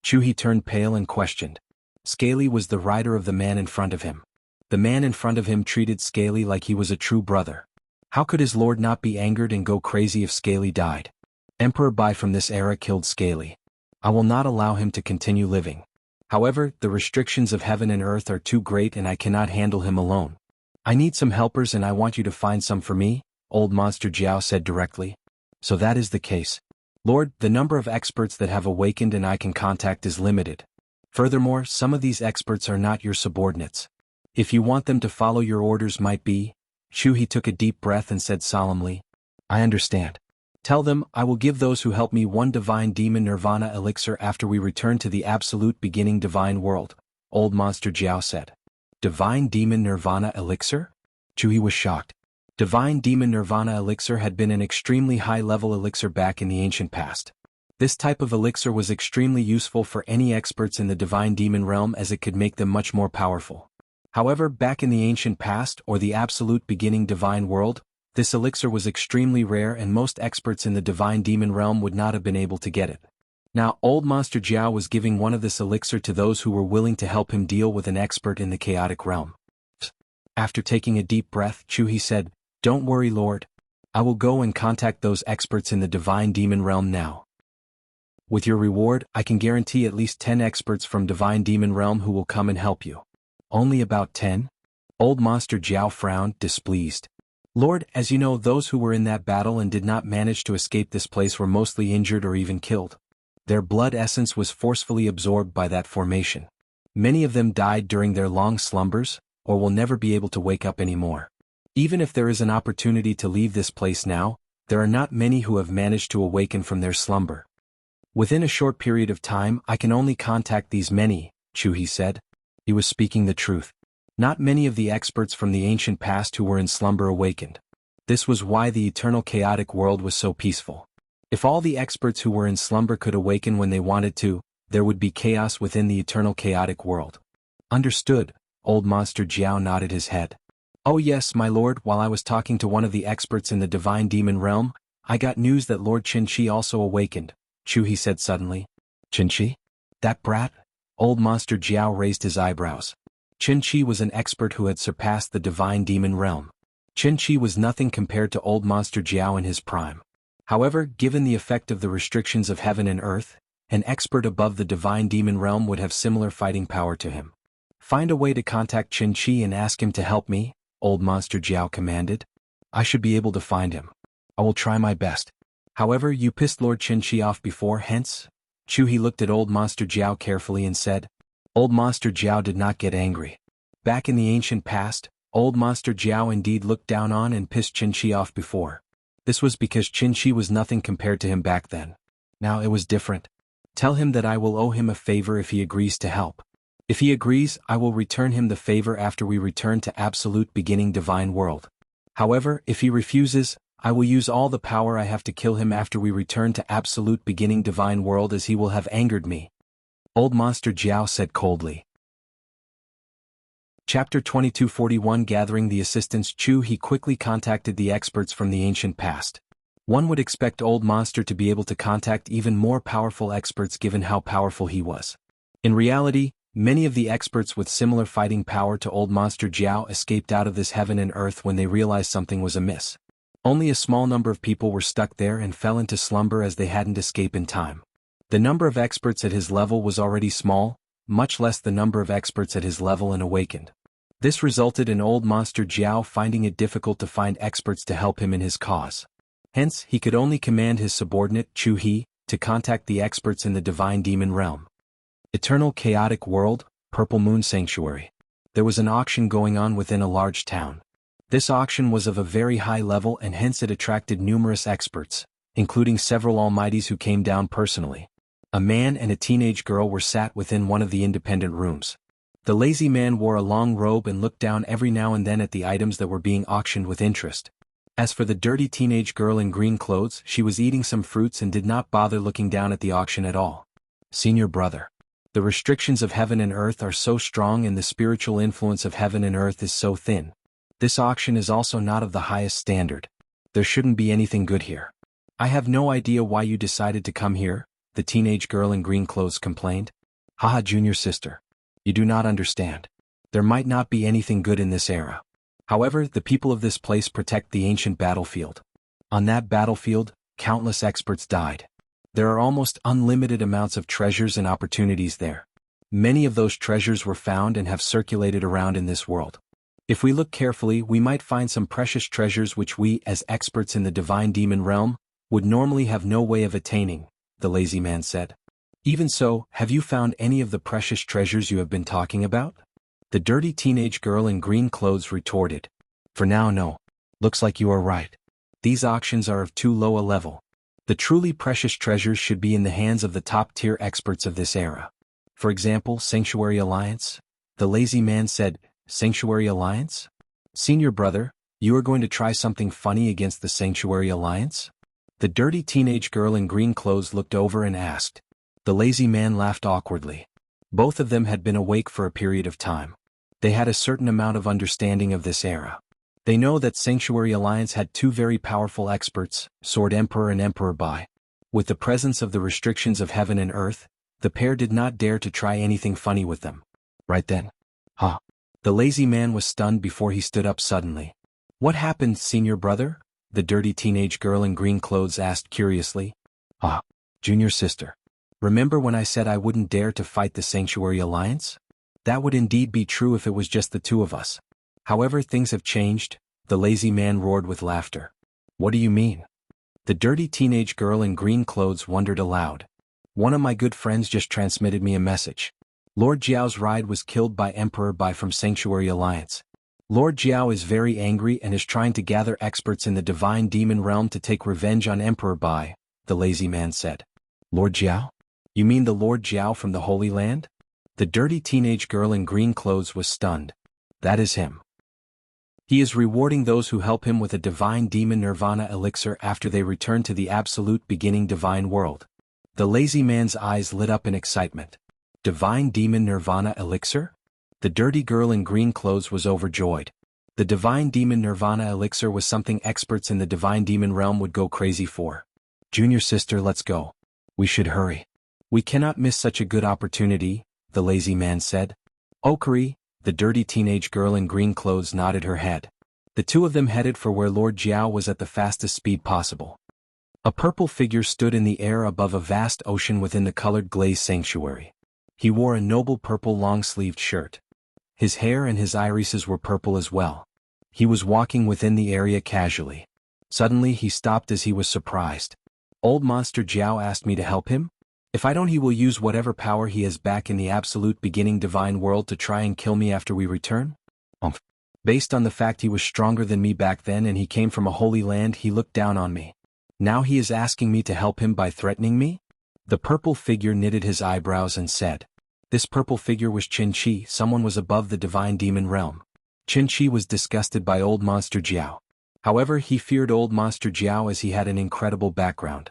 Chu He turned pale and questioned. Scaly was the rider of the man in front of him. The man in front of him treated Scaly like he was a true brother. How could his lord not be angered and go crazy if Scaly died? Emperor Bai from this era killed Scaly. I will not allow him to continue living. However, the restrictions of heaven and earth are too great and I cannot handle him alone. I need some helpers and I want you to find some for me, Old Monster Jiao said directly. So that is the case. Lord, the number of experts that have awakened and I can contact is limited. Furthermore, some of these experts are not your subordinates. If you want them to follow your orders might be. Chu He took a deep breath and said solemnly. I understand. Tell them, I will give those who help me one divine demon nirvana elixir after we return to the absolute beginning divine world, Old Monster Jiao said. Divine demon nirvana elixir? Chu He was shocked. Divine demon nirvana elixir had been an extremely high-level elixir back in the ancient past. This type of elixir was extremely useful for any experts in the divine demon realm as it could make them much more powerful. However, back in the ancient past or the absolute beginning divine world, this elixir was extremely rare and most experts in the divine demon realm would not have been able to get it. Now, Old Monster Jiao was giving one of this elixir to those who were willing to help him deal with an expert in the chaotic realm. After taking a deep breath, Chu He said, Don't worry, Lord. I will go and contact those experts in the divine demon realm now. With your reward, I can guarantee at least 10 experts from divine demon realm who will come and help you. Only about 10? Old Monster Jiao frowned, displeased. Lord, as you know, those who were in that battle and did not manage to escape this place were mostly injured or even killed. Their blood essence was forcefully absorbed by that formation. Many of them died during their long slumbers, or will never be able to wake up anymore. Even if there is an opportunity to leave this place now, there are not many who have managed to awaken from their slumber. Within a short period of time, I can only contact these many, Chu He said. He was speaking the truth. Not many of the experts from the ancient past who were in slumber awakened. This was why the eternal chaotic world was so peaceful. If all the experts who were in slumber could awaken when they wanted to, there would be chaos within the eternal chaotic world. Understood, Old Monster Jiao nodded his head. Oh yes, my lord, while I was talking to one of the experts in the divine demon realm, I got news that Lord Qin also awakened, Chu He said suddenly. Qin? That brat? Old Monster Jiao raised his eyebrows. Qin was an expert who had surpassed the divine demon realm. Qin was nothing compared to Old Monster Jiao in his prime. However, given the effect of the restrictions of heaven and earth, an expert above the divine demon realm would have similar fighting power to him. Find a way to contact Qin and ask him to help me, Old Monster Jiao commanded. I should be able to find him. I will try my best. However, you pissed Lord Qin off before, hence? Chu He looked at Old Monster Jiao carefully and said. Old Monster Jiao did not get angry. Back in the ancient past, Old Monster Jiao indeed looked down on and pissed Qin off before. This was because Qin was nothing compared to him back then. Now it was different. Tell him that I will owe him a favor if he agrees to help. If he agrees, I will return him the favor after we return to absolute beginning divine world. However, if he refuses, I will use all the power I have to kill him after we return to absolute beginning divine world as he will have angered me. Old Monster Jiao said coldly. Chapter 2241 Gathering the assistance. Chu He quickly contacted the experts from the ancient past. One would expect Old Monster to be able to contact even more powerful experts given how powerful he was. In reality, many of the experts with similar fighting power to Old Monster Jiao escaped out of this heaven and earth when they realized something was amiss. Only a small number of people were stuck there and fell into slumber as they hadn't escaped in time. The number of experts at his level was already small, much less the number of experts at his level and awakened. This resulted in Old Monster Jiao finding it difficult to find experts to help him in his cause. Hence, he could only command his subordinate, Chu He, to contact the experts in the Divine Demon Realm. Eternal Chaotic World, Purple Moon Sanctuary. There was an auction going on within a large town. This auction was of a very high level and hence it attracted numerous experts, including several almighties who came down personally. A man and a teenage girl were sat within one of the independent rooms. The lazy man wore a long robe and looked down every now and then at the items that were being auctioned with interest. As for the dirty teenage girl in green clothes, she was eating some fruits and did not bother looking down at the auction at all. Senior brother. The restrictions of heaven and earth are so strong and the spiritual influence of heaven and earth is so thin. This auction is also not of the highest standard. There shouldn't be anything good here. I have no idea why you decided to come here, the teenage girl in green clothes complained. Haha, junior sister. You do not understand. There might not be anything good in this era. However, the people of this place protect the ancient battlefield. On that battlefield, countless experts died. There are almost unlimited amounts of treasures and opportunities there. Many of those treasures were found and have circulated around in this world. If we look carefully, we might find some precious treasures which we, as experts in the Divine Demon Realm, would normally have no way of attaining, the lazy man said. Even so, have you found any of the precious treasures you have been talking about? The dirty teenage girl in green clothes retorted. For now, no. Looks like you are right. These auctions are of too low a level. The truly precious treasures should be in the hands of the top-tier experts of this era. For example, Sanctuary Alliance? The lazy man said, Sanctuary Alliance? Senior brother, you are going to try something funny against the Sanctuary Alliance? The dirty teenage girl in green clothes looked over and asked. The lazy man laughed awkwardly. Both of them had been awake for a period of time. They had a certain amount of understanding of this era. They know that Sanctuary Alliance had two very powerful experts, Sword Emperor and Emperor Bai. With the presence of the restrictions of heaven and earth, the pair did not dare to try anything funny with them. Right then. Huh. The lazy man was stunned before he stood up suddenly. What happened, senior brother? The dirty teenage girl in green clothes asked curiously. Ah, junior sister. Remember when I said I wouldn't dare to fight the Sanctuary Alliance? That would indeed be true if it was just the two of us. However, things have changed, the lazy man roared with laughter. What do you mean? The dirty teenage girl in green clothes wondered aloud. One of my good friends just transmitted me a message. Lord Jiao's ride was killed by Emperor Bai from Sanctuary Alliance. Lord Jiao is very angry and is trying to gather experts in the Divine Demon Realm to take revenge on Emperor Bai, the lazy man said. Lord Jiao? You mean the Lord Jiao from the Holy Land? The dirty teenage girl in green clothes was stunned. That is him. He is rewarding those who help him with a divine demon nirvana elixir after they return to the absolute beginning divine world. The lazy man's eyes lit up in excitement. Divine demon nirvana elixir? The dirty girl in green clothes was overjoyed. The divine demon nirvana elixir was something experts in the divine demon realm would go crazy for. Junior sister, let's go. We should hurry. We cannot miss such a good opportunity, the lazy man said. Okari, the dirty teenage girl in green clothes nodded her head. The two of them headed for where Lord Jiao was at the fastest speed possible. A purple figure stood in the air above a vast ocean within the colored glaze sanctuary. He wore a noble purple long-sleeved shirt. His hair and his irises were purple as well. He was walking within the area casually. Suddenly he stopped as he was surprised. Old Monster Jiao asked me to help him? If I don't, he will use whatever power he has back in the absolute beginning divine world to try and kill me after we return? Based on the fact he was stronger than me back then and he came from a holy land, he looked down on me. Now he is asking me to help him by threatening me? The purple figure knitted his eyebrows and said. This purple figure was Qin Chi, someone was above the divine demon realm. Qin Chi was disgusted by Old Monster Jiao. However, he feared Old Monster Jiao as he had an incredible background.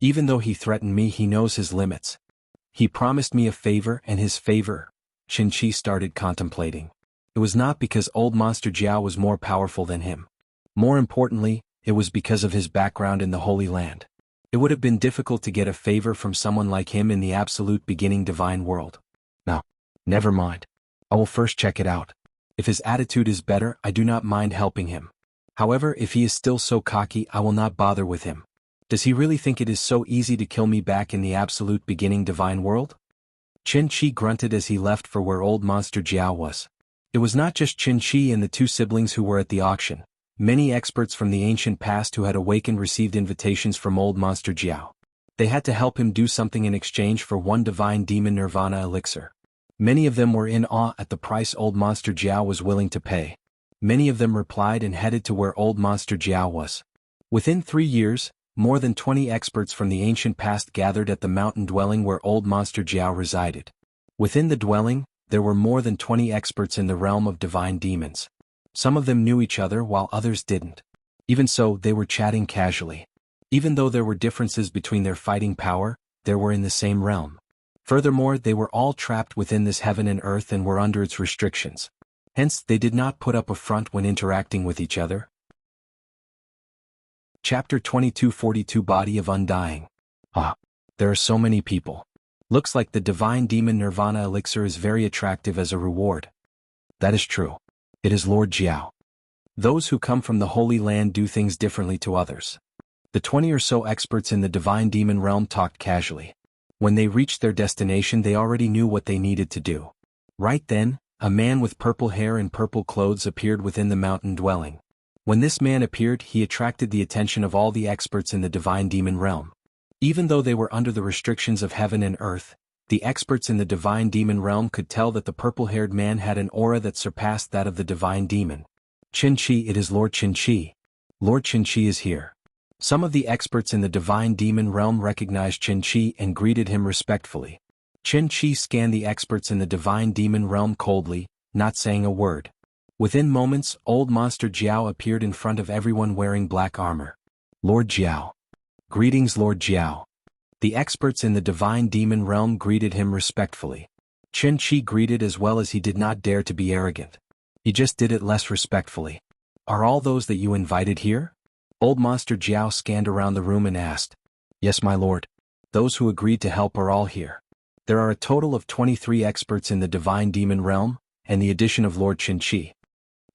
Even though he threatened me, he knows his limits. He promised me a favor, and his favor, Qin Chi started contemplating. It was not because Old Monster Jiao was more powerful than him. More importantly, it was because of his background in the Holy Land. It would have been difficult to get a favor from someone like him in the absolute beginning divine world. Now, never mind. I will first check it out. If his attitude is better, I do not mind helping him. However, if he is still so cocky, I will not bother with him. Does he really think it is so easy to kill me back in the absolute beginning divine world? Qin Shi grunted as he left for where old Monster Jiao was. It was not just Qin Shi and the two siblings who were at the auction. Many experts from the ancient past who had awakened received invitations from old Monster Jiao. They had to help him do something in exchange for one divine demon nirvana elixir. Many of them were in awe at the price old Monster Jiao was willing to pay. Many of them replied and headed to where old Monster Jiao was. Within 3 years, more than 20 experts from the ancient past gathered at the mountain dwelling where old Monster Jiao resided. Within the dwelling, there were more than 20 experts in the realm of divine demons. Some of them knew each other while others didn't. Even so, they were chatting casually. Even though there were differences between their fighting power, they were in the same realm. Furthermore, they were all trapped within this heaven and earth and were under its restrictions. Hence, they did not put up a front when interacting with each other. Chapter 2242 Body of Undying. Ah, there are so many people. Looks like the divine demon nirvana elixir is very attractive as a reward. That is true. It is Lord Jiao. Those who come from the Holy Land do things differently to others. The 20 or so experts in the divine demon realm talked casually. When they reached their destination, they already knew what they needed to do. Right then, a man with purple hair and purple clothes appeared within the mountain dwelling. When this man appeared, he attracted the attention of all the experts in the divine demon realm. Even though they were under the restrictions of heaven and earth, the experts in the divine demon realm could tell that the purple-haired man had an aura that surpassed that of the divine demon. Qin Shi, it is Lord Qin Shi. Lord Qin Shi is here. Some of the experts in the divine demon realm recognized Qin Shi and greeted him respectfully. Qin Shi scanned the experts in the divine demon realm coldly, not saying a word. Within moments, old Monster Jiao appeared in front of everyone wearing black armor. Lord Jiao. Greetings, Lord Jiao. The experts in the divine demon realm greeted him respectfully. Qin Shi greeted as well as he did not dare to be arrogant. He just did it less respectfully. Are all those that you invited here? Old Monster Jiao scanned around the room and asked. Yes, my lord. Those who agreed to help are all here. There are a total of 23 experts in the divine demon realm, and the addition of Lord Qin Shi.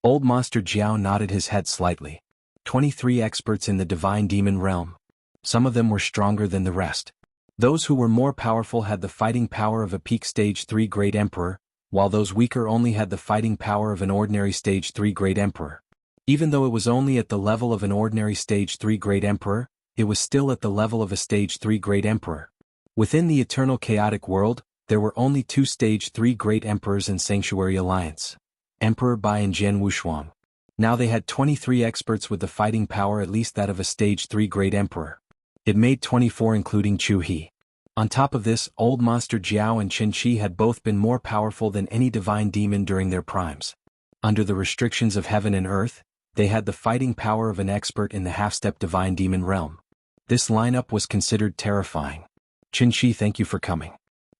Old Monster Jiao nodded his head slightly. 23 experts in the divine demon realm. Some of them were stronger than the rest. Those who were more powerful had the fighting power of a peak stage 3 great emperor, while those weaker only had the fighting power of an ordinary stage 3 great emperor. Even though it was only at the level of an ordinary stage 3 great emperor, it was still at the level of a stage 3 great emperor. Within the eternal chaotic world, there were only 2 stage 3 great emperors in Sanctuary Alliance. Emperor Bai and Jianghu Shuang. Now they had 23 experts with the fighting power at least that of a stage 3 great emperor. It made 24 including Chu He. On top of this, old Monster Jiao and Qin Shi had both been more powerful than any divine demon during their primes. Under the restrictions of heaven and earth, they had the fighting power of an expert in the half-step divine demon realm. This lineup was considered terrifying. Qin Shi, thank you for coming.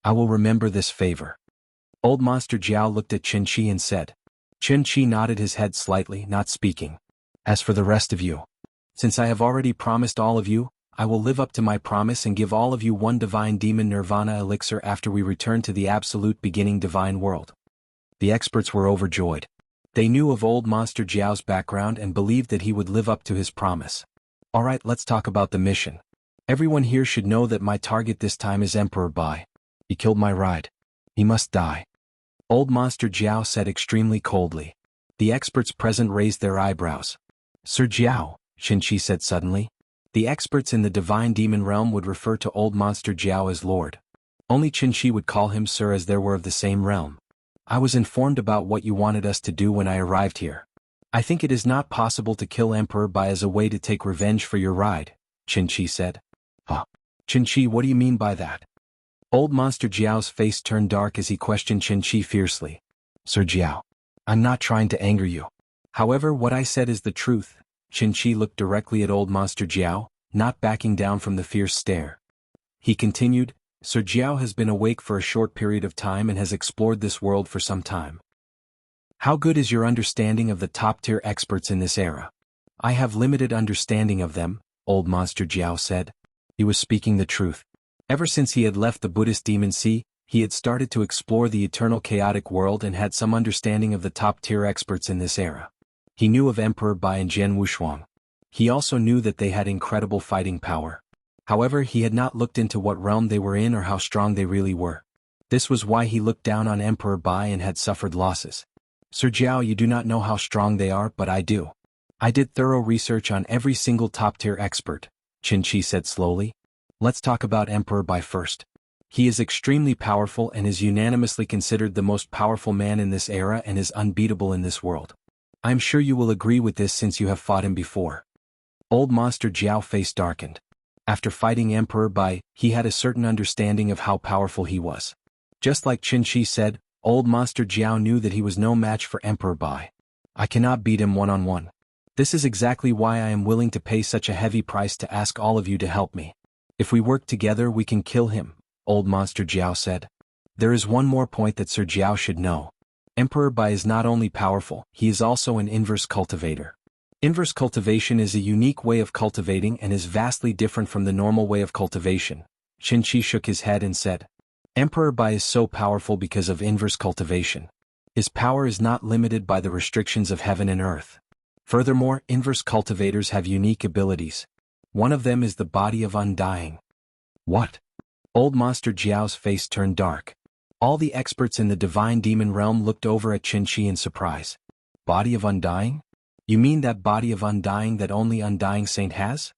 I will remember this favor. Old Monster Jiao looked at Qin Shi and said. Qin Shi nodded his head slightly, not speaking. As for the rest of you, since I have already promised all of you, I will live up to my promise and give all of you one divine demon nirvana elixir after we return to the absolute beginning divine world. The experts were overjoyed. They knew of old Monster Jiao's background and believed that he would live up to his promise. Alright, let's talk about the mission. Everyone here should know that my target this time is Emperor Bai. He killed my ride. He must die. Old Monster Jiao said extremely coldly. The experts present raised their eyebrows. Sir Jiao, Qin Shi said suddenly. The experts in the divine demon realm would refer to old Monster Jiao as Lord. Only Qin Shi would call him Sir as they were of the same realm. I was informed about what you wanted us to do when I arrived here. I think it is not possible to kill Emperor Bai as a way to take revenge for your ride, Qin Shi said. Huh? Qin Shi, what do you mean by that? Old Monster Jiao's face turned dark as he questioned Qin Shi fiercely. Sir Jiao, I'm not trying to anger you. However, what I said is the truth. Qin Shi looked directly at old Monster Jiao, not backing down from the fierce stare. He continued, Sir Jiao has been awake for a short period of time and has explored this world for some time. How good is your understanding of the top-tier experts in this era? I have limited understanding of them, old Monster Jiao said. He was speaking the truth. Ever since he had left the Buddhist Demon Sea, he had started to explore the eternal chaotic world and had some understanding of the top-tier experts in this era. He knew of Emperor Bai and Jian Wushuang. He also knew that they had incredible fighting power. However, he had not looked into what realm they were in or how strong they really were. This was why he looked down on Emperor Bai and had suffered losses. Sir Jiao, you do not know how strong they are, but I do. I did thorough research on every single top-tier expert, Qin Shi said slowly. Let's talk about Emperor Bai first. He is extremely powerful and is unanimously considered the most powerful man in this era and is unbeatable in this world. I am sure you will agree with this since you have fought him before. Old Monster Jiao face darkened. After fighting Emperor Bai, he had a certain understanding of how powerful he was. Just like Qin Shi said, Old Monster Jiao knew that he was no match for Emperor Bai. I cannot beat him one-on-one. This is exactly why I am willing to pay such a heavy price to ask all of you to help me. If we work together we can kill him, Old Monster Jiao said. There is one more point that Sir Jiao should know. Emperor Bai is not only powerful, he is also an inverse cultivator. Inverse cultivation is a unique way of cultivating and is vastly different from the normal way of cultivation. Qin Shi shook his head and said, Emperor Bai is so powerful because of inverse cultivation. His power is not limited by the restrictions of heaven and earth. Furthermore, inverse cultivators have unique abilities. One of them is the body of undying. What? Old Monster Jiao's face turned dark. All the experts in the divine demon realm looked over at Qin Shi in surprise. Body of undying? You mean that body of undying that only Undying Saint has?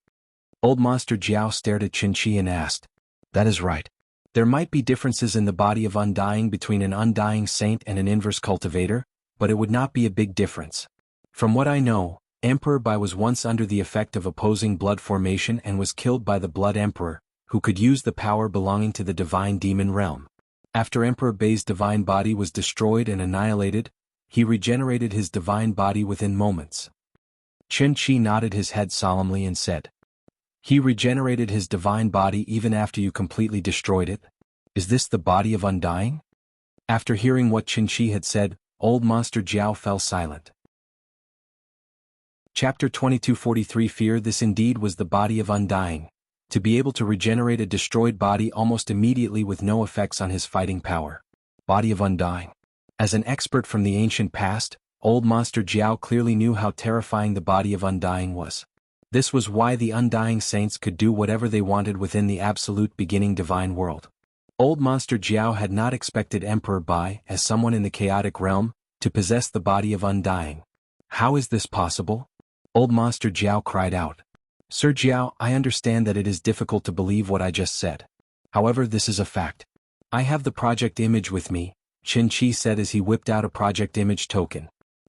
Old Monster Jiao stared at Qin Shi and asked. That is right. There might be differences in the body of undying between an Undying Saint and an inverse cultivator, but it would not be a big difference. From what I know, Emperor Bai was once under the effect of opposing blood formation and was killed by the Blood Emperor, who could use the power belonging to the divine demon realm. After Emperor Bai's divine body was destroyed and annihilated, he regenerated his divine body within moments. Qin Shi nodded his head solemnly and said, He regenerated his divine body even after you completely destroyed it? Is this the body of undying? After hearing what Qin Shi had said, Old Monster Jiao fell silent. Chapter 2243 Fear. This indeed was the body of undying. To be able to regenerate a destroyed body almost immediately with no effects on his fighting power. Body of undying. As an expert from the ancient past, Old Monster Jiao clearly knew how terrifying the body of undying was. This was why the Undying Saints could do whatever they wanted within the absolute beginning divine world. Old Monster Jiao had not expected Emperor Bai, as someone in the chaotic realm, to possess the body of undying. How is this possible? Old Monster Jiao cried out. Sir Jiao, I understand that it is difficult to believe what I just said. However, this is a fact. I have the project image with me, Qin Shi said as he whipped out a project image token.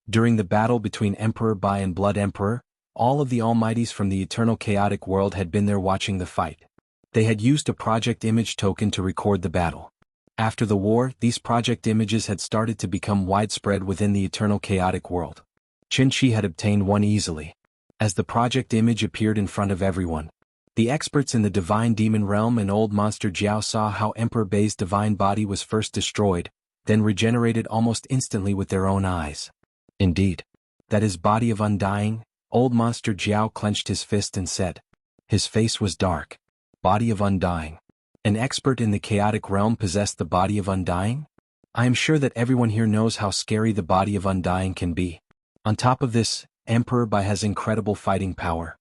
During the battle between Emperor Bai and Blood Emperor, all of the Almighties from the eternal chaotic world had been there watching the fight. They had used a project image token to record the battle. After the war, these project images had started to become widespread within the eternal chaotic world. Qin Shi had obtained one easily. As the project image appeared in front of everyone, the experts in the divine demon realm and Old Monster Jiao saw how Emperor Bai's divine body was first destroyed, then regenerated almost instantly with their own eyes. Indeed. That is body of undying? Old Monster Jiao clenched his fist and said. His face was dark. Body of undying. An expert in the chaotic realm possessed the body of undying? I am sure that everyone here knows how scary the body of undying can be. On top of this, Emperor Bai has incredible fighting power.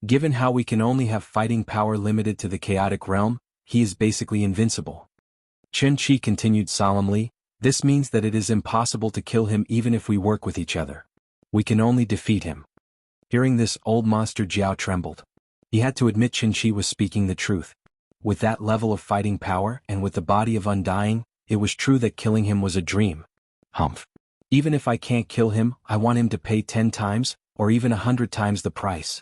Given how we can only have fighting power limited to the chaotic realm, he is basically invincible. Qin Shi continued solemnly, this means that it is impossible to kill him even if we work with each other. We can only defeat him. Hearing this, Old Monster Jiao trembled. He had to admit Qin Shi was speaking the truth. With that level of fighting power and with the body of undying, it was true that killing him was a dream. Humph. Even if I can't kill him, I want him to pay 10 times, or even 100 times the price.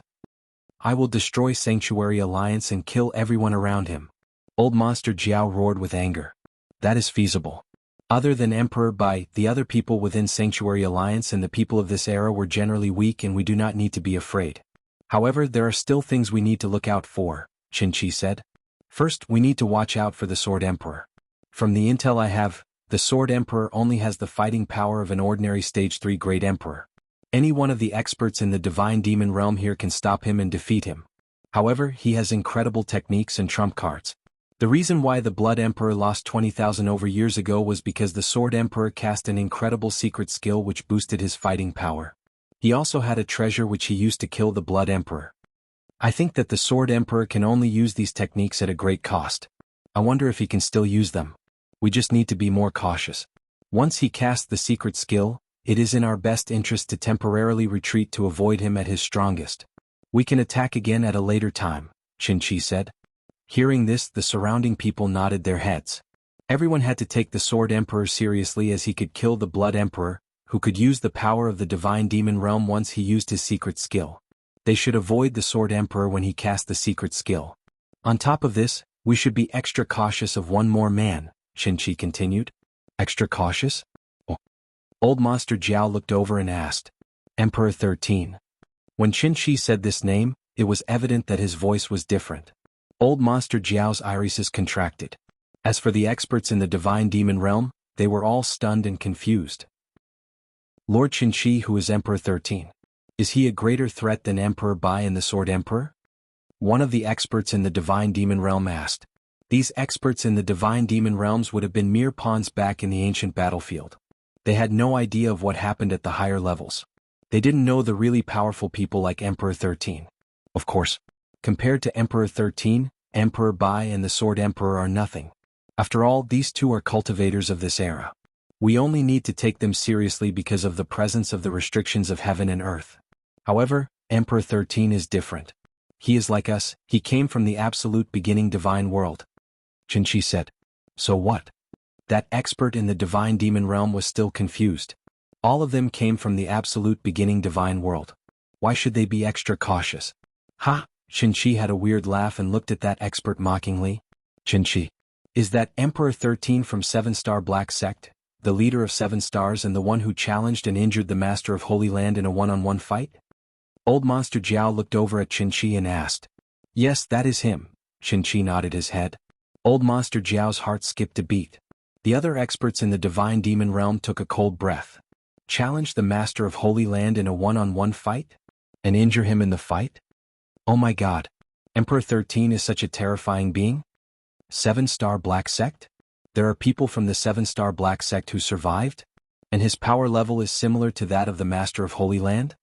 I will destroy Sanctuary Alliance and kill everyone around him. Old Monster Jiao roared with anger. That is feasible. Other than Emperor Bai, the other people within Sanctuary Alliance and the people of this era were generally weak and we do not need to be afraid. However, there are still things we need to look out for, Qin Shi said. First, we need to watch out for the Sword Emperor. From the intel I have, the Sword Emperor only has the fighting power of an ordinary Stage 3 Great Emperor. Any one of the experts in the divine demon realm here can stop him and defeat him. However, he has incredible techniques and trump cards. The reason why the Blood Emperor lost 20,000 over years ago was because the Sword Emperor cast an incredible secret skill which boosted his fighting power. He also had a treasure which he used to kill the Blood Emperor. I think that the Sword Emperor can only use these techniques at a great cost. I wonder if he can still use them. We just need to be more cautious. Once he casts the secret skill, it is in our best interest to temporarily retreat to avoid him at his strongest. We can attack again at a later time, Qin said. Hearing this, the surrounding people nodded their heads. Everyone had to take the Sword Emperor seriously, as he could kill the Blood Emperor, who could use the power of the divine demon realm once he used his secret skill. They should avoid the Sword Emperor when he cast the secret skill. On top of this, we should be extra cautious of one more man, Qin continued. Extra cautious? Oh. Old Master Jiao looked over and asked. Emperor 13. When Qin said this name, it was evident that his voice was different. Old Master Jiao's irises contracted. As for the experts in the divine demon realm, they were all stunned and confused. Lord Qin, who is Emperor 13. Is he a greater threat than Emperor Bai and the Sword Emperor? One of the experts in the divine demon realm asked. These experts in the divine demon realms would have been mere pawns back in the ancient battlefield. They had no idea of what happened at the higher levels. They didn't know the really powerful people like Emperor 13. Of course, compared to Emperor 13, Emperor Bai and the Sword Emperor are nothing. After all, these two are cultivators of this era. We only need to take them seriously because of the presence of the restrictions of heaven and earth. However, Emperor 13 is different. He is like us, he came from the absolute beginning divine world. Qin said. So what? That expert in the divine demon realm was still confused. All of them came from the absolute beginning divine world. Why should they be extra cautious? Ha! Qin had a weird laugh and looked at that expert mockingly. Qin, is that Emperor 13 from 7-Star Black Sect, the leader of 7 stars and the one who challenged and injured the Master of Holy Land in a one-on-one fight? Old Master Jiao looked over at Qin and asked. Yes, that is him. Qin nodded his head. Old Master Jiao's heart skipped a beat. The other experts in the divine demon realm took a cold breath. Challenge the Master of Holy Land in a one-on-one fight? And injure him in the fight? Oh my god. Emperor 13 is such a terrifying being? 7-Star Black Sect? There are people from the 7-Star Black Sect who survived? And his power level is similar to that of the Master of Holy Land?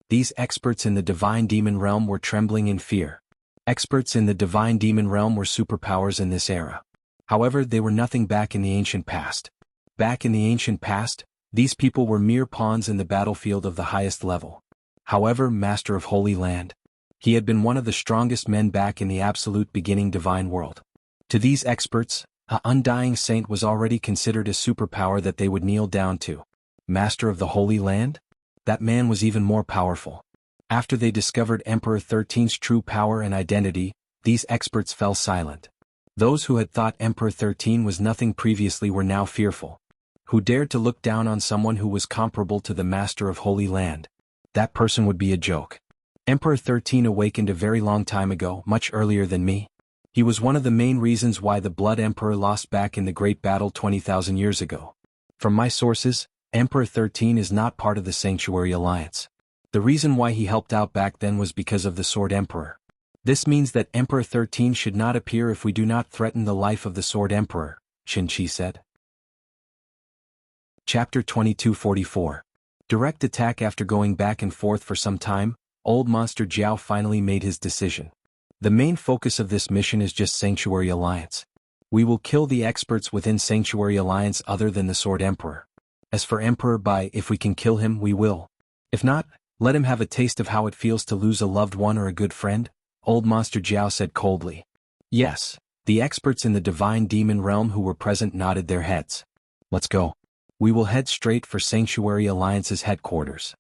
These experts in the divine demon realm were trembling in fear. Experts in the divine demon realm were superpowers in this era. However, they were nothing back in the ancient past. Back in the ancient past, these people were mere pawns in the battlefield of the highest level. However, Master of Holy Land, he had been one of the strongest men back in the absolute beginning divine world. To these experts, an undying saint was already considered a superpower that they would kneel down to. Master of the Holy Land? That man was even more powerful. After they discovered Emperor 13's true power and identity, these experts fell silent. Those who had thought Emperor 13 was nothing previously were now fearful. Who dared to look down on someone who was comparable to the Master of Holy Land? That person would be a joke. Emperor 13 awakened a very long time ago, much earlier than me. He was one of the main reasons why the Blood Emperor lost back in the Great Battle 20,000 years ago. From my sources, Emperor 13 is not part of the Sanctuary Alliance. The reason why he helped out back then was because of the Sword Emperor. This means that Emperor 13 should not appear if we do not threaten the life of the Sword Emperor, Qin said. Chapter 2244. Direct attack. After going back and forth for some time, Old Master Jiao finally made his decision. The main focus of this mission is just Sanctuary Alliance. We will kill the experts within Sanctuary Alliance other than the Sword Emperor. As for Emperor Bai, if we can kill him, we will. If not, let him have a taste of how it feels to lose a loved one or a good friend, Old Master Jiao said coldly. Yes, the experts in the divine demon realm who were present nodded their heads. Let's go. We will head straight for Sanctuary Alliance's headquarters.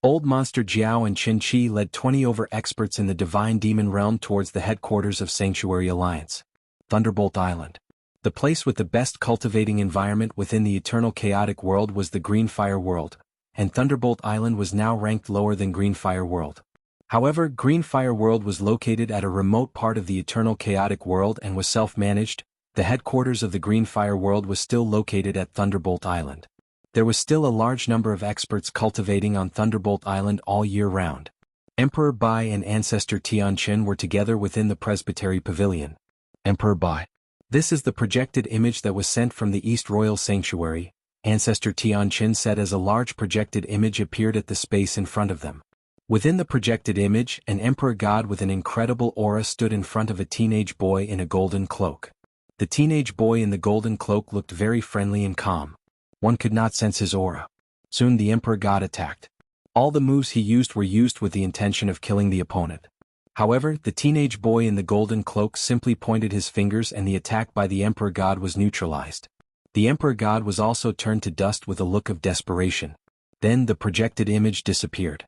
Old Master Jiao and Qin led 20 over experts in the divine demon realm towards the headquarters of Sanctuary Alliance, Thunderbolt Island. The place with the best cultivating environment within the eternal chaotic world was the Greenfire World, and Thunderbolt Island was now ranked lower than Greenfire World. However, Greenfire World was located at a remote part of the eternal chaotic world and was self-managed. The headquarters of the Greenfire World was still located at Thunderbolt Island. There was still a large number of experts cultivating on Thunderbolt Island all year round. Emperor Bai and Ancestor Tianqin were together within the Presbytery Pavilion. Emperor Bai. This is the projected image that was sent from the East Royal Sanctuary, Ancestor Tianqin said as a large projected image appeared at the space in front of them. Within the projected image, an emperor god with an incredible aura stood in front of a teenage boy in a golden cloak. The teenage boy in the golden cloak looked very friendly and calm. One could not sense his aura. Soon the emperor god attacked. All the moves he used were used with the intention of killing the opponent. However, the teenage boy in the golden cloak simply pointed his fingers and the attack by the emperor god was neutralized. The emperor god was also turned to dust with a look of desperation. Then the projected image disappeared.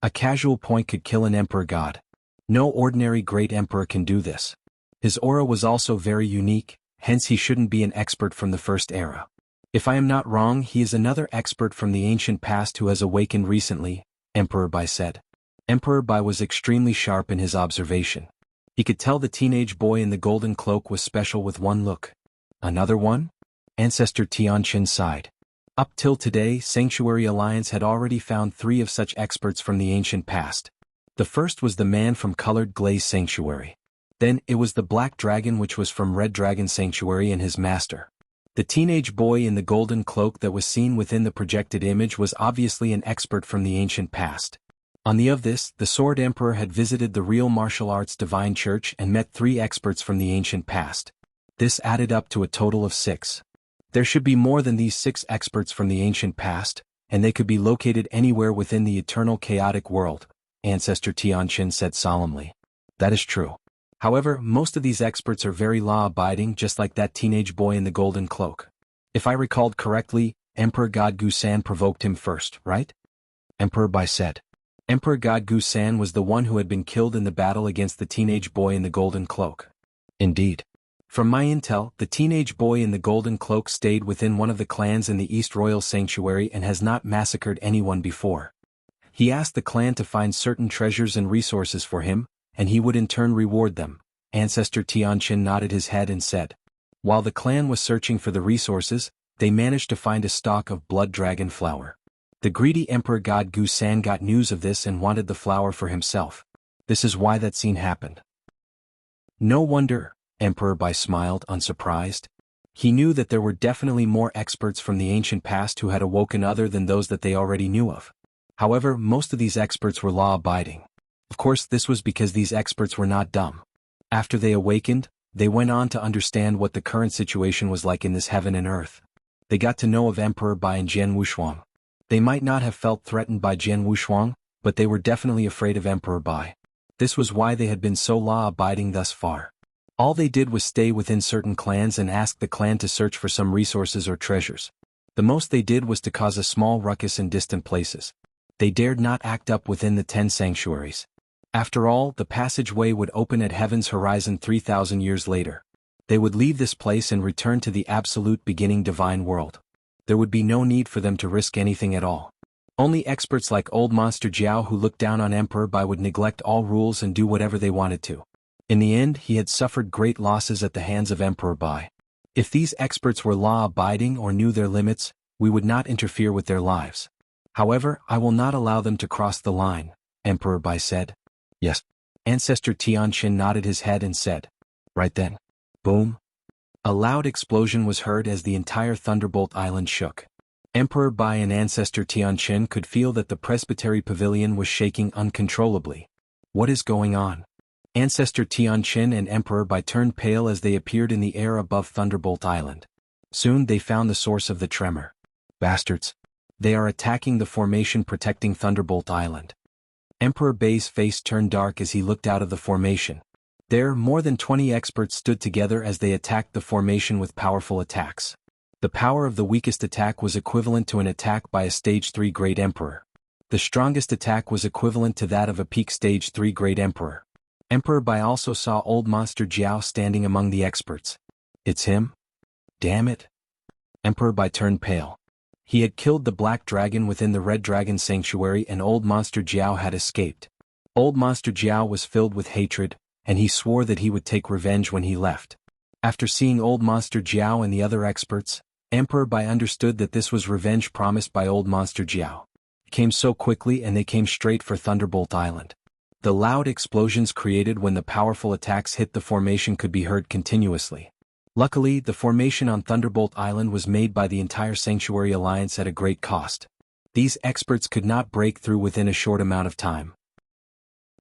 A casual point could kill an emperor god. No ordinary great emperor can do this. His aura was also very unique, hence he shouldn't be an expert from the first era. If I am not wrong, he is another expert from the ancient past who has awakened recently, Emperor Bai said. Emperor Bai was extremely sharp in his observation. He could tell the teenage boy in the golden cloak was special with one look. Another one? Ancestor Tianqin sighed. Up till today, Sanctuary Alliance had already found 3 of such experts from the ancient past. The first was the man from Colored Glaze Sanctuary. Then it was the Black Dragon which was from Red Dragon Sanctuary and his master. The teenage boy in the golden cloak that was seen within the projected image was obviously an expert from the ancient past. On the of this, the Sword Emperor had visited the Real Martial Arts Divine Church and met 3 experts from the ancient past. This added up to a total of 6. There should be more than these 6 experts from the ancient past, and they could be located anywhere within the eternal chaotic world, Ancestor Tianqin said solemnly. That is true. However, most of these experts are very law-abiding, just like that teenage boy in the golden cloak. If I recalled correctly, Emperor God Gusan provoked him first, right? Emperor Bai said. Emperor God Gusan was the one who had been killed in the battle against the teenage boy in the golden cloak. Indeed. From my intel, the teenage boy in the golden cloak stayed within one of the clans in the East Royal Sanctuary and has not massacred anyone before. He asked the clan to find certain treasures and resources for him, and he would in turn reward them. Ancestor Tianqin nodded his head and said. While the clan was searching for the resources, they managed to find a stalk of blood dragon flower. The greedy Emperor God Gusan got news of this and wanted the flower for himself. This is why that scene happened. No wonder, Emperor Bai smiled, unsurprised. He knew that there were definitely more experts from the ancient past who had awoken other than those that they already knew of. However, most of these experts were law-abiding. Of course, this was because these experts were not dumb. After they awakened, they went on to understand what the current situation was like in this heaven and earth. They got to know of Emperor Bai and Jian Wushuang. They might not have felt threatened by Jian Wushuang, but they were definitely afraid of Emperor Bai. This was why they had been so law-abiding thus far. All they did was stay within certain clans and ask the clan to search for some resources or treasures. The most they did was to cause a small ruckus in distant places. They dared not act up within the 10 sanctuaries. After all, the passageway would open at heaven's horizon 3,000 years later. They would leave this place and return to the absolute beginning divine world. There would be no need for them to risk anything at all. Only experts like Old Monster Jiao who looked down on Emperor Bai would neglect all rules and do whatever they wanted to. In the end, he had suffered great losses at the hands of Emperor Bai. If these experts were law-abiding or knew their limits, we would not interfere with their lives. However, I will not allow them to cross the line, Emperor Bai said. Yes. Ancestor Tianqin nodded his head and said. Right then. Boom. A loud explosion was heard as the entire Thunderbolt Island shook. Emperor Bai and Ancestor Tianqin could feel that the Presbytery Pavilion was shaking uncontrollably. What is going on? Ancestor Tianqin and Emperor Bai turned pale as they appeared in the air above Thunderbolt Island. Soon they found the source of the tremor. Bastards. They are attacking the formation protecting Thunderbolt Island. Emperor Bai's face turned dark as he looked out of the formation. There, more than 20 experts stood together as they attacked the formation with powerful attacks. The power of the weakest attack was equivalent to an attack by a Stage 3 Great Emperor. The strongest attack was equivalent to that of a peak Stage 3 Great Emperor. Emperor Bai also saw Old Monster Jiao standing among the experts. It's him? Damn it. Emperor Bai turned pale. He had killed the Black Dragon within the Red Dragon Sanctuary and Old Monster Jiao had escaped. Old Monster Jiao was filled with hatred, and he swore that he would take revenge when he left. After seeing Old Monster Jiao and the other experts, Emperor Bai understood that this was revenge promised by old monster Jiao. It came so quickly and they came straight for Thunderbolt Island. The loud explosions created when the powerful attacks hit the formation could be heard continuously. Luckily, the formation on Thunderbolt Island was made by the entire Sanctuary Alliance at a great cost. These experts could not break through within a short amount of time.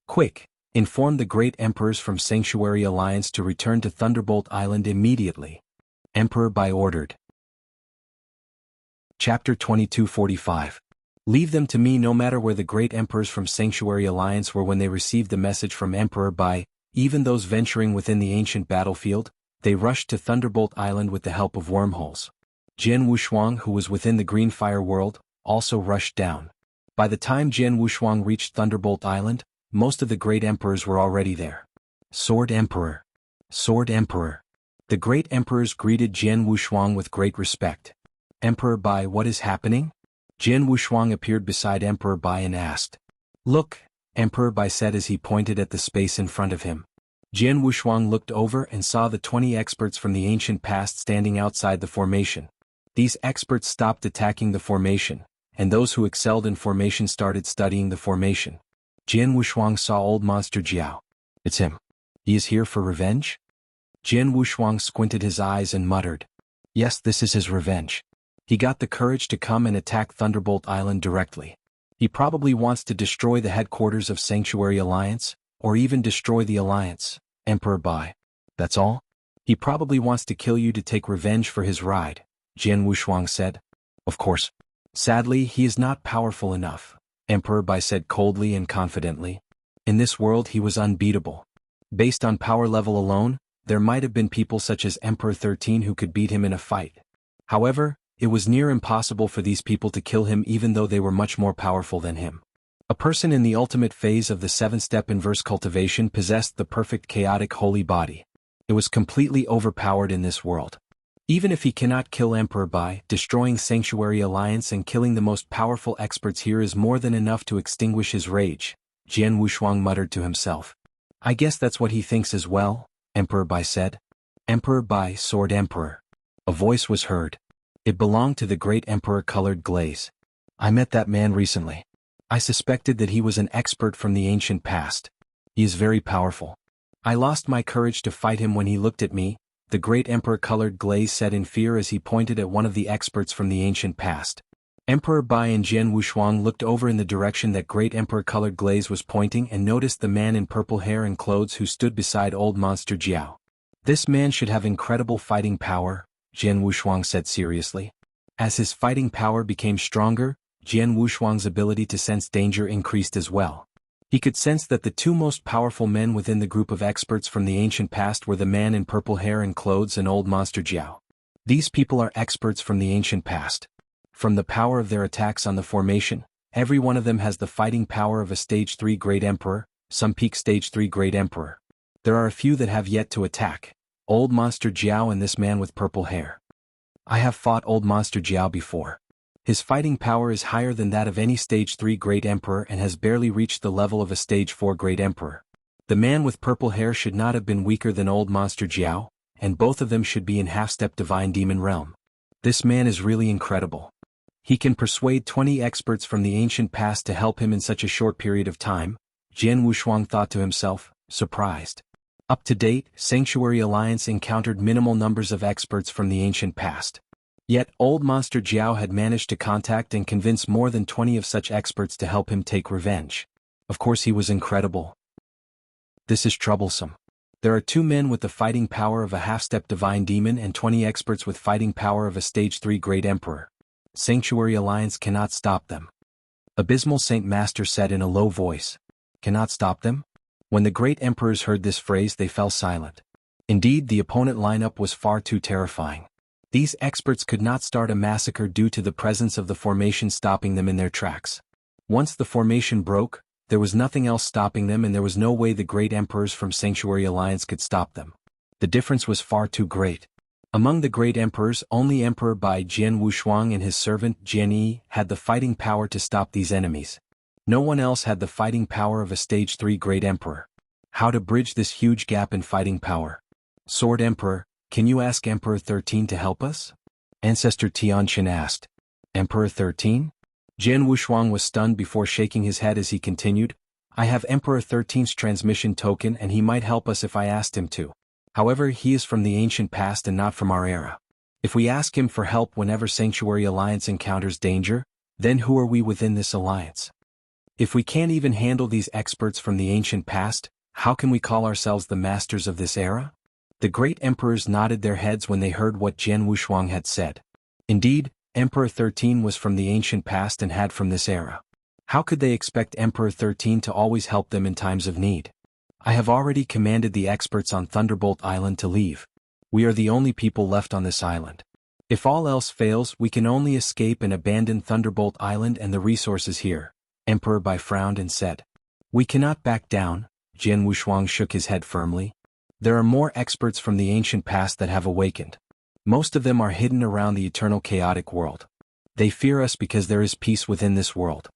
Quick! Inform the great emperors from Sanctuary Alliance to return to Thunderbolt Island immediately. Emperor Bai ordered. Chapter 2245. Leave them to me. No matter where the great emperors from Sanctuary Alliance were when they received the message from Emperor Bai, even those venturing within the ancient battlefield, they rushed to Thunderbolt Island with the help of wormholes. Jian Wushuang, who was within the Green Fire world, also rushed down. By the time Jian Wushuang reached Thunderbolt Island, most of the great emperors were already there. Sword Emperor! Sword Emperor! The great emperors greeted Jian Wushuang with great respect. Emperor Bai, what is happening? Jian Wushuang appeared beside Emperor Bai and asked. Look, Emperor Bai said as he pointed at the space in front of him. Jian Wushuang looked over and saw the 20 experts from the ancient past standing outside the formation. These experts stopped attacking the formation, and those who excelled in formation started studying the formation. Jian Wushuang saw old monster Jiao. It's him. He is here for revenge? Jian Wushuang squinted his eyes and muttered. Yes, this is his revenge. He got the courage to come and attack Thunderbolt Island directly. He probably wants to destroy the headquarters of Sanctuary Alliance, or even destroy the Alliance, Emperor Bai. That's all? He probably wants to kill you to take revenge for his ride, Jian Wushuang said. Of course. Sadly, he is not powerful enough, Emperor Bai said coldly and confidently. In this world he was unbeatable. Based on power level alone, there might have been people such as Emperor 13 who could beat him in a fight. However, it was near impossible for these people to kill him even though they were much more powerful than him. A person in the ultimate phase of the 7-step inverse cultivation possessed the perfect chaotic holy body. It was completely overpowered in this world. Even if he cannot kill Emperor Bai, destroying Sanctuary Alliance and killing the most powerful experts here is more than enough to extinguish his rage, Jian Wushuang muttered to himself. I guess that's what he thinks as well, Emperor Bai said. Emperor Bai, Sword Emperor. A voice was heard. It belonged to the great Emperor Colored Glaze. I met that man recently. I suspected that he was an expert from the ancient past. He is very powerful. I lost my courage to fight him when he looked at me, the great Emperor Colored Glaze said in fear as he pointed at one of the experts from the ancient past. Emperor Bai and Jian Wushuang looked over in the direction that great Emperor Colored Glaze was pointing and noticed the man in purple hair and clothes who stood beside old monster Jiao. This man should have incredible fighting power, Jian Wushuang said seriously. As his fighting power became stronger, Jian Wushuang's ability to sense danger increased as well. He could sense that the two most powerful men within the group of experts from the ancient past were the man in purple hair and clothes and old monster Jiao. These people are experts from the ancient past. From the power of their attacks on the formation, every one of them has the fighting power of a Stage 3 Great Emperor, some peak Stage 3 Great Emperor. There are a few that have yet to attack. Old monster Jiao and this man with purple hair. I have fought old monster Jiao before. His fighting power is higher than that of any Stage 3 Great Emperor and has barely reached the level of a Stage 4 Great Emperor. The man with purple hair should not have been weaker than old monster Jiao, and both of them should be in half-step Divine Demon Realm. This man is really incredible. He can persuade 20 experts from the ancient past to help him in such a short period of time, Jian Wushuang thought to himself, surprised. Up to date, Sanctuary Alliance encountered minimal numbers of experts from the ancient past. Yet, old monster Jiao had managed to contact and convince more than 20 of such experts to help him take revenge. Of course he was incredible. This is troublesome. There are 2 men with the fighting power of a half-step Divine Demon and 20 experts with fighting power of a Stage 3 Great Emperor. Sanctuary Alliance cannot stop them. Abysmal Saint Master said in a low voice. Cannot stop them? When the great emperors heard this phrase they fell silent. Indeed, the opponent lineup was far too terrifying. These experts could not start a massacre due to the presence of the formation stopping them in their tracks. Once the formation broke, there was nothing else stopping them and there was no way the great emperors from Sanctuary Alliance could stop them. The difference was far too great. Among the great emperors, only Emperor Bai Jian Wushuang and his servant Jian Yi had the fighting power to stop these enemies. No one else had the fighting power of a Stage 3 Great Emperor. How to bridge this huge gap in fighting power? Sword Emperor, can you ask Emperor 13 to help us? Ancestor Tianqin asked. Emperor 13? Jian Wushuang was stunned before shaking his head as he continued. I have Emperor 13's transmission token and he might help us if I asked him to. However, he is from the ancient past and not from our era. If we ask him for help whenever Sanctuary Alliance encounters danger, then who are we within this alliance? If we can't even handle these experts from the ancient past, how can we call ourselves the masters of this era? The great emperors nodded their heads when they heard what Jian Wushuang had said. Indeed, Emperor 13 was from the ancient past and had from this era. How could they expect Emperor 13 to always help them in times of need? I have already commanded the experts on Thunderbolt Island to leave. We are the only people left on this island. If all else fails, we can only escape and abandon Thunderbolt Island and the resources here. Emperor Bai frowned and said. We cannot back down. Jian Wushuang shook his head firmly. There are more experts from the ancient past that have awakened. Most of them are hidden around the eternal chaotic world. They fear us because there is peace within this world.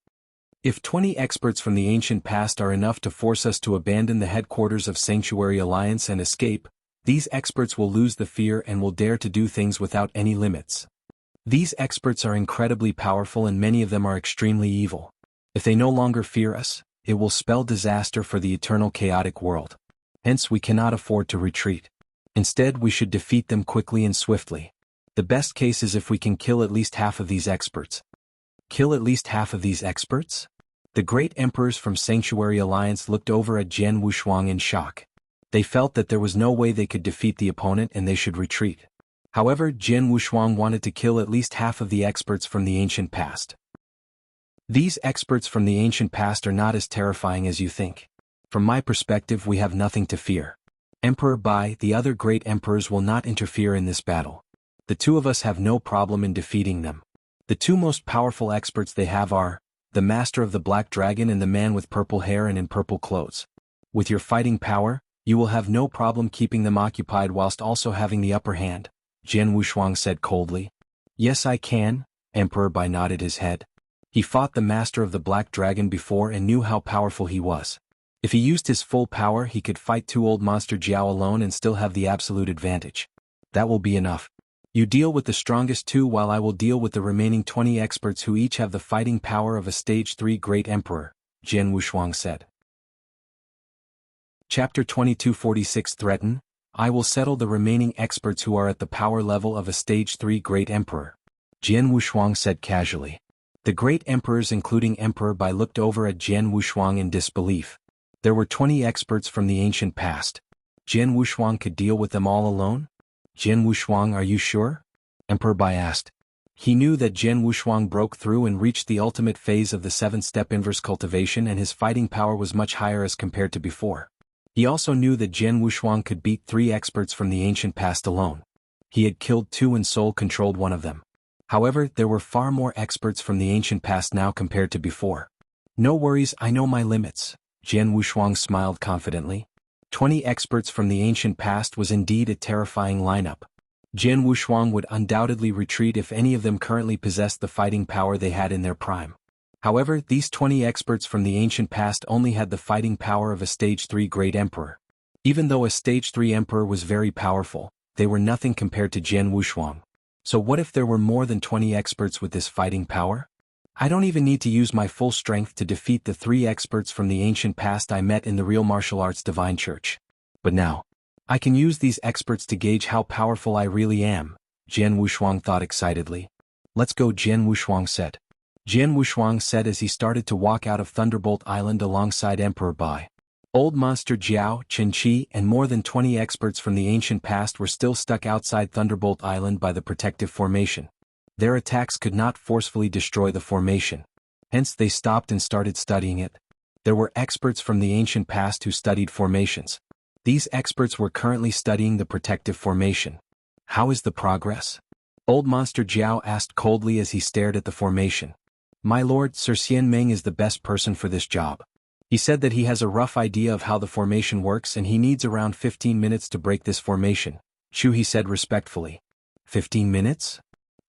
If 20 experts from the ancient past are enough to force us to abandon the headquarters of Sanctuary Alliance and escape, these experts will lose the fear and will dare to do things without any limits. These experts are incredibly powerful and many of them are extremely evil. If they no longer fear us, it will spell disaster for the eternal chaotic world. Hence we cannot afford to retreat. Instead, we should defeat them quickly and swiftly. The best case is if we can kill at least half of these experts. Kill at least half of these experts? The great emperors from Sanctuary Alliance looked over at Jian Wushuang in shock. They felt that there was no way they could defeat the opponent and they should retreat. However, Jian Wushuang wanted to kill at least half of the experts from the ancient past. These experts from the ancient past are not as terrifying as you think. From my perspective, we have nothing to fear. Emperor Bai, the other great emperors will not interfere in this battle. The two of us have no problem in defeating them. The two most powerful experts they have are the Master of the Black Dragon and the man with purple hair and in purple clothes. With your fighting power, you will have no problem keeping them occupied whilst also having the upper hand, Jian Wushuang said coldly. Yes, I can, Emperor Bai nodded his head. He fought the Master of the Black Dragon before and knew how powerful he was. If he used his full power, he could fight two old Monster Jiao alone and still have the absolute advantage. That will be enough. You deal with the strongest two while I will deal with the remaining 20 experts who each have the fighting power of a Stage 3 Great Emperor, Jian Wushuang said. Chapter 2246 Threaten, I will settle the remaining experts who are at the power level of a Stage 3 Great Emperor, Jian Wushuang said casually. The Great Emperors including Emperor Bai looked over at Jian Wushuang in disbelief. There were 20 experts from the ancient past. Jian Wushuang could deal with them all alone? Jian Wushuang, are you sure? Emperor Bai asked. He knew that Jian Wushuang broke through and reached the ultimate phase of the 7-step inverse cultivation and his fighting power was much higher as compared to before. He also knew that Jian Wushuang could beat 3 experts from the ancient past alone. He had killed 2 and soul-controlled one of them. However, there were far more experts from the ancient past now compared to before. No worries, I know my limits, Jian Wushuang smiled confidently. 20 experts from the ancient past was indeed a terrifying lineup. Jian Wushuang would undoubtedly retreat if any of them currently possessed the fighting power they had in their prime. However, these 20 experts from the ancient past only had the fighting power of a Stage 3 Great Emperor. Even though a Stage 3 Emperor was very powerful, they were nothing compared to Jian Wushuang. So what if there were more than 20 experts with this fighting power? I don't even need to use my full strength to defeat the 3 experts from the ancient past I met in the Real Martial Arts Divine Church. But now, I can use these experts to gauge how powerful I really am, Jian Wushuang thought excitedly. Let's go, Jian Wushuang said. Jian Wushuang said as he started to walk out of Thunderbolt Island alongside Emperor Bai. Old Monster Jiao, Chen Qi, and more than 20 experts from the ancient past were still stuck outside Thunderbolt Island by the protective formation. Their attacks could not forcefully destroy the formation. Hence they stopped and started studying it. There were experts from the ancient past who studied formations. These experts were currently studying the protective formation. How is the progress? Old Monster Jiao asked coldly as he stared at the formation. My lord, Sir Xianmeng is the best person for this job. He said that he has a rough idea of how the formation works and he needs around 15 minutes to break this formation, Chu he said respectfully. 15 minutes?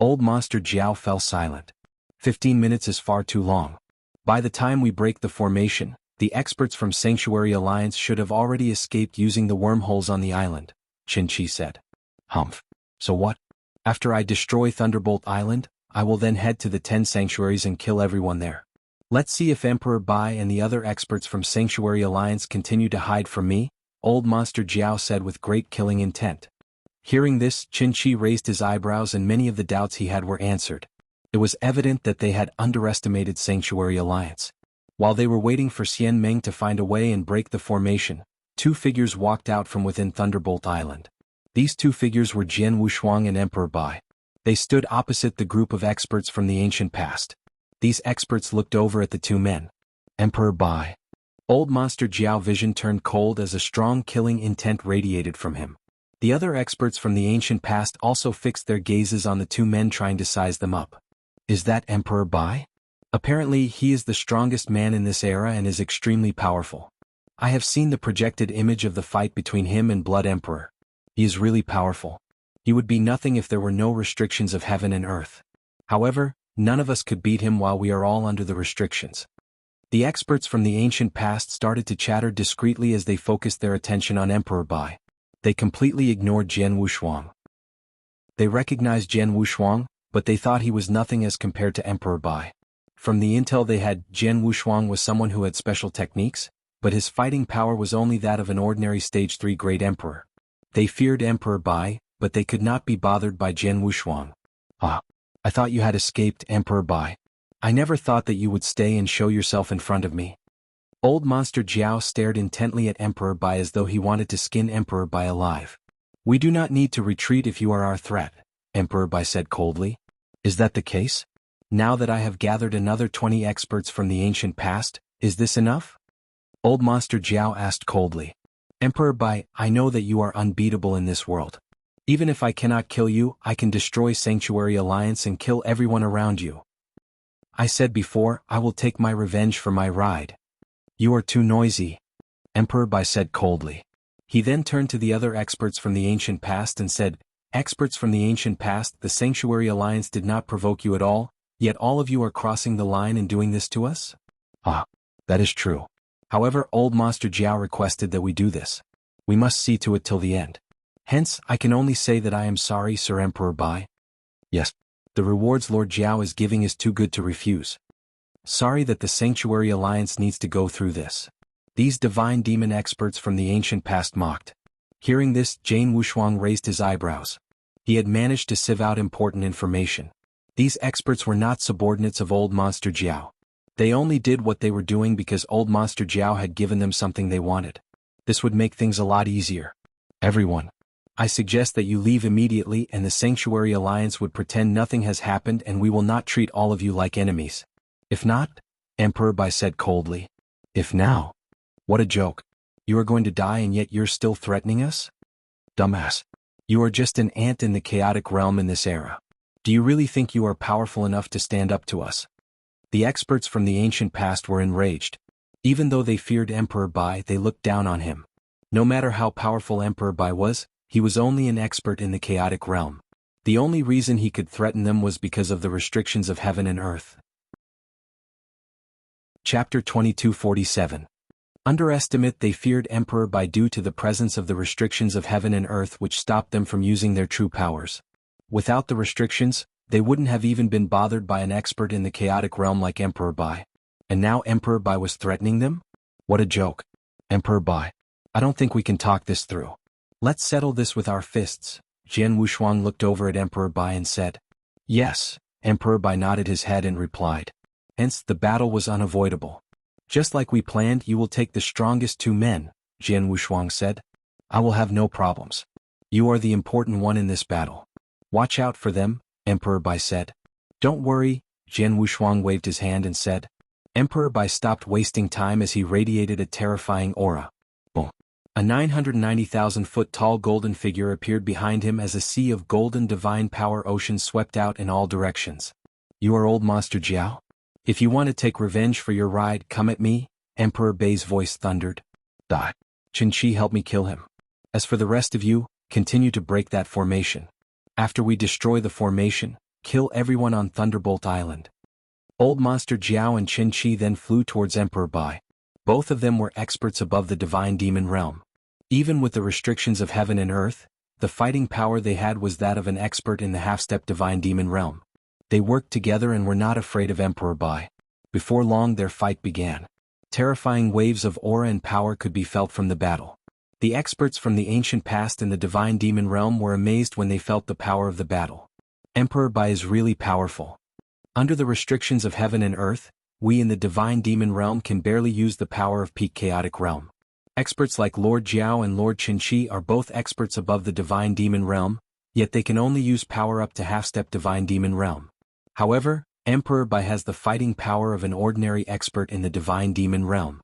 Old Monster Jiao fell silent. 15 minutes is far too long. By the time we break the formation, the experts from Sanctuary Alliance should have already escaped using the wormholes on the island, Qin Shi said. Humph. So what? After I destroy Thunderbolt Island, I will then head to the 10 sanctuaries and kill everyone there. Let's see if Emperor Bai and the other experts from Sanctuary Alliance continue to hide from me, Old Monster Jiao said with great killing intent. Hearing this, Qin Shi raised his eyebrows and many of the doubts he had were answered. It was evident that they had underestimated Sanctuary Alliance. While they were waiting for Xian Meng to find a way and break the formation, two figures walked out from within Thunderbolt Island. These two figures were Jian Wushuang and Emperor Bai. They stood opposite the group of experts from the ancient past. These experts looked over at the two men. Emperor Bai. Old Monster Jiao vision turned cold as a strong killing intent radiated from him. The other experts from the ancient past also fixed their gazes on the two men trying to size them up. Is that Emperor Bai? Apparently he is the strongest man in this era and is extremely powerful. I have seen the projected image of the fight between him and Blood Emperor. He is really powerful. He would be nothing if there were no restrictions of heaven and earth. However, none of us could beat him while we are all under the restrictions. The experts from the ancient past started to chatter discreetly as they focused their attention on Emperor Bai. They completely ignored Jian Wushuang. They recognized Jian Wushuang, but they thought he was nothing as compared to Emperor Bai. From the intel they had, Jian Wushuang was someone who had special techniques, but his fighting power was only that of an ordinary Stage 3 Great Emperor. They feared Emperor Bai, but they could not be bothered by Jian Wushuang. Ah, I thought you had escaped, Emperor Bai. I never thought that you would stay and show yourself in front of me. Old Monster Jiao stared intently at Emperor Bai as though he wanted to skin Emperor Bai alive. We do not need to retreat if you are our threat, Emperor Bai said coldly. Is that the case? Now that I have gathered another 20 experts from the ancient past, is this enough? Old Monster Jiao asked coldly. Emperor Bai, I know that you are unbeatable in this world. Even if I cannot kill you, I can destroy Sanctuary Alliance and kill everyone around you. I said before, I will take my revenge for my ride. You are too noisy, Emperor Bai said coldly. He then turned to the other experts from the ancient past and said, Experts from the ancient past, the Sanctuary Alliance did not provoke you at all, yet all of you are crossing the line and doing this to us? Ah, that is true. However, Old Monster Jiao requested that we do this. We must see to it till the end. Hence, I can only say that I am sorry, Sir Emperor Bai. Yes, the rewards Lord Jiao is giving is too good to refuse. Sorry that the Sanctuary Alliance needs to go through this. These divine demon experts from the ancient past mocked. Hearing this, Jian Wushuang raised his eyebrows. He had managed to sieve out important information. These experts were not subordinates of Old Monster Jiao. They only did what they were doing because Old Monster Jiao had given them something they wanted. This would make things a lot easier. Everyone, I suggest that you leave immediately and the Sanctuary Alliance would pretend nothing has happened and we will not treat all of you like enemies. If not, Emperor Bai said coldly. If now? What a joke. You are going to die and yet you're still threatening us? Dumbass. You are just an ant in the chaotic realm in this era. Do you really think you are powerful enough to stand up to us? The experts from the ancient past were enraged. Even though they feared Emperor Bai, they looked down on him. No matter how powerful Emperor Bai was, he was only an expert in the chaotic realm. The only reason he could threaten them was because of the restrictions of heaven and earth. Chapter 2247. Underestimate. They feared Emperor Bai due to the presence of the restrictions of heaven and earth which stopped them from using their true powers. Without the restrictions, they wouldn't have even been bothered by an expert in the chaotic realm like Emperor Bai. And now Emperor Bai was threatening them? What a joke. Emperor Bai, I don't think we can talk this through. Let's settle this with our fists. Jian Wushuang looked over at Emperor Bai and said. Yes, Emperor Bai nodded his head and replied. Hence, the battle was unavoidable. Just like we planned, you will take the strongest two men, Jian Wushuang said. I will have no problems. You are the important one in this battle. Watch out for them, Emperor Bai said. Don't worry, Jian Wushuang waved his hand and said. Emperor Bai stopped wasting time as he radiated a terrifying aura. Boom. A 990,000-foot tall golden figure appeared behind him as a sea of golden divine power ocean swept out in all directions. You are Old Monster Jiao? If you want to take revenge for your ride, come at me, Emperor Bai's voice thundered. Die. Qin Shi help me kill him. As for the rest of you, continue to break that formation. After we destroy the formation, kill everyone on Thunderbolt Island. Old Monster Jiao and Qin Shi then flew towards Emperor Bai. Both of them were experts above the divine demon realm. Even with the restrictions of heaven and earth, The fighting power they had was that of an expert in the half-step divine demon realm. They worked together and were not afraid of Emperor Bai. Before long their fight began. Terrifying waves of aura and power could be felt from the battle. The experts from the ancient past in the divine demon realm were amazed when they felt the power of the battle. Emperor Bai is really powerful. Under the restrictions of heaven and earth, we in the divine demon realm can barely use the power of peak chaotic realm. Experts like Lord Jiao and Lord Qinqi are both experts above the divine demon realm, yet they can only use power up to half-step divine demon realm. However, Emperor Bai has the fighting power of an ordinary expert in the divine demon realm.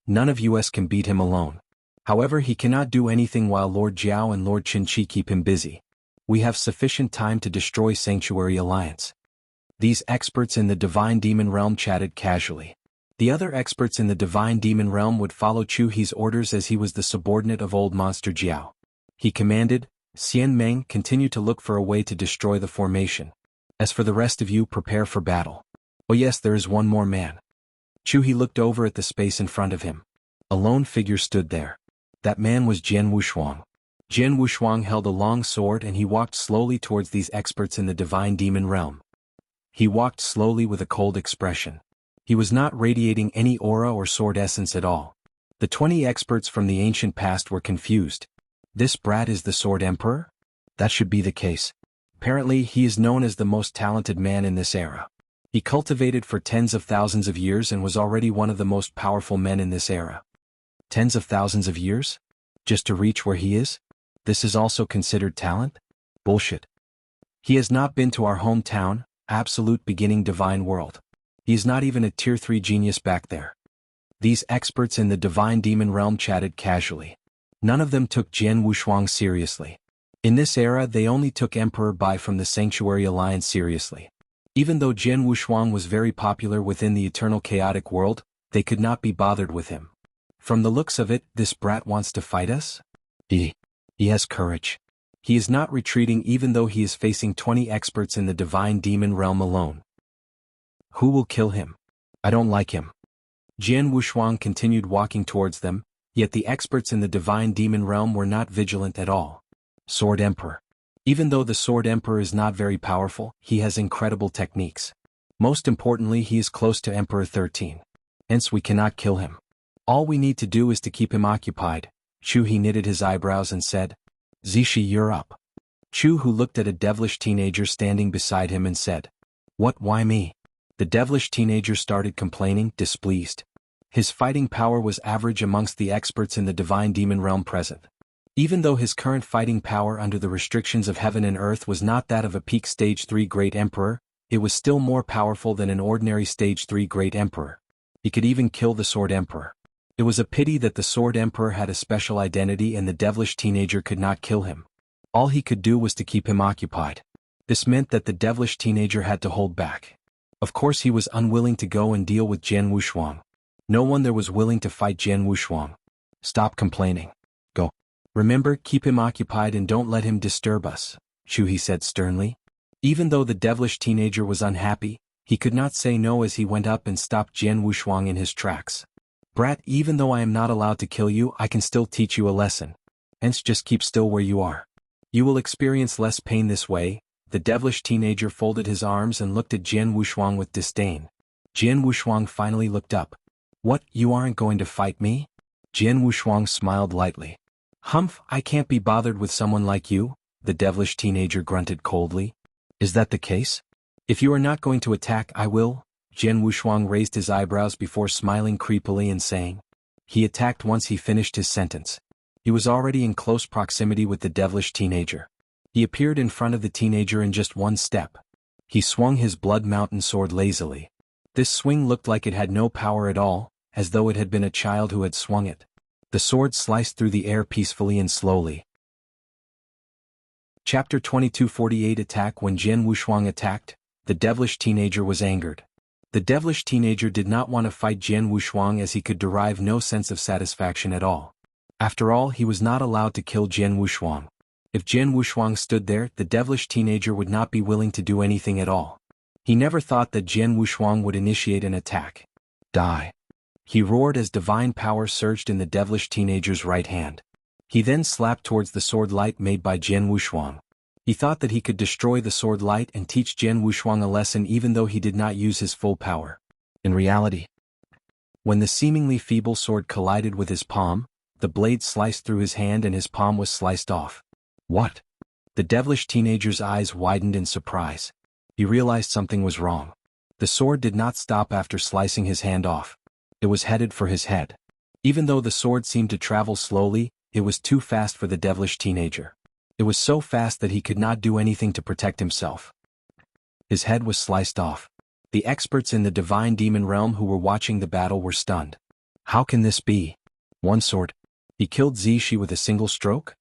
None of us can beat him alone. However, he cannot do anything while Lord Jiao and Lord Qinqi keep him busy. We have sufficient time to destroy Sanctuary Alliance. These experts in the divine demon realm chatted casually. The other experts in the divine demon realm would follow Chu He's orders as he was the subordinate of old monster Jiao. He commanded, Xian Meng, continue to look for a way to destroy the formation. As for the rest of you, prepare for battle. Oh yes, there is one more man. Chu He looked over at the space in front of him. A lone figure stood there. That man was Jian Wushuang. Jian Wushuang held a long sword and he walked slowly towards these experts in the divine demon realm. He walked slowly with a cold expression. He was not radiating any aura or sword essence at all. The 20 experts from the ancient past were confused. This brat is the Sword Emperor? That should be the case. Apparently, he is known as the most talented man in this era. He cultivated for tens of thousands of years and was already one of the most powerful men in this era. Tens of thousands of years? Just to reach where he is? This is also considered talent? Bullshit. He has not been to our hometown, absolute beginning divine world. He is not even a tier 3 genius back there. These experts in the divine demon realm chatted casually. None of them took Jian Wushuang seriously. In this era they only took Emperor Bai from the Sanctuary Alliance seriously. Even though Jian Wushuang was very popular within the eternal chaotic world, they could not be bothered with him. From the looks of it, this brat wants to fight us? He has courage. He is not retreating even though he is facing 20 experts in the divine demon realm alone. Who will kill him? I don't like him. Jian Wushuang continued walking towards them, yet the experts in the divine demon realm were not vigilant at all. Sword Emperor. Even though the Sword Emperor is not very powerful, he has incredible techniques. Most importantly, he is close to Emperor 13. Hence we cannot kill him. All we need to do is to keep him occupied. Chu He knitted his eyebrows and said, Zishi, you're up. Chu, who looked at a devilish teenager standing beside him and said, What, why me? The devilish teenager started complaining, displeased. His fighting power was average amongst the experts in the divine demon realm present. Even though his current fighting power under the restrictions of heaven and earth was not that of a peak stage 3 great emperor, it was still more powerful than an ordinary stage 3 great emperor. He could even kill the Sword Emperor. It was a pity that the Sword Emperor had a special identity and the devilish teenager could not kill him. All he could do was to keep him occupied. This meant that the devilish teenager had to hold back. Of course he was unwilling to go and deal with Jian Wushuang. No one there was willing to fight Jian Wushuang. Stop complaining. Go. Remember, keep him occupied and don't let him disturb us, Chu He said sternly. Even though the devilish teenager was unhappy, he could not say no as he went up and stopped Jian Wushuang in his tracks. Brat, even though I am not allowed to kill you, I can still teach you a lesson. Hence just keep still where you are. You will experience less pain this way. The devilish teenager folded his arms and looked at Jian Wushuang with disdain. Jian Wushuang finally looked up. What, you aren't going to fight me? Jian Wushuang smiled lightly. Humph, I can't be bothered with someone like you, the devilish teenager grunted coldly. Is that the case? If you are not going to attack, I will. Jian Wushuang raised his eyebrows before smiling creepily and saying. He attacked once he finished his sentence. He was already in close proximity with the devilish teenager. He appeared in front of the teenager in just one step. He swung his blood mountain sword lazily. This swing looked like it had no power at all, as though it had been a child who had swung it. The sword sliced through the air peacefully and slowly. Chapter 2248 Attack. When Jian Wushuang attacked, the devilish teenager was angered. The devilish teenager did not want to fight Jian Wushuang as he could derive no sense of satisfaction at all. After all, he was not allowed to kill Jian Wushuang. If Jian Wushuang stood there, the devilish teenager would not be willing to do anything at all. He never thought that Jian Wushuang would initiate an attack. Die. He roared as divine power surged in the devilish teenager's right hand. He then slapped towards the sword light made by Jian Wushuang. He thought that he could destroy the sword light and teach Jian Wushuang a lesson even though he did not use his full power. In reality, when the seemingly feeble sword collided with his palm, the blade sliced through his hand and his palm was sliced off. What? The devilish teenager's eyes widened in surprise. He realized something was wrong. The sword did not stop after slicing his hand off. It was headed for his head. Even though the sword seemed to travel slowly, it was too fast for the devilish teenager. It was so fast that he could not do anything to protect himself. His head was sliced off. The experts in the divine demon realm who were watching the battle were stunned. How can this be? One sword. He killed Zishi with a single stroke?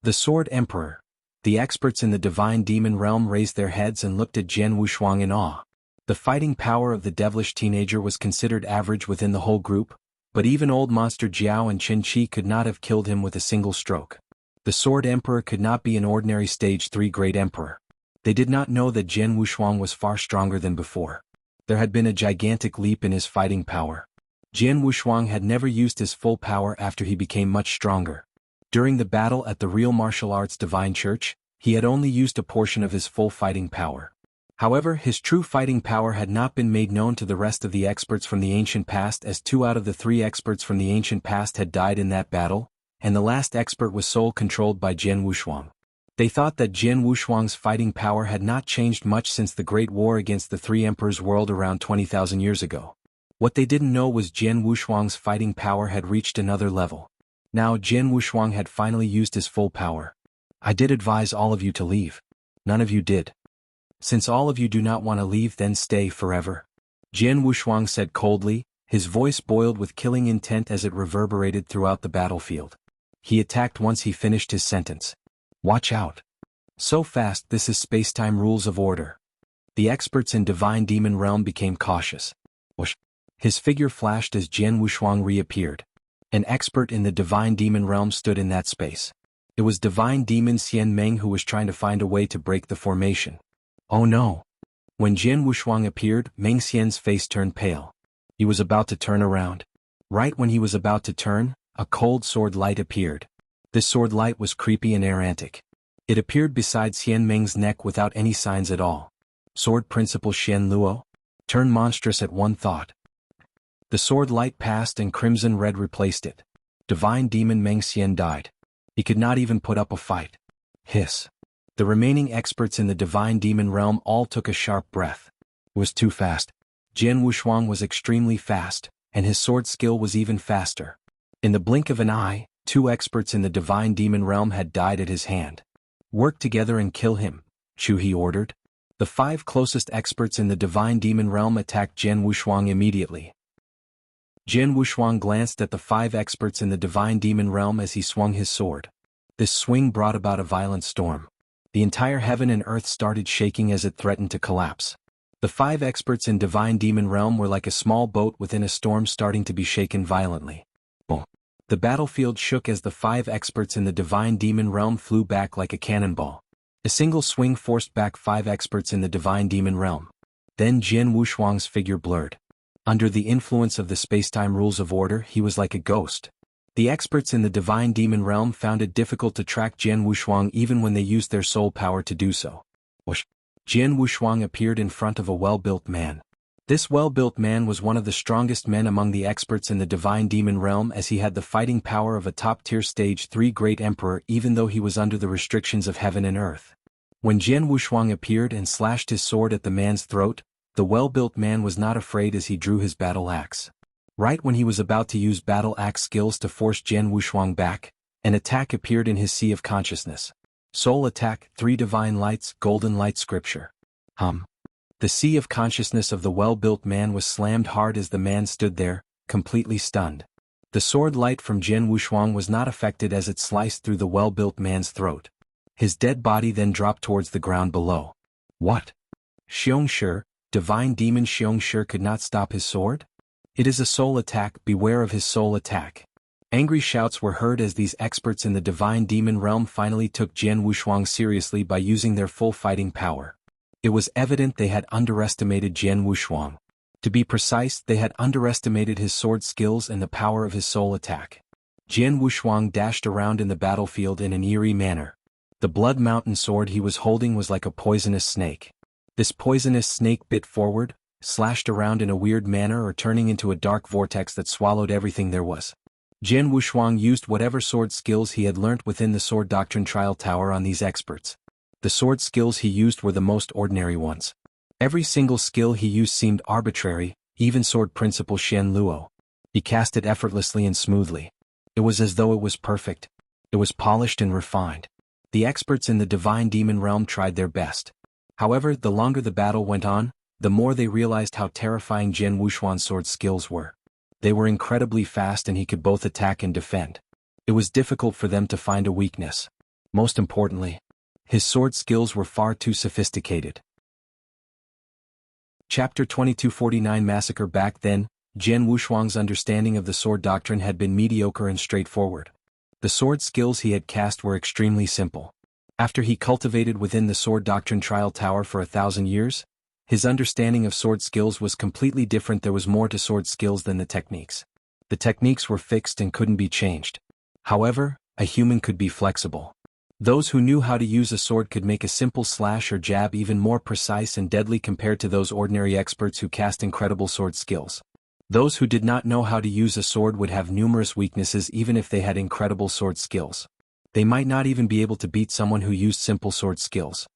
The Sword Emperor. The experts in the divine demon realm raised their heads and looked at Jian Wushuang in awe. The fighting power of the devilish teenager was considered average within the whole group, but even old monster Jiao and Qin Chi could not have killed him with a single stroke. The Sword Emperor could not be an ordinary Stage 3 Great Emperor. They did not know that Jian Wushuang was far stronger than before. There had been a gigantic leap in his fighting power. Jian Wushuang had never used his full power after he became much stronger. During the battle at the Real Martial Arts Divine Church, he had only used a portion of his full fighting power. However, his true fighting power had not been made known to the rest of the experts from the ancient past, as 2 out of the 3 experts from the ancient past had died in that battle, and the last expert was soul-controlled by Jian Wushuang. They thought that Jian Wushuang's fighting power had not changed much since the Great War against the 3 Emperors world around 20,000 years ago. What they didn't know was Jian Wushuang's fighting power had reached another level. Now Jian Wushuang had finally used his full power. I did advise all of you to leave. None of you did. Since all of you do not want to leave, then stay forever. Jian Wushuang said coldly, his voice boiled with killing intent as it reverberated throughout the battlefield. He attacked once he finished his sentence. Watch out. So fast, this is space-time rules of order. The experts in Divine Demon Realm became cautious. Whoosh. His figure flashed as Jian Wushuang reappeared. An expert in the Divine Demon Realm stood in that space. It was Divine Demon Xian Meng who was trying to find a way to break the formation. Oh no. When Jian Wushuang appeared, Meng Xian's face turned pale. He was about to turn around. Right when he was about to turn, a cold sword light appeared. This sword light was creepy and erratic. It appeared beside Xian Meng's neck without any signs at all. Sword Principal Xian Luo? Turn monstrous at one thought. The sword light passed and crimson red replaced it. Divine Demon Meng Xian died. He could not even put up a fight. Hiss. The remaining experts in the Divine Demon Realm all took a sharp breath. It was too fast. Jian Wushuang was extremely fast, and his sword skill was even faster. In the blink of an eye, 2 experts in the Divine Demon Realm had died at his hand. Work together and kill him, Chu he ordered. The 5 closest experts in the Divine Demon Realm attacked Jian Wushuang immediately. Jian Wushuang glanced at the 5 experts in the Divine Demon Realm as he swung his sword. This swing brought about a violent storm. The entire heaven and earth started shaking as it threatened to collapse. The 5 experts in Divine Demon Realm were like a small boat within a storm starting to be shaken violently. Boom. The battlefield shook as the 5 experts in the Divine Demon Realm flew back like a cannonball. A single swing forced back 5 experts in the Divine Demon Realm. Then Jian Wushuang's figure blurred. Under the influence of the space-time rules of order, he was like a ghost. The experts in the Divine Demon Realm found it difficult to track Jian Wushuang even when they used their soul power to do so. Whoosh. Jian Wushuang appeared in front of a well-built man. This well-built man was one of the strongest men among the experts in the Divine Demon Realm, as he had the fighting power of a top-tier Stage 3 Great Emperor even though he was under the restrictions of heaven and earth. When Jian Wushuang appeared and slashed his sword at the man's throat, the well-built man was not afraid as he drew his battle axe. Right when he was about to use battle axe skills to force Jian Wushuang back, an attack appeared in his sea of consciousness. Soul attack, 3 divine lights, golden light scripture. The sea of consciousness of the well-built man was slammed hard as the man stood there, completely stunned. The sword light from Jian Wushuang was not affected as it sliced through the well-built man's throat. His dead body then dropped towards the ground below. What? Xiongshi, Divine Demon Xiongshi could not stop his sword? It is a soul attack, beware of his soul attack. Angry shouts were heard as these experts in the Divine Demon Realm finally took Jian Wushuang seriously by using their full fighting power. It was evident they had underestimated Jian Wushuang. To be precise, they had underestimated his sword skills and the power of his soul attack. Jian Wushuang dashed around in the battlefield in an eerie manner. The Blood Mountain sword he was holding was like a poisonous snake. This poisonous snake bit forward, slashed around in a weird manner or turning into a dark vortex that swallowed everything there was. Jian Wushuang used whatever sword skills he had learnt within the Sword Doctrine Trial Tower on these experts. The sword skills he used were the most ordinary ones. Every single skill he used seemed arbitrary, even Sword Principle Shen Luo. He cast it effortlessly and smoothly. It was as though it was perfect. It was polished and refined. The experts in the Divine Demon Realm tried their best. However, the longer the battle went on, the more they realized how terrifying Jian Wushuang's sword skills were. They were incredibly fast and he could both attack and defend. It was difficult for them to find a weakness. Most importantly, his sword skills were far too sophisticated. Chapter 2249 Massacre. Back then, Jian Wushuang's understanding of the sword doctrine had been mediocre and straightforward. The sword skills he had cast were extremely simple. After he cultivated within the Sword Doctrine Trial Tower for 1,000 years, his understanding of sword skills was completely different. There was more to sword skills than the techniques. The techniques were fixed and couldn't be changed. However, a human could be flexible. Those who knew how to use a sword could make a simple slash or jab even more precise and deadly compared to those ordinary experts who cast incredible sword skills. Those who did not know how to use a sword would have numerous weaknesses even if they had incredible sword skills. They might not even be able to beat someone who used simple sword skills.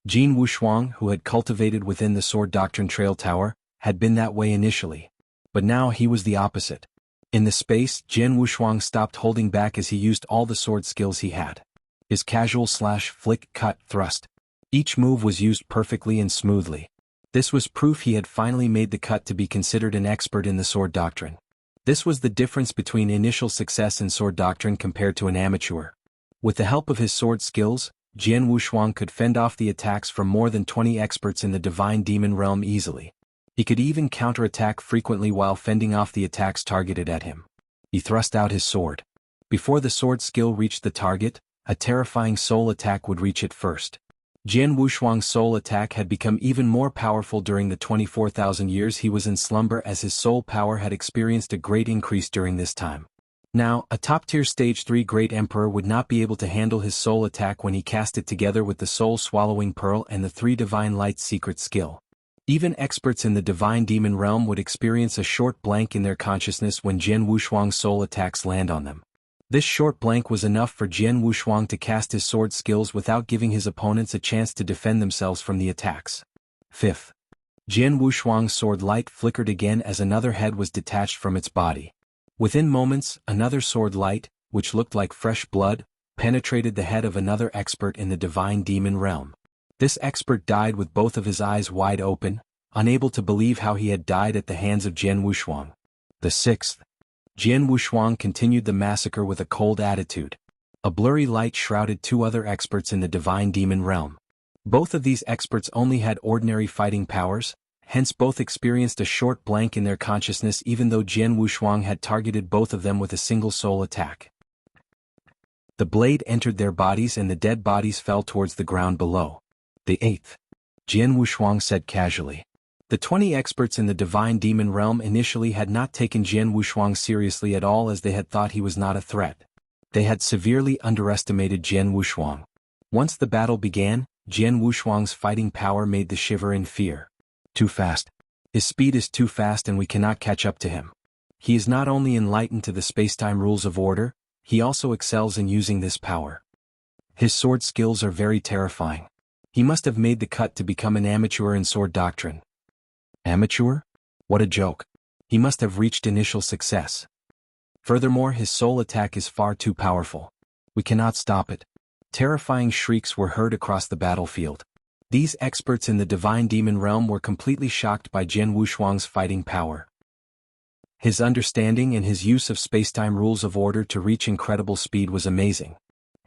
Jian Wushuang, who had cultivated within the Sword Doctrine Trail Tower, had been that way initially. But now he was the opposite. In the space, Jian Wushuang stopped holding back as he used all the sword skills he had. His casual slash, flick, cut, thrust. Each move was used perfectly and smoothly. This was proof he had finally made the cut to be considered an expert in the sword doctrine. This was the difference between initial success in sword doctrine compared to an amateur. With the help of his sword skills, Jian Wushuang could fend off the attacks from more than 20 experts in the Divine Demon Realm easily. He could even counterattack frequently while fending off the attacks targeted at him. He thrust out his sword. Before the sword skill reached the target, a terrifying soul attack would reach it first. Jian Wushuang's soul attack had become even more powerful during the 24,000 years he was in slumber, as his soul power had experienced a great increase during this time. Now, a top-tier Stage 3 Great Emperor would not be able to handle his soul attack when he cast it together with the Soul-Swallowing Pearl and the 3 Divine Lights secret skill. Even experts in the Divine Demon Realm would experience a short blank in their consciousness when Jian Wushuang's soul attacks land on them. This short blank was enough for Jian Wushuang to cast his sword skills without giving his opponents a chance to defend themselves from the attacks. 5th. Jian Wushuang's sword light flickered again as another head was detached from its body. Within moments, another sword light, which looked like fresh blood, penetrated the head of another expert in the Divine Demon Realm. This expert died with both of his eyes wide open, unable to believe how he had died at the hands of Jian Wushuang. The 6th. Jian Wushuang continued the massacre with a cold attitude. A blurry light shrouded 2 other experts in the Divine Demon Realm. Both of these experts only had ordinary fighting powers, hence both experienced a short blank in their consciousness even though Jian Wushuang had targeted both of them with a single soul attack. The blade entered their bodies and the dead bodies fell towards the ground below. The 8th. Jian Wushuang said casually. The 20 experts in the Divine Demon Realm initially had not taken Jian Wushuang seriously at all, as they had thought he was not a threat. They had severely underestimated Jian Wushuang. Once the battle began, Jian Wushuang's fighting power made them shiver in fear. Too fast. His speed is too fast and we cannot catch up to him. He is not only enlightened to the spacetime rules of order, he also excels in using this power. His sword skills are very terrifying. He must have made the cut to become an amateur in sword doctrine. Amateur? What a joke. He must have reached initial success. Furthermore, his soul attack is far too powerful. We cannot stop it. Terrifying shrieks were heard across the battlefield. These experts in the Divine Demon Realm were completely shocked by Jian Wushuang's fighting power. His understanding and his use of spacetime rules of order to reach incredible speed was amazing.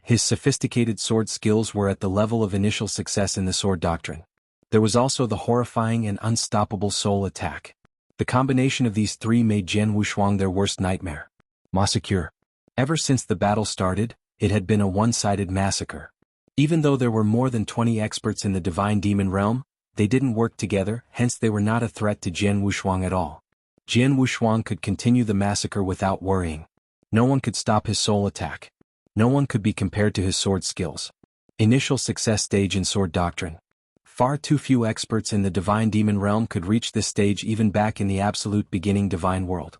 His sophisticated sword skills were at the level of initial success in the sword doctrine. There was also the horrifying and unstoppable soul attack. The combination of these 3 made Jian Wushuang their worst nightmare. Massacre. Ever since the battle started, it had been a one-sided massacre. Even though there were more than 20 experts in the Divine Demon Realm, they didn't work together, hence they were not a threat to Jian Wushuang at all. Jian Wushuang could continue the massacre without worrying. No one could stop his soul attack. No one could be compared to his sword skills. Initial success stage in sword doctrine. Far too few experts in the divine demon realm could reach this stage even back in the absolute beginning divine world.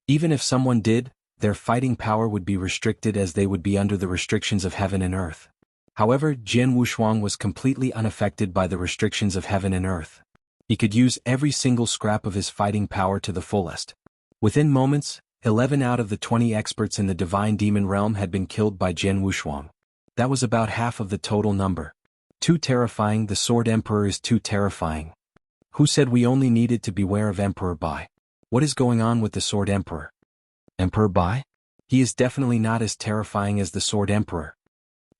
Even if someone did, their fighting power would be restricted as they would be under the restrictions of heaven and earth. However, Jian Wushuang was completely unaffected by the restrictions of heaven and earth. He could use every single scrap of his fighting power to the fullest. Within moments, 11 out of the 20 experts in the divine demon realm had been killed by Jian Wushuang. That was about half of the total number. Too terrifying, the Sword Emperor is too terrifying. Who said we only needed to beware of Emperor Bai? What is going on with the Sword Emperor? Emperor Bai? He is definitely not as terrifying as the Sword Emperor.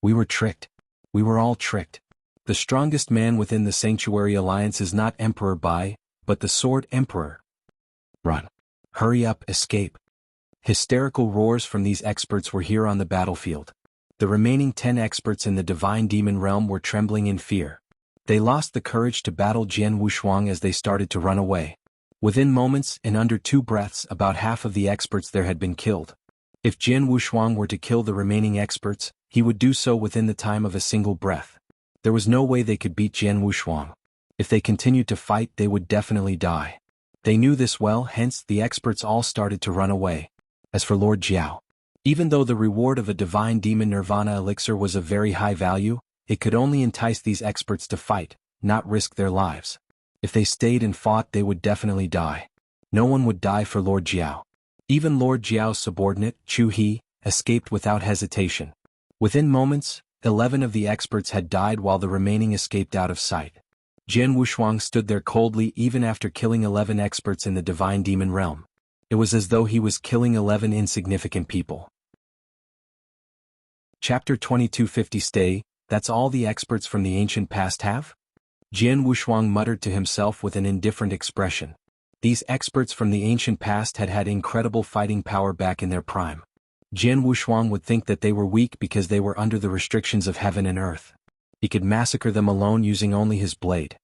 We were tricked. We were all tricked. The strongest man within the Sanctuary Alliance is not Emperor Bai, but the Sword Emperor. Run. Hurry up, escape. Hysterical roars from these experts were here on the battlefield. The remaining 10 experts in the divine demon realm were trembling in fear. They lost the courage to battle Jian Wushuang as they started to run away. Within moments, in under 2 breaths, about half of the experts there had been killed. If Jian Wushuang were to kill the remaining experts, he would do so within the time of a single breath. There was no way they could beat Jian Wushuang. If they continued to fight, they would definitely die. They knew this well, hence the experts all started to run away. As for Lord Jiao, even though the reward of a divine demon nirvana elixir was of very high value, it could only entice these experts to fight, not risk their lives. If they stayed and fought, they would definitely die. No one would die for Lord Jiao. Even Lord Jiao's subordinate, Chu He, escaped without hesitation. Within moments, 11 of the experts had died while the remaining escaped out of sight. Jian Wushuang stood there coldly even after killing 11 experts in the divine demon realm. It was as though he was killing 11 insignificant people. Chapter 2250 Stay, that's all the experts from the ancient past have? Jian Wushuang muttered to himself with an indifferent expression. These experts from the ancient past had had incredible fighting power back in their prime. Jian Wushuang would think that they were weak because they were under the restrictions of heaven and earth. He could massacre them alone using only his blade.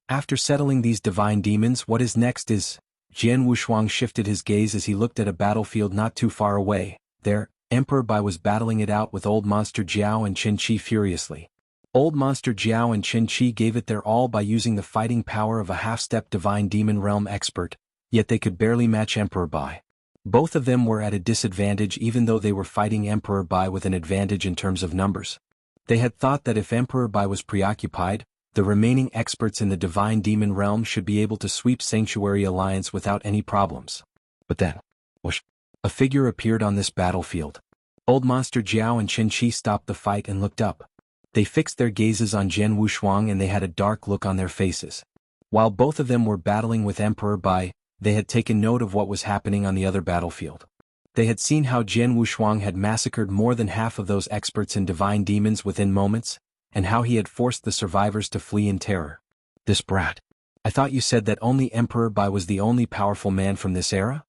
After settling these divine demons, what is next is... Jian Wushuang shifted his gaze as he looked at a battlefield not too far away. There, Emperor Bai was battling it out with Old Monster Jiao and Qin Chi furiously. Old Monster Jiao and Qin Chi gave it their all by using the fighting power of a half-step divine demon realm expert, yet they could barely match Emperor Bai. Both of them were at a disadvantage even though they were fighting Emperor Bai with an advantage in terms of numbers. They had thought that if Emperor Bai was preoccupied, the remaining experts in the divine demon realm should be able to sweep Sanctuary Alliance without any problems. But then, whoosh, a figure appeared on this battlefield. Old Monster Jiao and Qin Chi stopped the fight and looked up. They fixed their gazes on Jian Wushuang and they had a dark look on their faces. While both of them were battling with Emperor Bai, they had taken note of what was happening on the other battlefield. They had seen how Jian Wushuang had massacred more than half of those experts in divine demons within moments, and how he had forced the survivors to flee in terror. This brat. I thought you said that only Emperor Bai was the only powerful man from this era?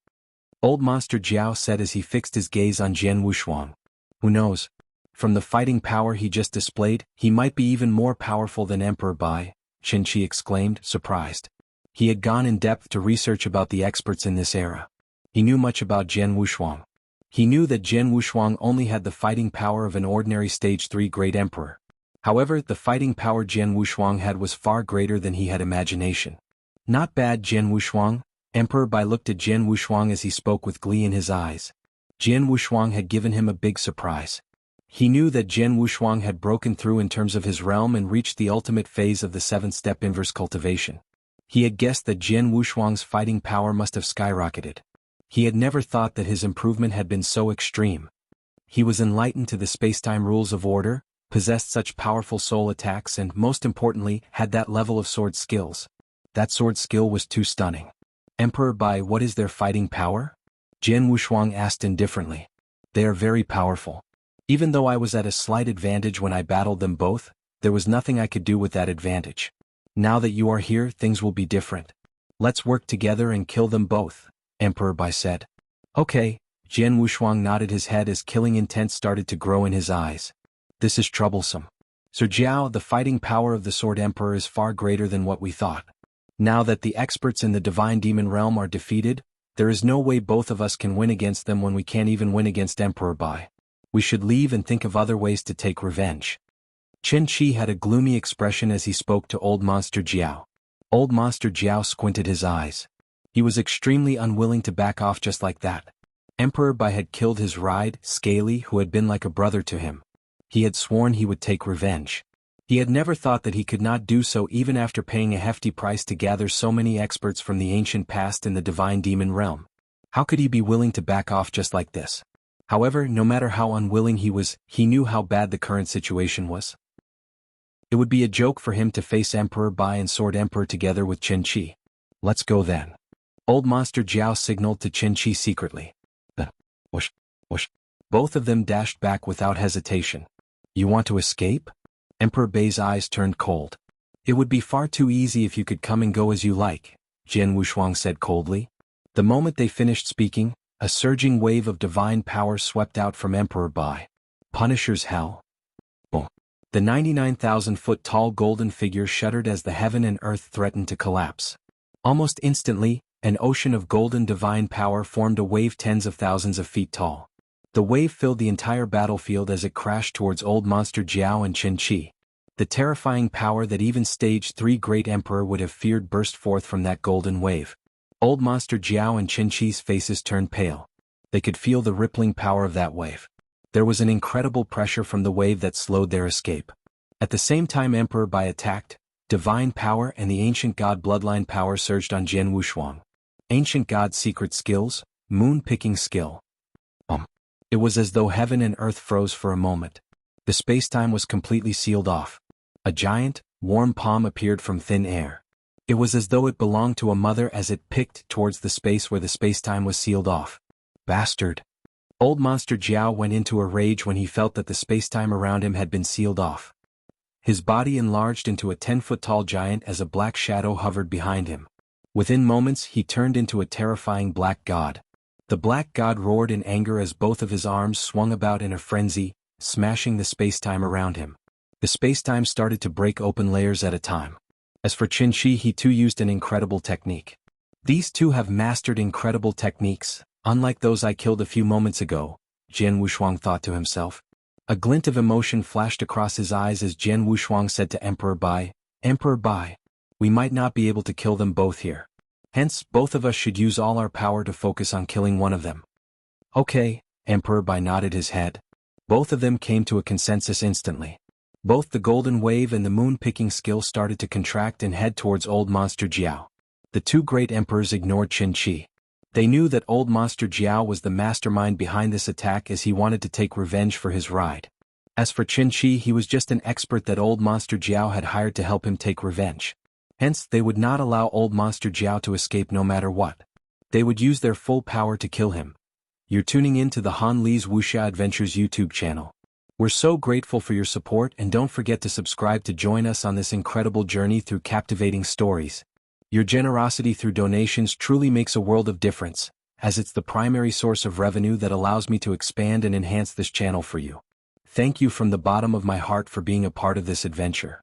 Old Monster Jiao said as he fixed his gaze on Jian Wushuang. Who knows? From the fighting power he just displayed, he might be even more powerful than Emperor Bai, Qin Chi exclaimed, surprised. He had gone in depth to research about the experts in this era. He knew much about Jian Wushuang. He knew that Jian Wushuang only had the fighting power of an ordinary Stage 3 Great Emperor. However, the fighting power Jian Wushuang had was far greater than he had imagination. Not bad, Jian Wushuang. Emperor Bai looked at Jian Wushuang as he spoke with glee in his eyes. Jian Wushuang had given him a big surprise. He knew that Jian Wushuang had broken through in terms of his realm and reached the ultimate phase of the 7th-step inverse cultivation. He had guessed that Jian Wushuang's fighting power must have skyrocketed. He had never thought that his improvement had been so extreme. He was enlightened to the spacetime rules of order, possessed such powerful soul attacks and, most importantly, had that level of sword skills. That sword skill was too stunning. Emperor Bai, what is their fighting power? Jian Wushuang asked indifferently. They are very powerful. Even though I was at a slight advantage when I battled them both, there was nothing I could do with that advantage. Now that you are here, things will be different. Let's work together and kill them both, Emperor Bai said. Okay, Jian Wushuang nodded his head as killing intent started to grow in his eyes. This is troublesome. Sir Jiao, the fighting power of the Sword Emperor is far greater than what we thought. Now that the experts in the divine demon realm are defeated, There is no way both of us can win against them when we can't even win against Emperor Bai. We should leave and think of other ways to take revenge. Chen Qi had a gloomy expression as he spoke to Old Monster Jiao. Old Monster Jiao squinted his eyes. He was extremely unwilling to back off just like that. Emperor Bai had killed his ride, Scaly, who had been like a brother to him. He had sworn he would take revenge. He had never thought that he could not do so even after paying a hefty price to gather so many experts from the ancient past in the divine demon realm. How could he be willing to back off just like this? However, no matter how unwilling he was, he knew how bad the current situation was. It would be a joke for him to face Emperor Bai and Sword Emperor together with Chen Qi. Let's go then. Old Monster Jiao signaled to Chen Qi secretly. Whoosh, whoosh. Both of them dashed back without hesitation. You want to escape? Emperor Bai's eyes turned cold. It would be far too easy if you could come and go as you like, Jian Wushuang said coldly. The moment they finished speaking, a surging wave of divine power swept out from Emperor Bai. Punisher's hell. Boom. The 99,000-foot-tall golden figure shuddered as the heaven and earth threatened to collapse. Almost instantly, an ocean of golden divine power formed a wave tens of thousands of feet tall. The wave filled the entire battlefield as it crashed towards Old Monster Jiao and Chen Qi. The terrifying power that even Stage 3 Great Emperor would have feared burst forth from that golden wave. Old Monster Jiao and Chen Qi's faces turned pale. They could feel the rippling power of that wave. There was an incredible pressure from the wave that slowed their escape. At the same time Emperor Bai attacked, divine power and the ancient god bloodline power surged on Jian Wushuang. Ancient god secret skills, moon-picking skill. It was as though heaven and earth froze for a moment. The spacetime was completely sealed off. A giant, warm palm appeared from thin air. It was as though it belonged to a mother as it picked towards the space where the spacetime was sealed off. Bastard. Old Monster Jiao went into a rage when he felt that the spacetime around him had been sealed off. His body enlarged into a 10-foot-tall giant as a black shadow hovered behind him. Within moments he turned into a terrifying black god. The black god roared in anger as both of his arms swung about in a frenzy, smashing the spacetime around him. The spacetime started to break open layers at a time. As for Chen Qi, he too used an incredible technique. These two have mastered incredible techniques, unlike those I killed a few moments ago, Jian Wushuang thought to himself. A glint of emotion flashed across his eyes as Jian Wushuang said to Emperor Bai, Emperor Bai, we might not be able to kill them both here. Hence, both of us should use all our power to focus on killing one of them. Okay, Emperor Bai nodded his head. Both of them came to a consensus instantly. Both the golden wave and the moon-picking skill started to contract and head towards Old Monster Jiao. The two great emperors ignored Chen Qi. They knew that Old Monster Jiao was the mastermind behind this attack as he wanted to take revenge for his ride. As for Chen Qi, he was just an expert that Old Monster Jiao had hired to help him take revenge. Hence, they would not allow Old Monster Jiao to escape no matter what. They would use their full power to kill him. You're tuning in to the Han Li's Wuxia Adventures YouTube channel. We're so grateful for your support and don't forget to subscribe to join us on this incredible journey through captivating stories. Your generosity through donations truly makes a world of difference, as it's the primary source of revenue that allows me to expand and enhance this channel for you. Thank you from the bottom of my heart for being a part of this adventure.